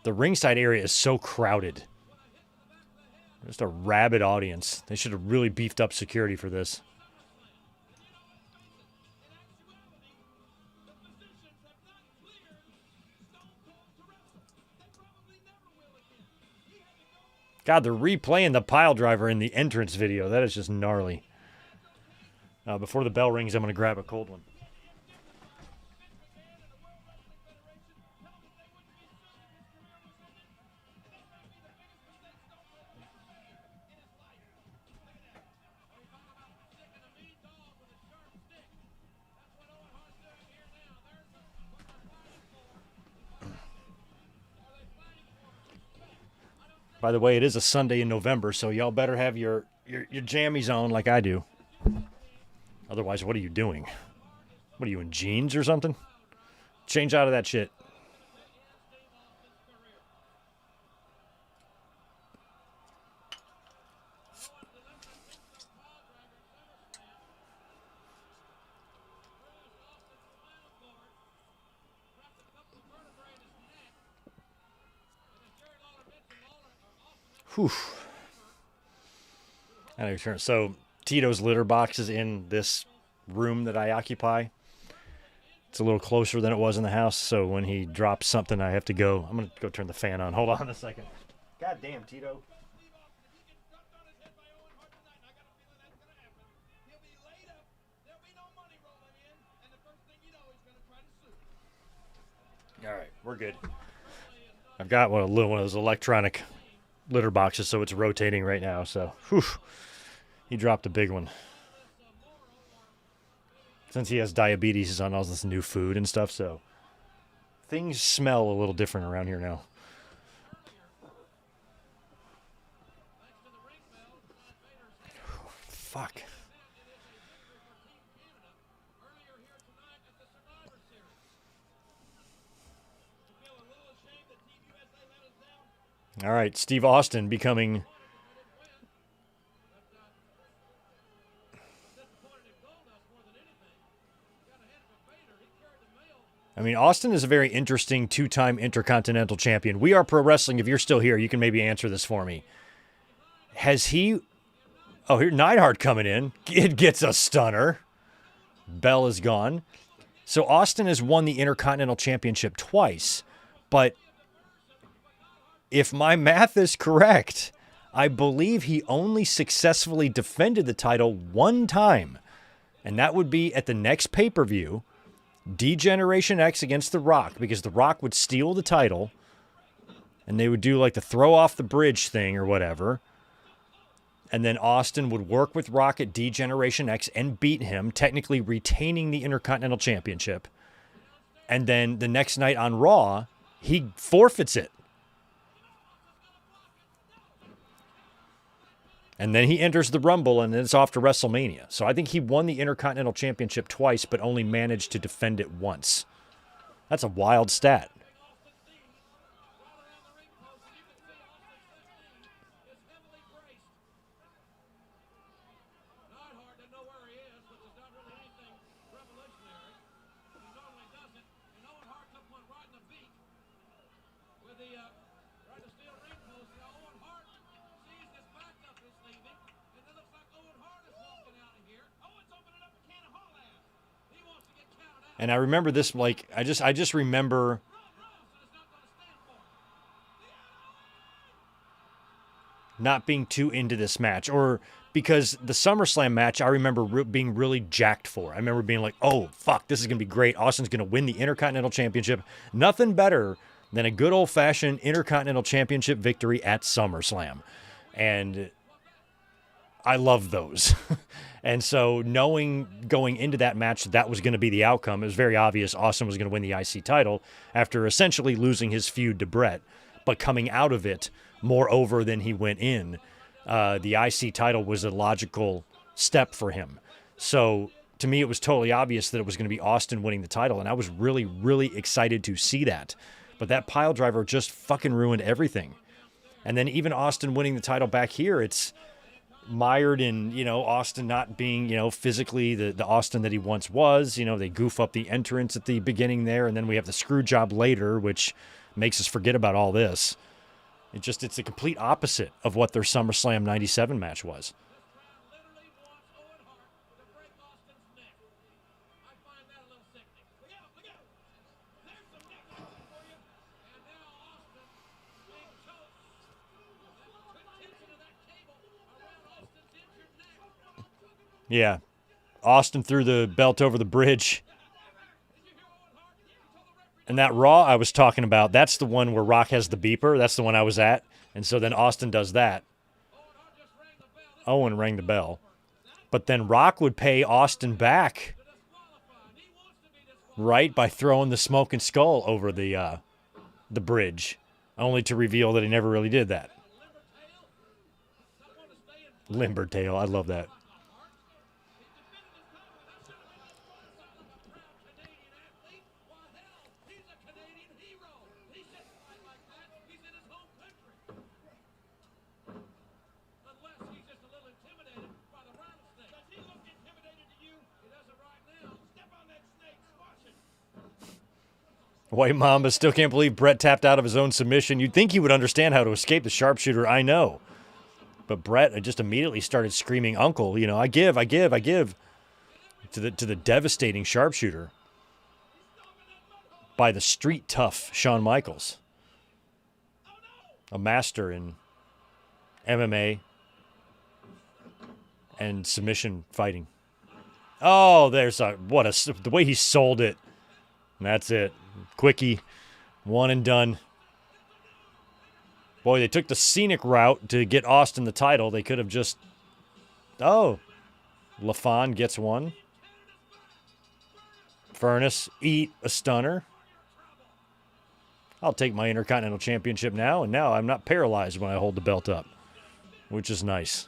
The ringside area is so crowded. Just a rabid audience. They should have really beefed up security for this. God, they're replaying the pile driver in the entrance video. That is just gnarly. Before the bell rings, I'm going to grab a cold one. By the way, it is a Sunday in November, so y'all better have your jammies on like I do. Otherwise, what are you doing? What are you, in jeans or something? Change out of that shit. Whew. So Tito's litter box is in this room that I occupy. It's a little closer than it was in the house, so when he drops something, I have to go. I'm going to go turn the fan on. Hold on a second. God damn, Tito. All right, we're good. I've got one of those electronic litter boxes, so it's rotating right now. So, whew, he dropped a big one. Since he has diabetes, he's on all this new food and stuff, so things smell a little different around here now. Fuck. All right, Steve Austin becoming... I mean, Austin is a very interesting two-time Intercontinental Champion. We Are Pro Wrestling, if you're still here, you can maybe answer this for me. Has he... Oh, here, Neidhart coming in. It gets a stunner. Bell is gone. So Austin has won the Intercontinental Championship twice, but if my math is correct, I believe he only successfully defended the title one time, and that would be at the next pay-per-view, D-Generation X against The Rock, because The Rock would steal the title, and they would do like the throw off the bridge thing or whatever, and then Austin would work with Rock at D-Generation X and beat him, technically retaining the Intercontinental Championship, and then the next night on Raw, he forfeits it. And then he enters the Rumble, and then it's off to WrestleMania. So I think he won the Intercontinental Championship twice, but only managed to defend it once. That's a wild stat. And I remember this, like, I just remember not being too into this match, or because the SummerSlam match, I remember being really jacked for. I remember being like, oh, fuck, this is going to be great. Austin's going to win the Intercontinental Championship. Nothing better than a good old-fashioned Intercontinental Championship victory at SummerSlam. And I love those. And so knowing going into that match that was going to be the outcome, it was very obvious Austin was going to win the IC title after essentially losing his feud to Brett, but coming out of it more over than he went in. The IC title was a logical step for him. So to me, it was totally obvious that it was going to be Austin winning the title, and I was really, really excited to see that. But that pile driver just fucking ruined everything. And then even Austin winning the title back here, it's mired in, Austin not being, physically the Austin that he once was. They goof up the entrance at the beginning there, and then we have the screw job later, which makes us forget about all this. It's the complete opposite of what their SummerSlam 97 match was. Literally wants Owen Hart to break Austin's neck. I find that a little sickening. Look out, look out. There's some neck action for you. And now Austin being choked. That tension of that cable around Austin's injured neck. Yeah. Austin threw the belt over the bridge. And that Raw I was talking about, that's the one where Rock has the beeper. That's the one I was at. And so then Austin does that. Owen rang the bell. But then Rock would pay Austin back, right, by throwing the smoking skull over the bridge, only to reveal that he never really did that. Limber tail. I love that. White Mamba still can't believe Brett tapped out of his own submission. You'd think he would understand how to escape the sharpshooter, I know. But Brett just immediately started screaming, "Uncle, you know, I give," to the devastating sharpshooter by the street tough Shawn Michaels, a master in MMA and submission fighting. Oh, there's the way he sold it. That's it. Quickie, one and done. Boy, they took the scenic route to get Austin the title. They could have just... Oh, LaFon gets one. Furnace, eat a stunner. I'll take my Intercontinental Championship now, and now I'm not paralyzed when I hold the belt up, which is nice.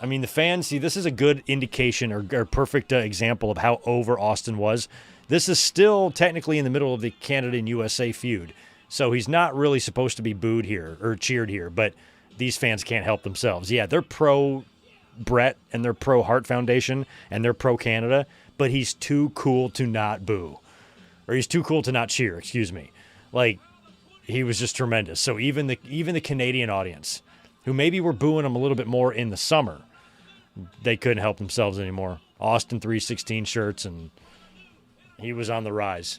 I mean, the fans, see, this is a good indication or perfect example of how over Austin was. This is still technically in the middle of the Canada and USA feud, so he's not really supposed to be booed here or cheered here, but these fans can't help themselves. Yeah, they're pro-Brett and they're pro-Hart Foundation and they're pro-Canada, but he's too cool to not boo. Or he's too cool to not cheer, excuse me. Like, he was just tremendous. So even the Canadian audience, who maybe were booing him a little bit more in the summer, they couldn't help themselves anymore. Austin 316 shirts, and he was on the rise.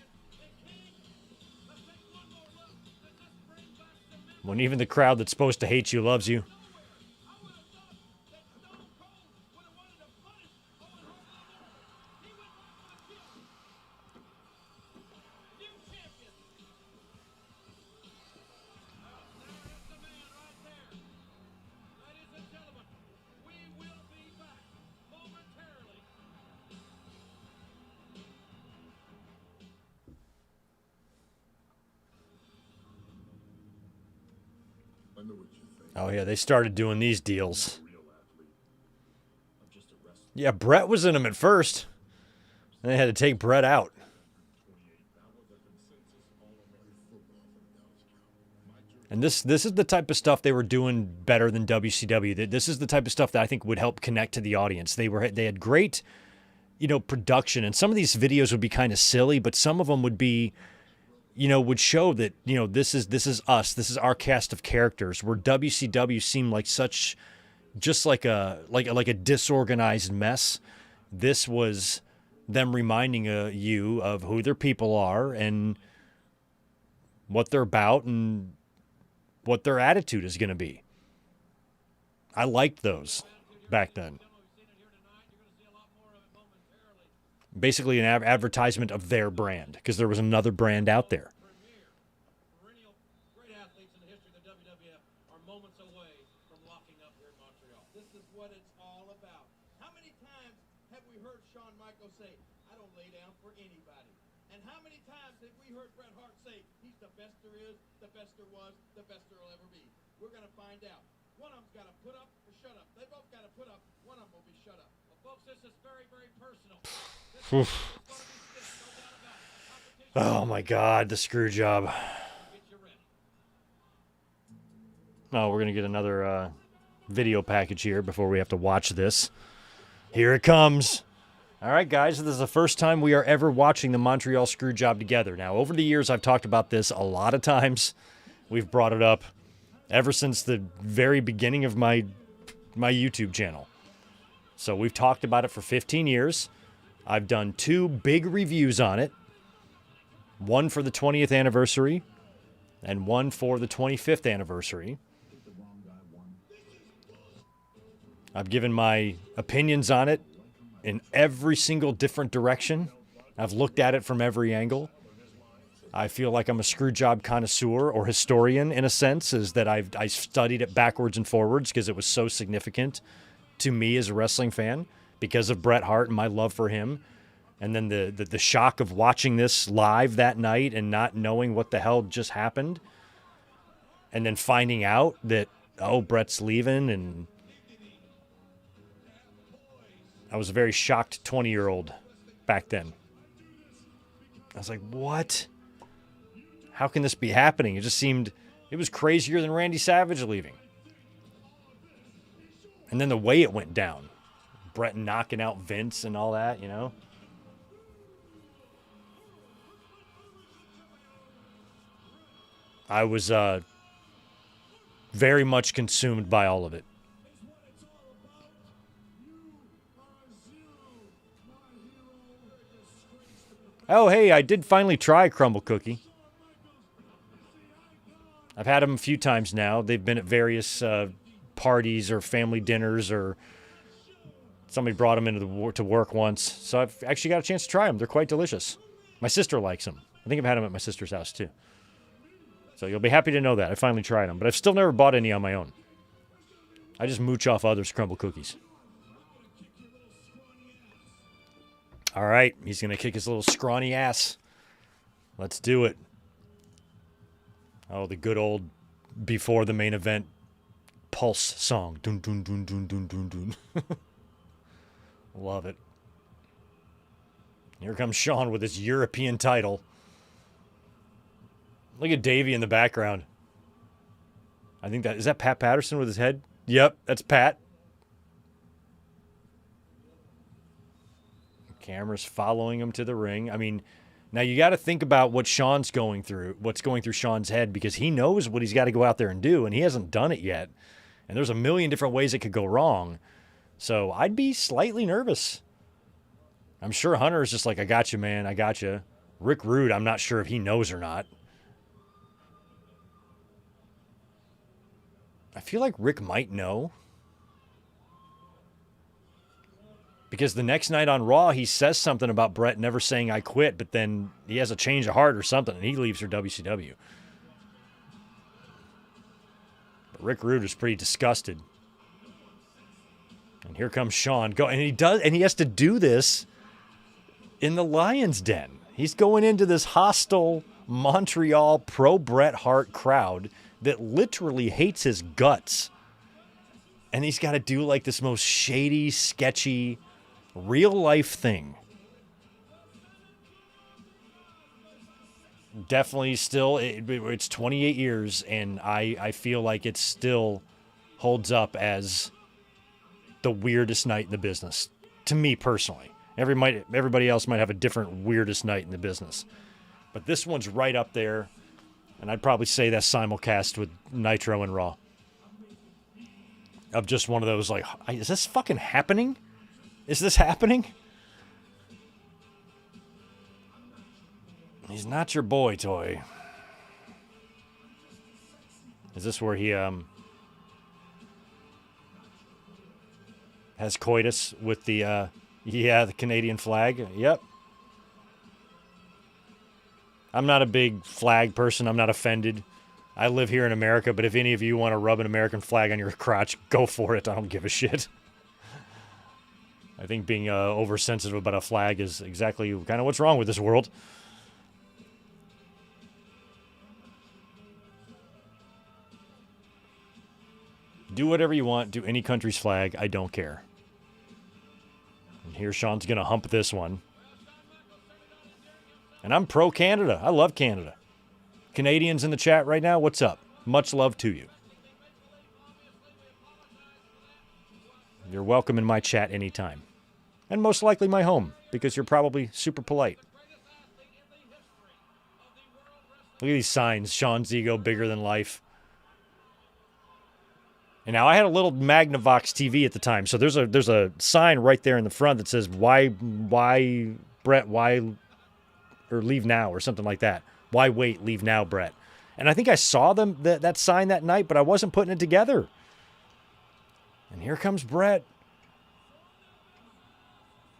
When even the crowd that's supposed to hate you loves you. Oh, yeah, they started doing these deals. Yeah, Brett was in them at first. They had to take Brett out. And this is the type of stuff they were doing better than WCW. This is the type of stuff that I think would help connect to the audience. They had great, production, and some of these videos would be kind of silly, but some of them would be, would show that, this is us. This is our cast of characters. Where WCW seemed like just like a disorganized mess. This was them reminding you of who their people are and what they're about and what their attitude is going to be. I liked those back then. Basically an advertisement of their brand, because there was another brand out there. Perennial great athletes in the history of the WWF are moments away from locking up here in Montreal. This is what it's all about. How many times have we heard Shawn Michaels say, "I don't lay down for anybody"? And how many times have we heard Bret Hart say, "He's the best there is, the best there was, the best there will ever be"? We're going to find out. One of them's got to put up or shut up. They both got to put up. One of them will be shut up. Well, folks, this is very, very personal. Oh my God, the screw job. Oh, we're gonna get another video package here before we have to watch this. Here it comes. All right, guys, this is the first time we are ever watching the Montreal Screwjob together. Now, over the years, I've talked about this a lot of times. We've brought it up ever since the very beginning of my YouTube channel. So we've talked about it for 15 years. I've done 2 big reviews on it. One for the 20th anniversary and one for the 25th anniversary. I've given my opinions on it in every single different direction. I've looked at it from every angle. I feel like I'm a Screwjob connoisseur or historian in a sense, is that I studied it backwards and forwards because it was so significant to me as a wrestling fan because of Bret Hart and my love for him. And then the shock of watching this live that night and not knowing what the hell just happened. And then finding out that, oh, Bret's leaving. And I was a very shocked 20-year-old back then. I was like, what? How can this be happening? It just seemed, it was crazier than Randy Savage leaving. And then the way it went down. Bret knocking out Vince and all that, you know? I was very much consumed by all of it. Oh, hey, I did finally try Crumble Cookie. I've had them a few times now. They've been at various parties or family dinners, or somebody brought them to work once. So I've actually got a chance to try them. They're quite delicious. My sister likes them. I think I've had them at my sister's house, too. So you'll be happy to know that. I finally tried them, but I've still never bought any on my own. I just mooch off others' crumble cookies. All right, he's going to kick his little scrawny ass. Let's do it. Oh, the good old before the main event Pulse song. Dun, dun, dun, dun, dun, dun, dun. Love it. Here comes Sean with his European title. Look at Davey in the background. I think is that Pat Patterson with his head? Yep, that's Pat. Camera's following him to the ring. I mean, now you got to think about what Sean's going through, what's going through Sean's head, because he knows what he's got to go out there and do, and he hasn't done it yet. And there's a million different ways it could go wrong. So I'd be slightly nervous. I'm sure Hunter is just like, I got you, man. I got you. Rick Rude, I'm not sure if he knows or not. I feel like Rick might know. Because the next night on Raw, he says something about Bret never saying I quit, but then he has a change of heart or something, and he leaves for WCW. But Rick Rude is pretty disgusted. And here comes Sean. And he has to do this in the Lion's Den. He's going into this hostile Montreal pro-Bret Hart crowd that literally hates his guts. And he's got to do like this most shady, sketchy, real-life thing. Definitely still, it's 28 years, and I feel like it still holds up as the weirdest night in the business. To me, personally. Everybody else might have a different weirdest night in the business. But this one's right up there. And I'd probably say that's simulcast with Nitro and Raw. Of just one of those, like, is this fucking happening? Is this happening? He's not your boy toy. Is this where he has coitus with the the Canadian flag? Yep. I'm not a big flag person. I'm not offended. I live here in America, but if any of you want to rub an American flag on your crotch, go for it. I don't give a shit. I think being oversensitive about a flag is exactly kind of what's wrong with this world. Do whatever you want. Do any country's flag. I don't care. And here Sean's going to hump this one. And I'm pro-Canada. I love Canada. Canadians in the chat right now, what's up? Much love to you. You're welcome in my chat anytime. And most likely my home, because you're probably super polite. Look at these signs. Sean's ego bigger than life. And now I had a little Magnavox TV at the time, so there's a sign right there in the front that says why Brett, why, or leave now, or something like that. Why wait, leave now, Brett. And I think I saw that sign that night, but I wasn't putting it together. And here comes Brett.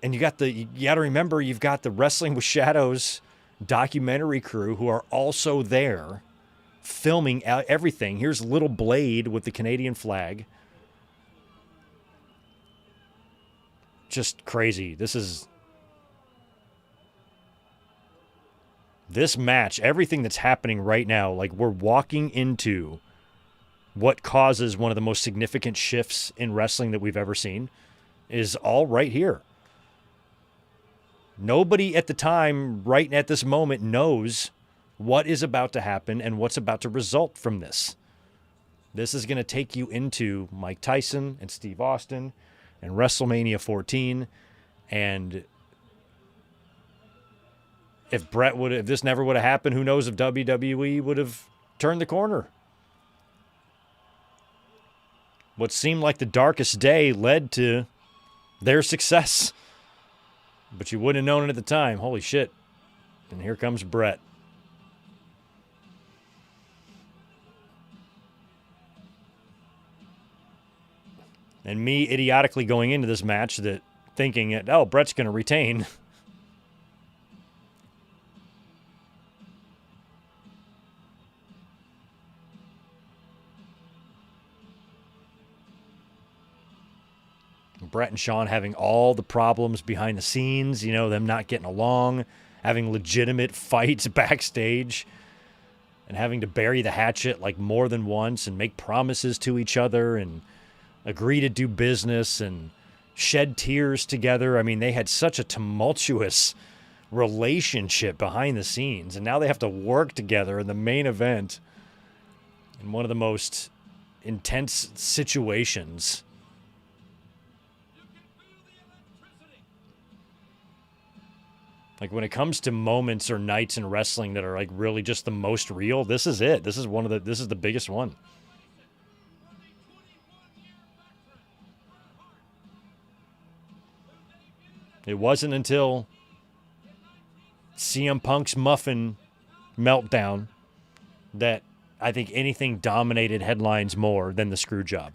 And you got to remember, you've got the Wrestling with Shadows documentary crew who are also there filming everything. Here's Little Blade with the Canadian flag. Just crazy. This match, everything that's happening right now, like we're walking into what causes one of the most significant shifts in wrestling that we've ever seen, is all right here. Nobody at the time, right at this moment, knows what is about to happen and what's about to result from this. This is going to take you into Mike Tyson and Steve Austin and WrestleMania 14. And if this never would have happened, who knows if WWE would have turned the corner. What seemed like the darkest day led to their success. But you wouldn't have known it at the time. Holy shit. And here comes Brett. And me idiotically going into this match thinking, Brett's going to retain. Brett and Sean having all the problems behind the scenes, them not getting along, having legitimate fights backstage, and having to bury the hatchet like more than once and make promises to each other and agree to do business and shed tears together. I mean, they had such a tumultuous relationship behind the scenes, and now they have to work together in the main event in one of the most intense situations. Like when it comes to moments or nights in wrestling that are like really just the most real, this is it. This is the biggest one. It wasn't until CM Punk's Muffin meltdown that I think anything dominated headlines more than the Screwjob.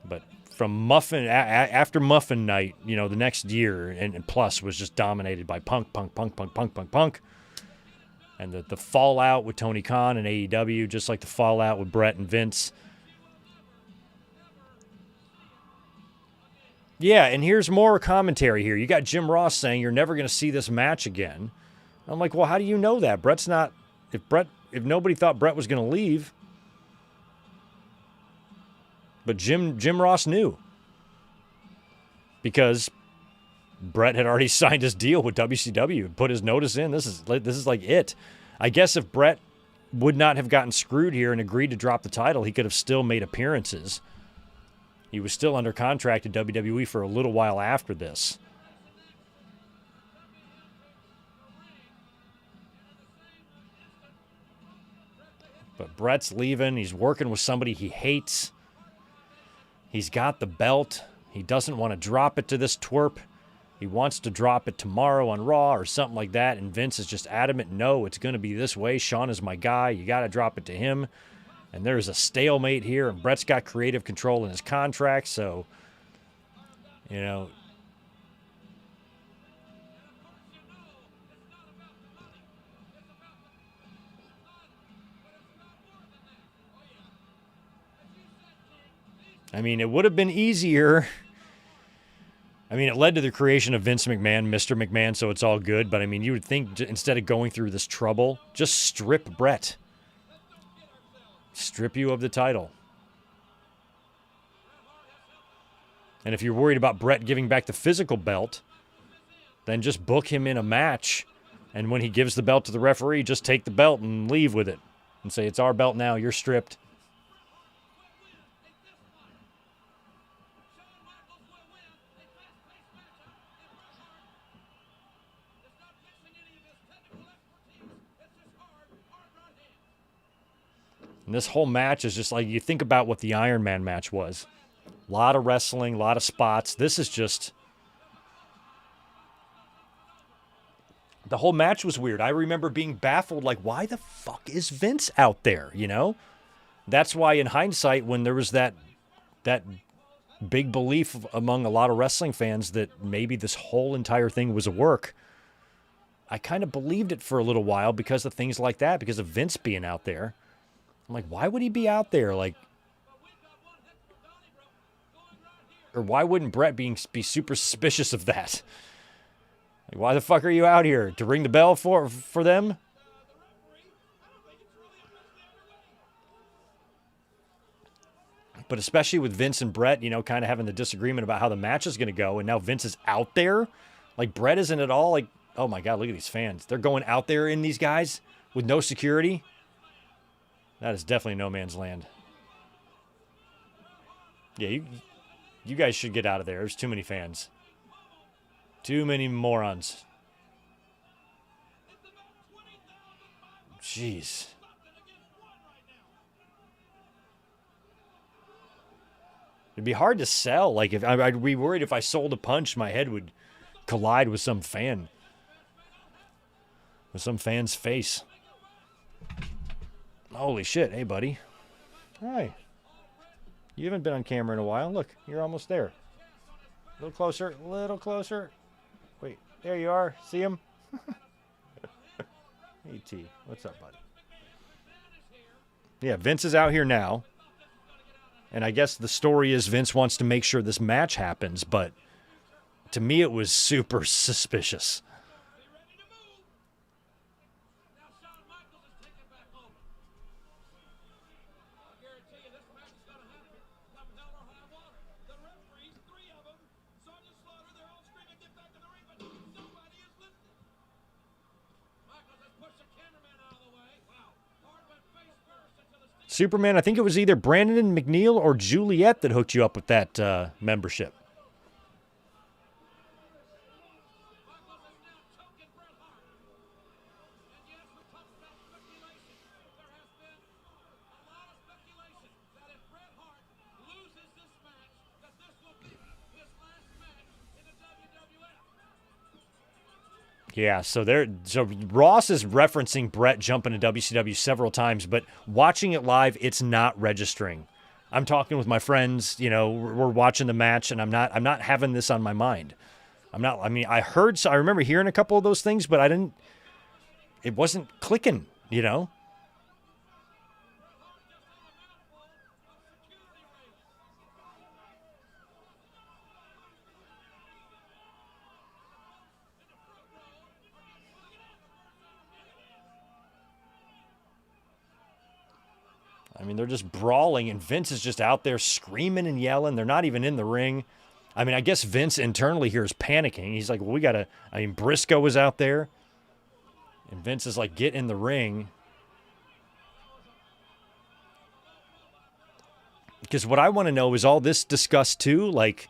But from Muffin, after Muffin night, the next year and plus was just dominated by Punk. And the fallout with Tony Khan and AEW, just like the fallout with Brett and Vince. Yeah, and here's more commentary here. You got Jim Ross saying you're never going to see this match again. I'm like, well, how do you know that? Brett's not... If nobody thought Brett was going to leave... But Jim Ross knew. Because Brett had already signed his deal with WCW, put his notice in. This is like it. I guess if Brett would not have gotten screwed here and agreed to drop the title, he could have still made appearances. He was still under contract at WWE for a little while after this. But Brett's leaving. He's working with somebody he hates. He's got the belt. He doesn't want to drop it to this twerp. He wants to drop it tomorrow on Raw or something like that. And Vince is just adamant, no, it's going to be this way. Sean is my guy. You got to drop it to him. And there's a stalemate here. And Brett's got creative control in his contract. So, I mean, it would have been easier. I mean, it led to the creation of Vince McMahon, Mr. McMahon, so it's all good. But, I mean, you would think instead of going through this trouble, just strip Brett. Strip you of the title. And if you're worried about Brett giving back the physical belt, then just book him in a match. And when he gives the belt to the referee, just take the belt and leave with it. And say, it's our belt now, you're stripped. And this whole match is just like, you think about what the Iron Man match was. A lot of wrestling, a lot of spots. This is just... The whole match was weird. I remember being baffled, like, why the fuck is Vince out there, you know? That's why, in hindsight, when there was that big belief among a lot of wrestling fans that maybe this whole entire thing was a work, I kind of believed it for a little while because of things like that, because of Vince being out there. I'm like, why would he be out there? Like, or why wouldn't Brett be super suspicious of that? Like, why the fuck are you out here? To ring the bell for them? But especially with Vince and Brett, you know, kind of having the disagreement about how the match is going to go, and now Vince is out there. Like, Brett isn't at all like, oh my God, look at these fans. They're going out there in these guys with no security. That is definitely no man's land. Yeah, you guys should get out of there. There's too many fans. Too many morons. Jeez. It'd be hard to sell. Like, if I'd be worried if I sold a punch, my head would collide with some fan. With some fan's face. Holy shit. Hey, buddy. Hi. You haven't been on camera in a while. Look, you're almost there. A little closer. A little closer. Wait, there you are. See him? Hey, T. What's up, bud? Yeah, Vince is out here now. And I guess the story is Vince wants to make sure this match happens, but to me it was super suspicious. Superman, I think it was either Brandon McNeil or Juliet that hooked you up with that membership. Yeah, so Ross is referencing Brett jumping to WCW several times, but watching it live, it's not registering. I'm talking with my friends, you know, we're watching the match, and I'm not having this on my mind. I remember hearing a couple of those things, but it wasn't clicking, you know? I mean, they're just brawling, and Vince is just out there screaming and yelling. They're not even in the ring. I mean, I guess Vince internally here is panicking. He's like, well, Briscoe was out there. And Vince is like, get in the ring. Because what I want to know is all this discussed too? Like,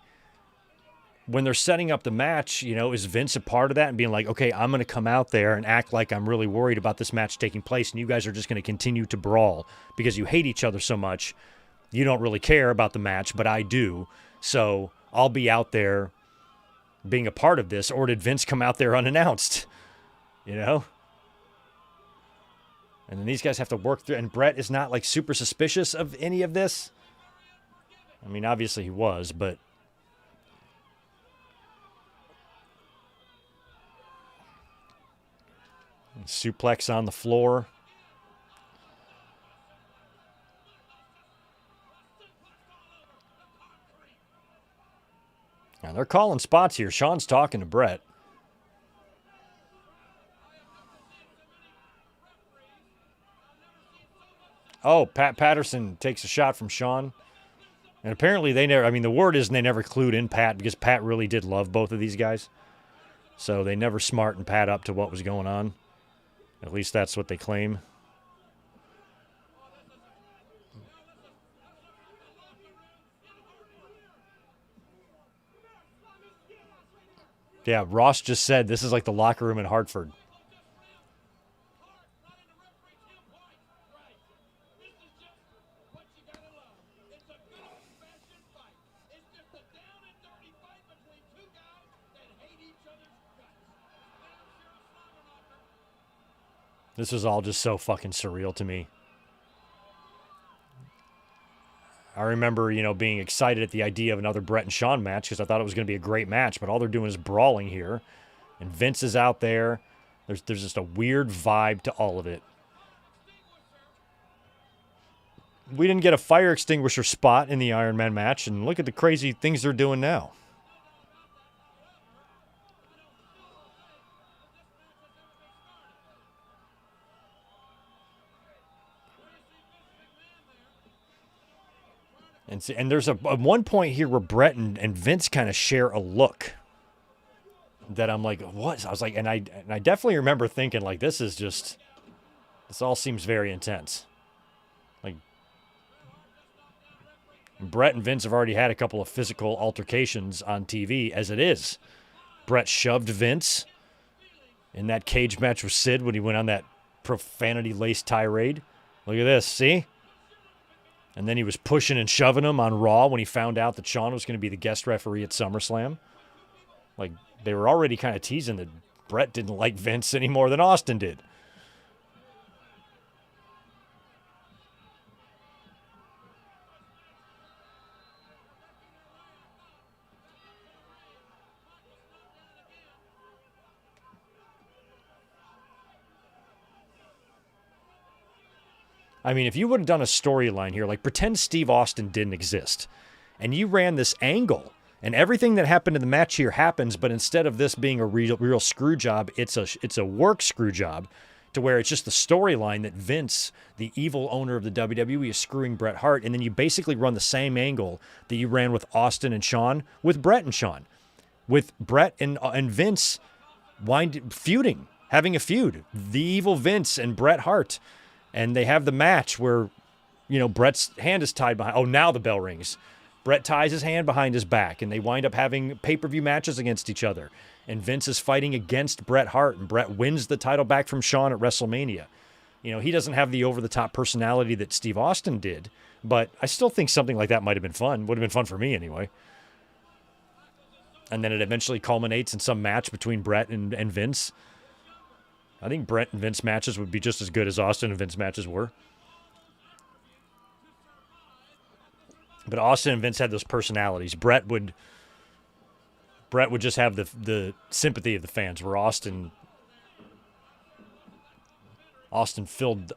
when they're setting up the match, you know, is Vince a part of that and being like, okay, I'm going to come out there and act like I'm really worried about this match taking place, and you guys are just going to continue to brawl because you hate each other so much. You don't really care about the match, but I do. So I'll be out there being a part of this. Or did Vince come out there unannounced? You know? And then these guys have to work through, and Brett is not like super suspicious of any of this. I mean, obviously he was, but suplex on the floor. Now they're calling spots here. Sean's talking to Brett. Oh, Pat Patterson takes a shot from Sean. And apparently the word is they never clued in Pat, because Pat really did love both of these guys. So they never smartened Pat up to what was going on. At least that's what they claim. Yeah, Ross just said this is like the locker room in Hartford. This was all just so fucking surreal to me. I remember, being excited at the idea of another Brett and Shawn match because I thought it was going to be a great match, but all they're doing is brawling here. And Vince is out there. There's just a weird vibe to all of it. We didn't get a fire extinguisher spot in the Iron Man match, and look at the crazy things they're doing now. And there's a one point here where Brett and Vince kind of share a look that I'm like, what? I was like, and I definitely remember thinking, like, this all seems very intense. Like, Brett and Vince have already had a couple of physical altercations on TV as it is. Brett shoved Vince in that cage match with Sid when he went on that profanity-laced tirade. Look at this, see? And then he was pushing and shoving him on Raw when he found out that Shawn was going to be the guest referee at SummerSlam. Like, they were already kind of teasing that Brett didn't like Vince any more than Austin did. I mean, if you would have done a storyline here, like pretend Steve Austin didn't exist, and you ran this angle, and everything that happened in the match here happens, but instead of this being a real screw job, it's a work screw job, to where it's just the storyline that Vince, the evil owner of the WWE, is screwing Bret Hart, and then you basically run the same angle that you ran with Austin and Shawn with Bret and Shawn, with Bret and Vince feuding, having a feud, the evil Vince and Bret Hart. And they have the match where, Bret's hand is tied behind. Oh, now the bell rings. Bret ties his hand behind his back, and they wind up having pay-per-view matches against each other. And Vince is fighting against Bret Hart, and Bret wins the title back from Shawn at WrestleMania. He doesn't have the over-the-top personality that Steve Austin did, but I still think something like that might have been fun. Would have been fun for me anyway. And then it eventually culminates in some match between Bret and Vince. I think Bret and Vince matches would be just as good as Austin and Vince matches were. But Austin and Vince had those personalities. Bret would just have the sympathy of the fans, where Austin filled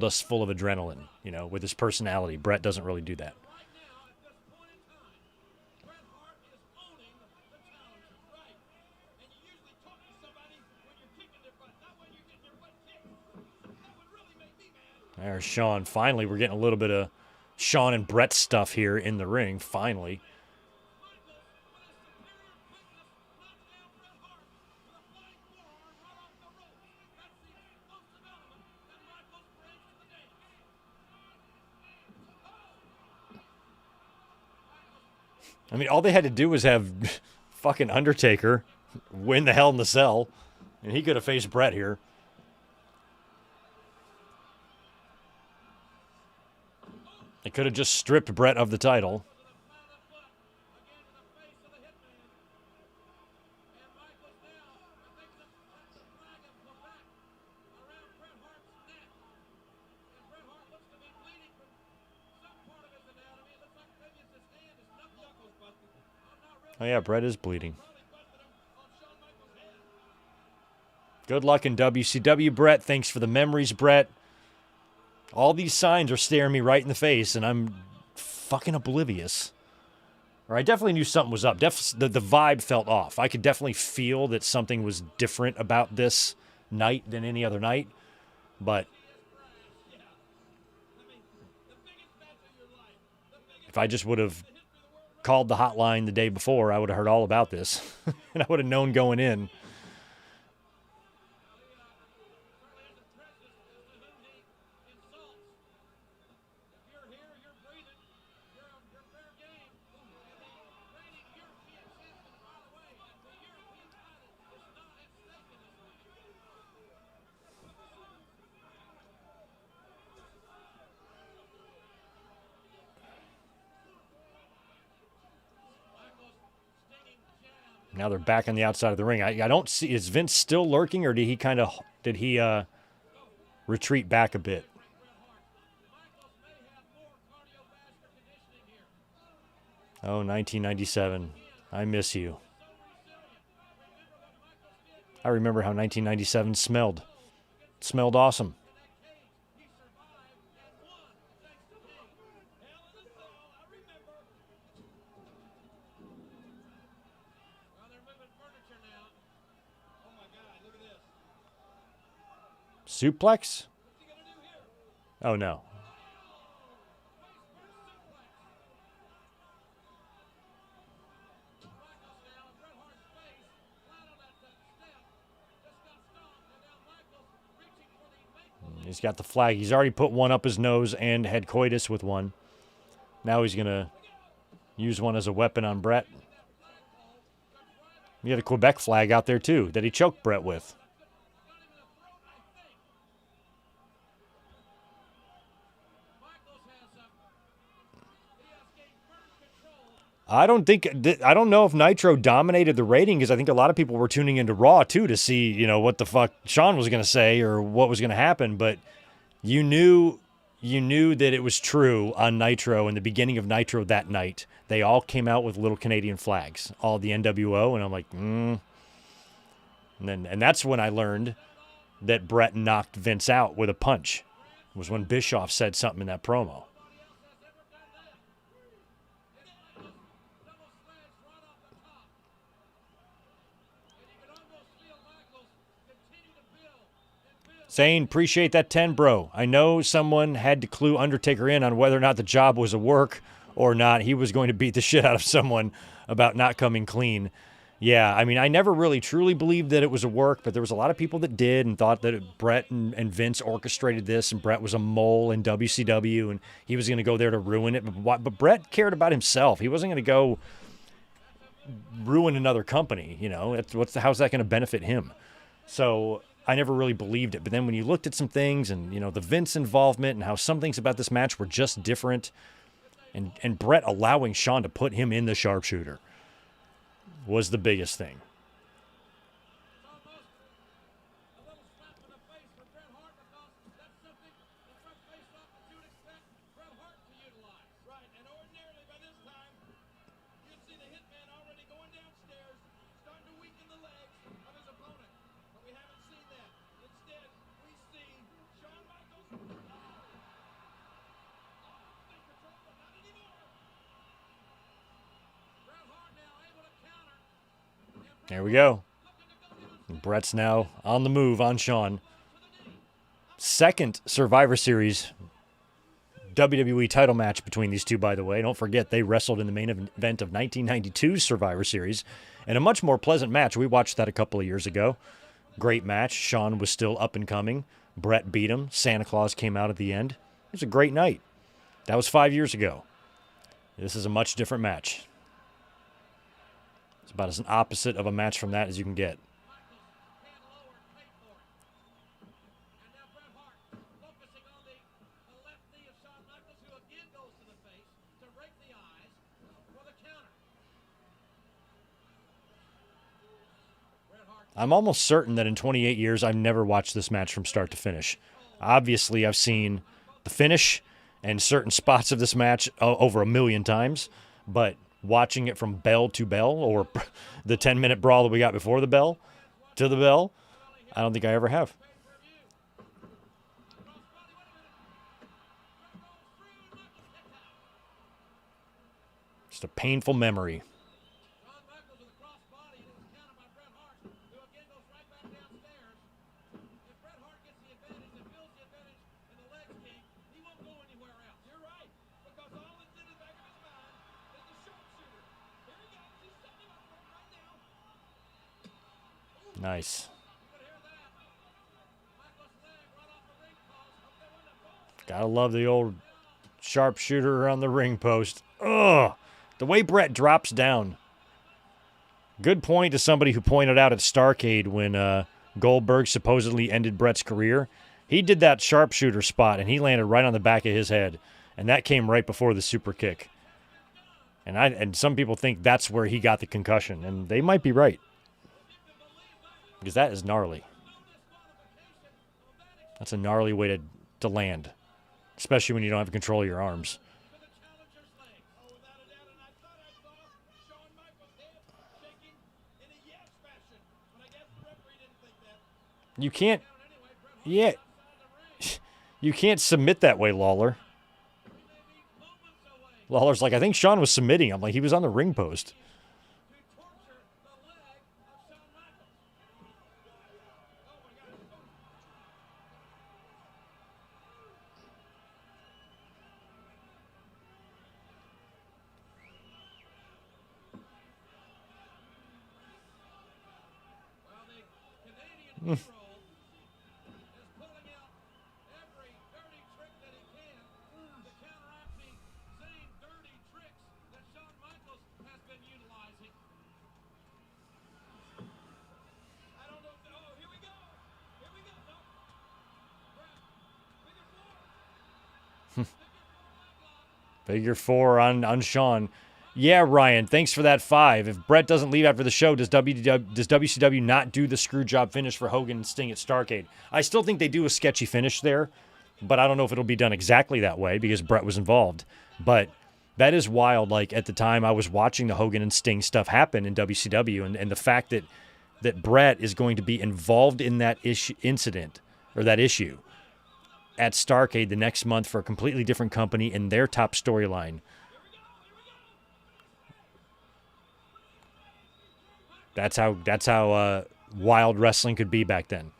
us full of adrenaline, with his personality. Bret doesn't really do that. There's Shawn. Finally, we're getting a little bit of Shawn and Bret stuff here in the ring, finally. I mean, all they had to do was have fucking Undertaker win the Hell in the Cell, and he could have faced Bret here. They could have just stripped Bret of the title. Oh yeah, Bret is bleeding. Good luck in WCW, Bret. Thanks for the memories, Bret. All these signs are staring me right in the face, and I'm fucking oblivious. Or I definitely knew something was up. The vibe felt off. I could definitely feel that something was different about this night than any other night. But if I just would have called the hotline the day before, I would have heard all about this. And I would have known going in. Now they're back on the outside of the ring. I don't see, is Vince still lurking, or did he retreat back a bit. Oh, 1997. I miss you. I remember how 1997 smelled. It smelled awesome. Suplex? Oh, no. He's got the flag. He's already put one up his nose and had coitus with one. Now he's going to use one as a weapon on Brett. He had a Quebec flag out there, too, that he choked Brett with. I don't know if Nitro dominated the rating, because I think a lot of people were tuning into Raw too to see, you know, what the fuck Shawn was going to say or what was going to happen. But you knew that it was true on Nitro in the beginning of Nitro that night. They all came out with little Canadian flags, all the NWO, and I'm like, And that's when I learned that Brett knocked Vince out with a punch. It was when Bischoff said something in that promo. Zane, appreciate that 10, bro. I know someone had to clue Undertaker in on whether or not the job was a work or not. He was going to beat the shit out of someone about not coming clean. Yeah, I mean, I never really truly believed that it was a work, but there was a lot of people that did and thought that Brett and Vince orchestrated this, and Brett was a mole in WCW, and he was going to go there to ruin it. But Brett cared about himself. He wasn't going to go ruin another company, you know. How's that going to benefit him? So I never really believed it. But then when you looked at some things and, you know, the Vince involvement and how some things about this match were just different, and Brett allowing Shawn to put him in the sharpshooter was the biggest thing. There we go. And Brett's now on the move on Shawn. Second Survivor Series WWE title match between these two, by the way. Don't forget, they wrestled in the main event of 1992's Survivor Series. And a much more pleasant match. We watched that a couple of years ago. Great match. Shawn was still up and coming. Brett beat him. Santa Claus came out at the end. It was a great night. That was 5 years ago. This is a much different match. It's about as an opposite of a match from that as you can get. I'm almost certain that in 28 years, I've never watched this match from start to finish. Obviously, I've seen the finish and certain spots of this match over 1 million times, but watching it from bell to bell, or the 10-minute brawl that we got before the bell to the bell, I don't think I ever have. Just a painful memory. Nice. Gotta love the old sharpshooter around the ring post. Ugh. The way Brett drops down. Good point to somebody who pointed out at Starrcade when Goldberg supposedly ended Brett's career. He did that sharpshooter spot, and he landed right on the back of his head. And that came right before the super kick. And some people think that's where he got the concussion, and they might be right. Because that is gnarly. That's a gnarly way to land, especially when you don't have control of your arms. To the challenger's leg. Oh, without a doubt, and I thought I saw Shawn Michaels' head shaking in a yes fashion, but I guess the referee didn't think that. You can't, Count anyway, Bret Hart yeah, outside the ring. you can't submit that way, Lawler. We may be moments away Lawler's like, I think Shawn was submitting. I'm like, he was on the ring post. to torture the leg of Shawn Michaels. Oh my God. Oh. Well, the Canadian hero is pulling out every dirty trick that he can to counteract the same dirty tricks that Shawn Michaels has been utilizing. I don't know if oh, here we go. Here we go. No. Brett, figure four. Figure 4 on Shawn. Yeah, Ryan, thanks for that 5. If Brett doesn't leave after the show, does WCW not do the screw job finish for Hogan and Sting at Starrcade? I still think they do a sketchy finish there, but I don't know if it'll be done exactly that way because Brett was involved. But that is wild. Like, at the time, I was watching the Hogan and Sting stuff happen in WCW, and the fact that Brett is going to be involved in that incident, or that issue, at Starrcade the next month for a completely different company in their top storyline. That's how wild wrestling could be back then.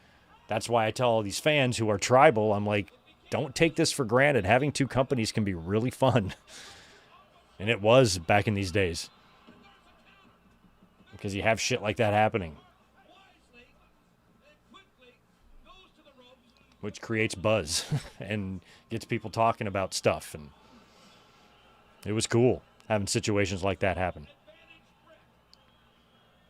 That's why I tell all these fans who are tribal, I'm like, don't take this for granted. Having 2 companies can be really fun. And it was back in these days. Because you have shit like that happening. Wisely and quickly goes to the ropes. Which creates buzz and gets people talking about stuff. And it was cool having situations like that happen.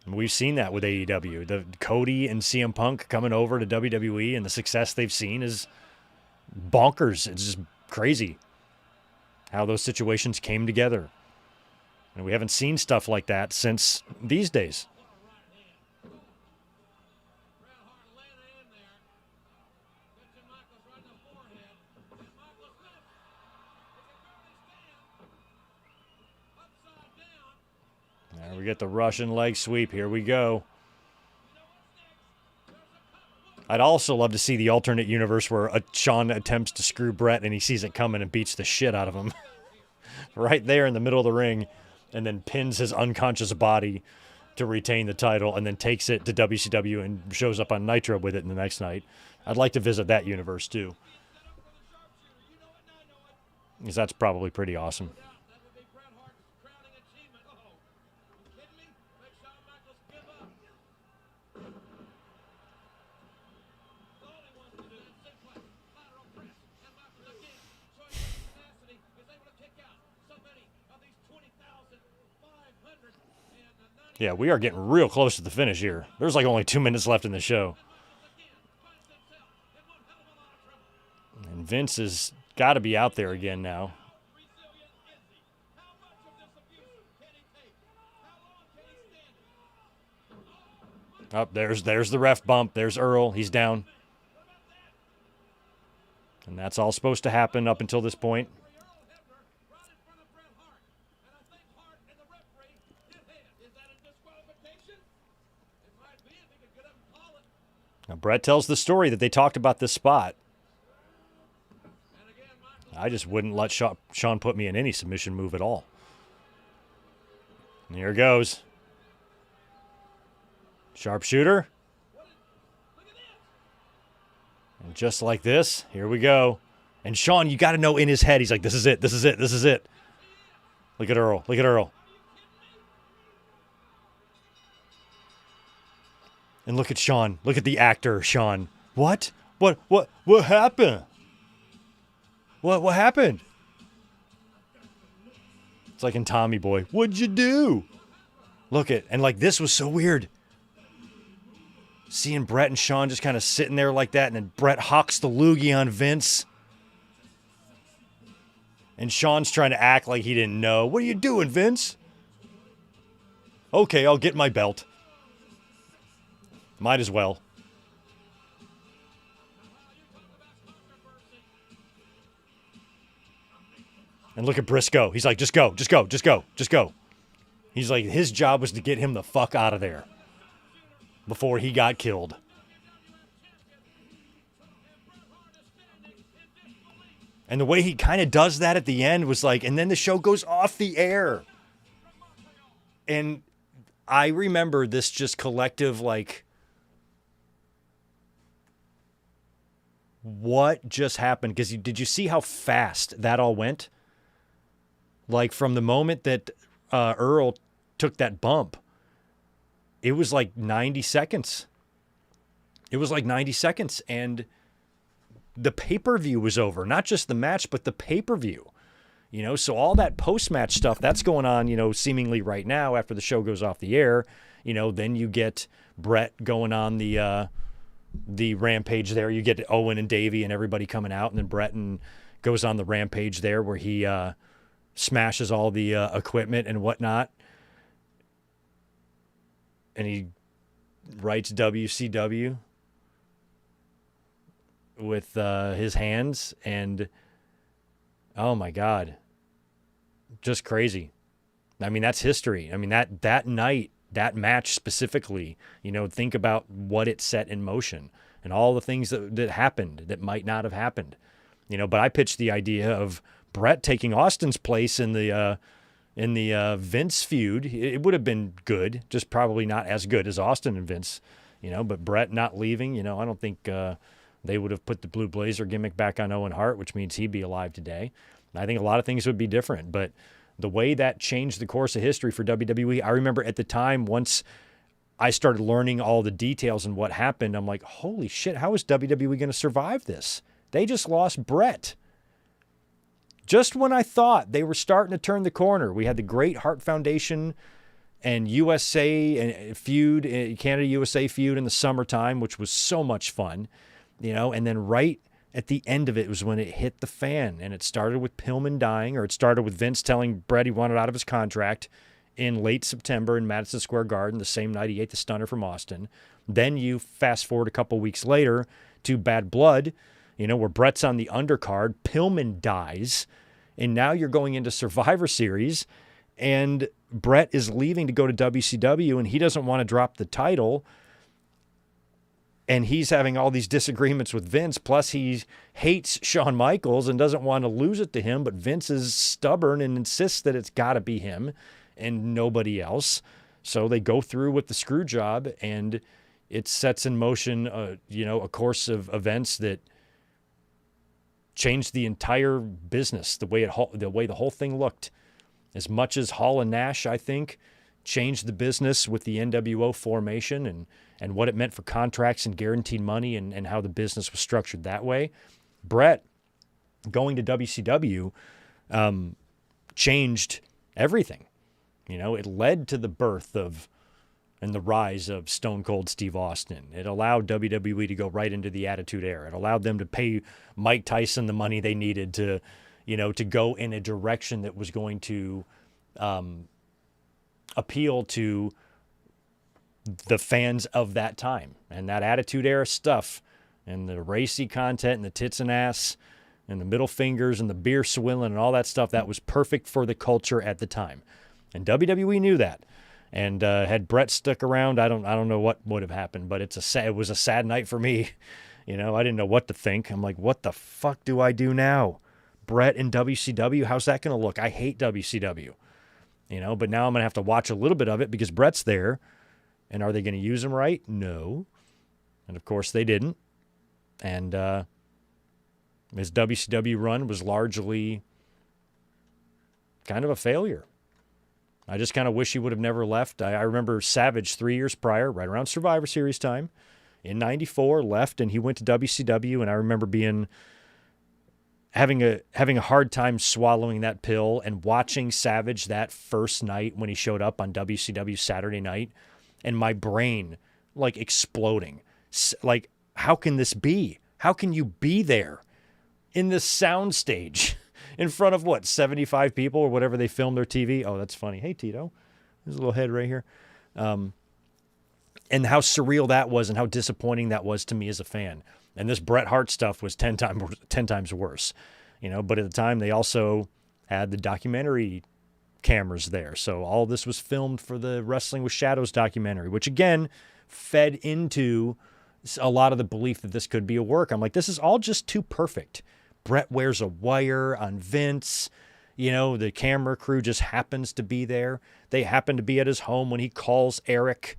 And we've seen that with AEW. The Cody and CM Punk coming over to WWE and the success they've seen is bonkers. It's just crazy how those situations came together. And we haven't seen stuff like that since these days. Bret Hart landed in there. Catching Michaels right in the forehead. And Michaels missed. He can barely stand. Upside down. There we get the Russian leg sweep. Here we go. I'd also love to see the alternate universe where Shawn attempts to screw Brett and he sees it coming and beats the shit out of him. Right there in the middle of the ring, and then pins his unconscious body to retain the title and then takes it to WCW and shows up on Nitro with it in the next night. I'd like to visit that universe too. Because that's probably pretty awesome. That would be Bret Hart's crowning achievement. Oh, you kidding me? Make Shawn Michaels give up. All he wants to do is simplex, lateral press, and Michaels again, showing his tenacity, is able to kick out so many of these 20,590. Yeah, we are getting real close to the finish here. There's like only 2 minutes left in the show. And Vince has got to be out there again now. Resilient is he? How much of this abuse can he take? How long can he stand it? There's the ref bump. There's Earl. He's down. And that's all supposed to happen up until this point. Earl Hebner right in front of Bret Hart. And I think Hart and the referee hit head. Is that a disqualification? It might be if he could get up and call it. Now, Brett tells the story that they talked about this spot. And again, Michaels I just wouldn't let Shawn put me in any submission move at all. And here it goes. Sharpshooter. And just like this, here we go. And Shawn, you got to know in his head, he's like, this is it, this is it, this is it. Look at Earl, look at Earl. And look at Shawn, look at the actor, Shawn. What? What happened? What happened? It's like in Tommy Boy. What'd you do? Look at, and like this was so weird. Seeing Brett and Shawn just kind of sitting there like that, and then Brett hawks the loogie on Vince. And Shawn's trying to act like he didn't know. What are you doing, Vince? Okay, I'll get my belt. Might as well. And look at Briscoe. He's like, just go, just go, just go, just go. He's like, his job was to get him the fuck out of there before he got killed. And the way he kind of does that at the end was like, and then the show goes off the air. And I remember this just collective, like, what just happened? Because did you see how fast that all went? Like, from the moment that Earl took that bump, it was like 90 seconds. It was like 90 seconds. And the pay-per-view was over. Not just the match, but the pay-per-view. You know, so all that post-match stuff, that's going on, you know, seemingly right now after the show goes off the air. You know, then you get Brett going on the rampage there. You get Owen and Davey and everybody coming out, and then Brett goes on the rampage there where he smashes all the equipment and whatnot. And he writes WCW with his hands, and oh my God, just crazy. I mean, that's history. I mean, that night, that match specifically, you know, think about what it set in motion and all the things that happened that might not have happened, you know. But I pitched the idea of Brett taking Austin's place in the Vince feud. It would have been good, just probably not as good as Austin and Vince, you know. But Brett not leaving, you know, I don't think they would have put the Blue Blazer gimmick back on Owen Hart, which means he'd be alive today. I think a lot of things would be different, but the way that changed the course of history for WWE, I remember at the time, once I started learning all the details and what happened, I'm like, holy shit, how is WWE going to survive this? They just lost Brett. Just when I thought they were starting to turn the corner, we had the great Hart Foundation and USA feud, Canada-USA feud in the summertime, which was so much fun, you know, and then right at the end of it was when it hit the fan, and it started with Pillman dying, or it started with Vince telling Brett he wanted out of his contract in late September in Madison Square Garden, the same night he ate the stunner from Austin. Then you fast forward a couple weeks later to Bad Blood, you know, where Brett's on the undercard, Pillman dies, and now you're going into Survivor Series, and Brett is leaving to go to WCW, and he doesn't want to drop the title. And he's having all these disagreements with Vince. Plus, he hates Shawn Michaels and doesn't want to lose it to him. But Vince is stubborn and insists that it's got to be him and nobody else. So they go through with the screw job, and it sets in motion, a course of events that changed the entire business, the way the whole thing looked. As much as Hall and Nash, I think, changed the business with the NWO formation and what it meant for contracts and guaranteed money and how the business was structured that way. Brett going to WCW changed everything. You know, it led to the birth of and the rise of Stone Cold Steve Austin. It allowed WWE to go right into the Attitude Era. It allowed them to pay Mike Tyson the money they needed to go in a direction that was going to appeal to the fans of that time. And that Attitude Era stuff and the racy content and the tits and ass and the middle fingers and the beer swilling and all that stuff, that was perfect for the culture at the time. And WWE knew that. And had Brett stuck around, I don't know what would have happened, but it was a sad night for me. You know, I didn't know what to think. I'm like, what the fuck do I do now? Brett in WCW, how's that going to look? I hate WCW. You know, but now I'm going to have to watch a little bit of it because Brett's there. And are they going to use him right? No. And, of course, they didn't. And his WCW run was largely kind of a failure. I just kind of wish he would have never left. I remember Savage 3 years prior, right around Survivor Series time, in 94, left, and he went to WCW. And I remember having a hard time swallowing that pill and watching Savage that first night when he showed up on WCW Saturday night, and my brain like exploding. Like, how can this be? How can you be there in this soundstage in front of 75 people or whatever they filmed their TV? Oh, that's funny. Hey, Tito, there's a little head right here. And how surreal that was and how disappointing that was to me as a fan. And this Bret Hart stuff was 10 times worse, you know. But at the time, they also had the documentary cameras there. So all this was filmed for the Wrestling with Shadows documentary, which again fed into a lot of the belief that this could be a work. I'm like, this is all just too perfect. Brett wears a wire on Vince. You know, the camera crew just happens to be there. They happen to be at his home when he calls Eric,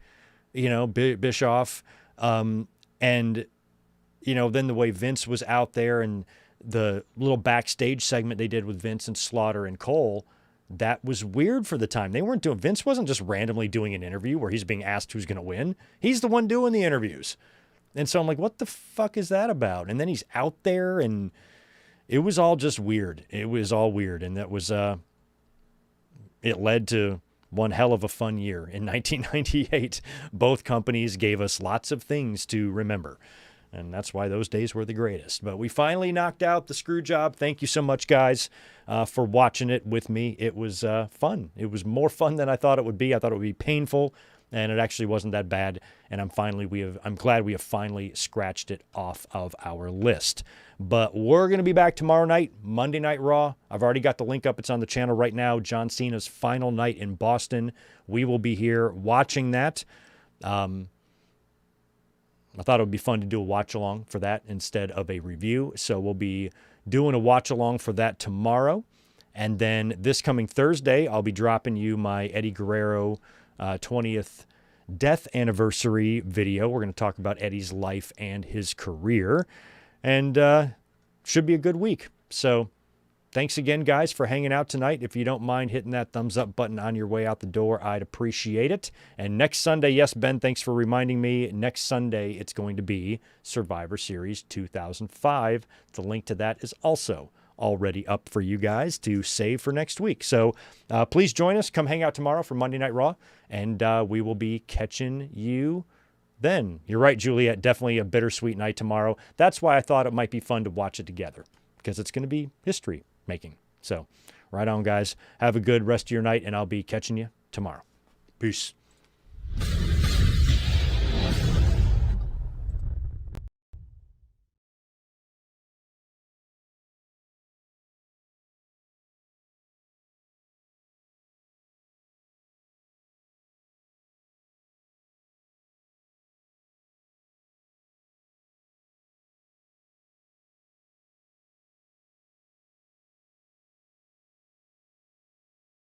you know, Bischoff. And, you know, then the way Vince was out there and the little backstage segment they did with Vince and Slaughter and Cole, that was weird for the time. They weren't doing, Vince wasn't just randomly doing an interview where he's being asked who's going to win. He's the one doing the interviews. And so I'm like, what the fuck is that about? And then he's out there, and it was all just weird. It was all weird. And that was, it led to one hell of a fun year. In 1998, both companies gave us lots of things to remember. And that's why those days were the greatest. But we finally knocked out the Screwjob. Thank you so much, guys, for watching it with me. It was fun. It was more fun than I thought it would be. I thought it would be painful, and it actually wasn't that bad. And I'm glad we have finally scratched it off of our list. But we're going to be back tomorrow night, Monday Night Raw. I've already got the link up. It's on the channel right now. John Cena's final night in Boston. We will be here watching that. I thought it would be fun to do a watch-along for that instead of a review. So we'll be doing a watch-along for that tomorrow. And then this coming Thursday, I'll be dropping you my Eddie Guerrero 20th death anniversary video. We're going to talk about Eddie's life and his career. And should be a good week. So thanks again, guys, for hanging out tonight. If you don't mind hitting that thumbs up button on your way out the door, I'd appreciate it. And next Sunday, yes, Ben, thanks for reminding me. Next Sunday, it's going to be Survivor Series 2005. The link to that is also already up for you guys to save for next week. So please join us. Come hang out tomorrow for Monday Night Raw, and we will be catching you then. You're right, Juliet. Definitely a bittersweet night tomorrow. That's why I thought it might be fun to watch it together, because it's going to be history making. So right on, guys. Have a good rest of your night, and I'll be catching you tomorrow. Peace.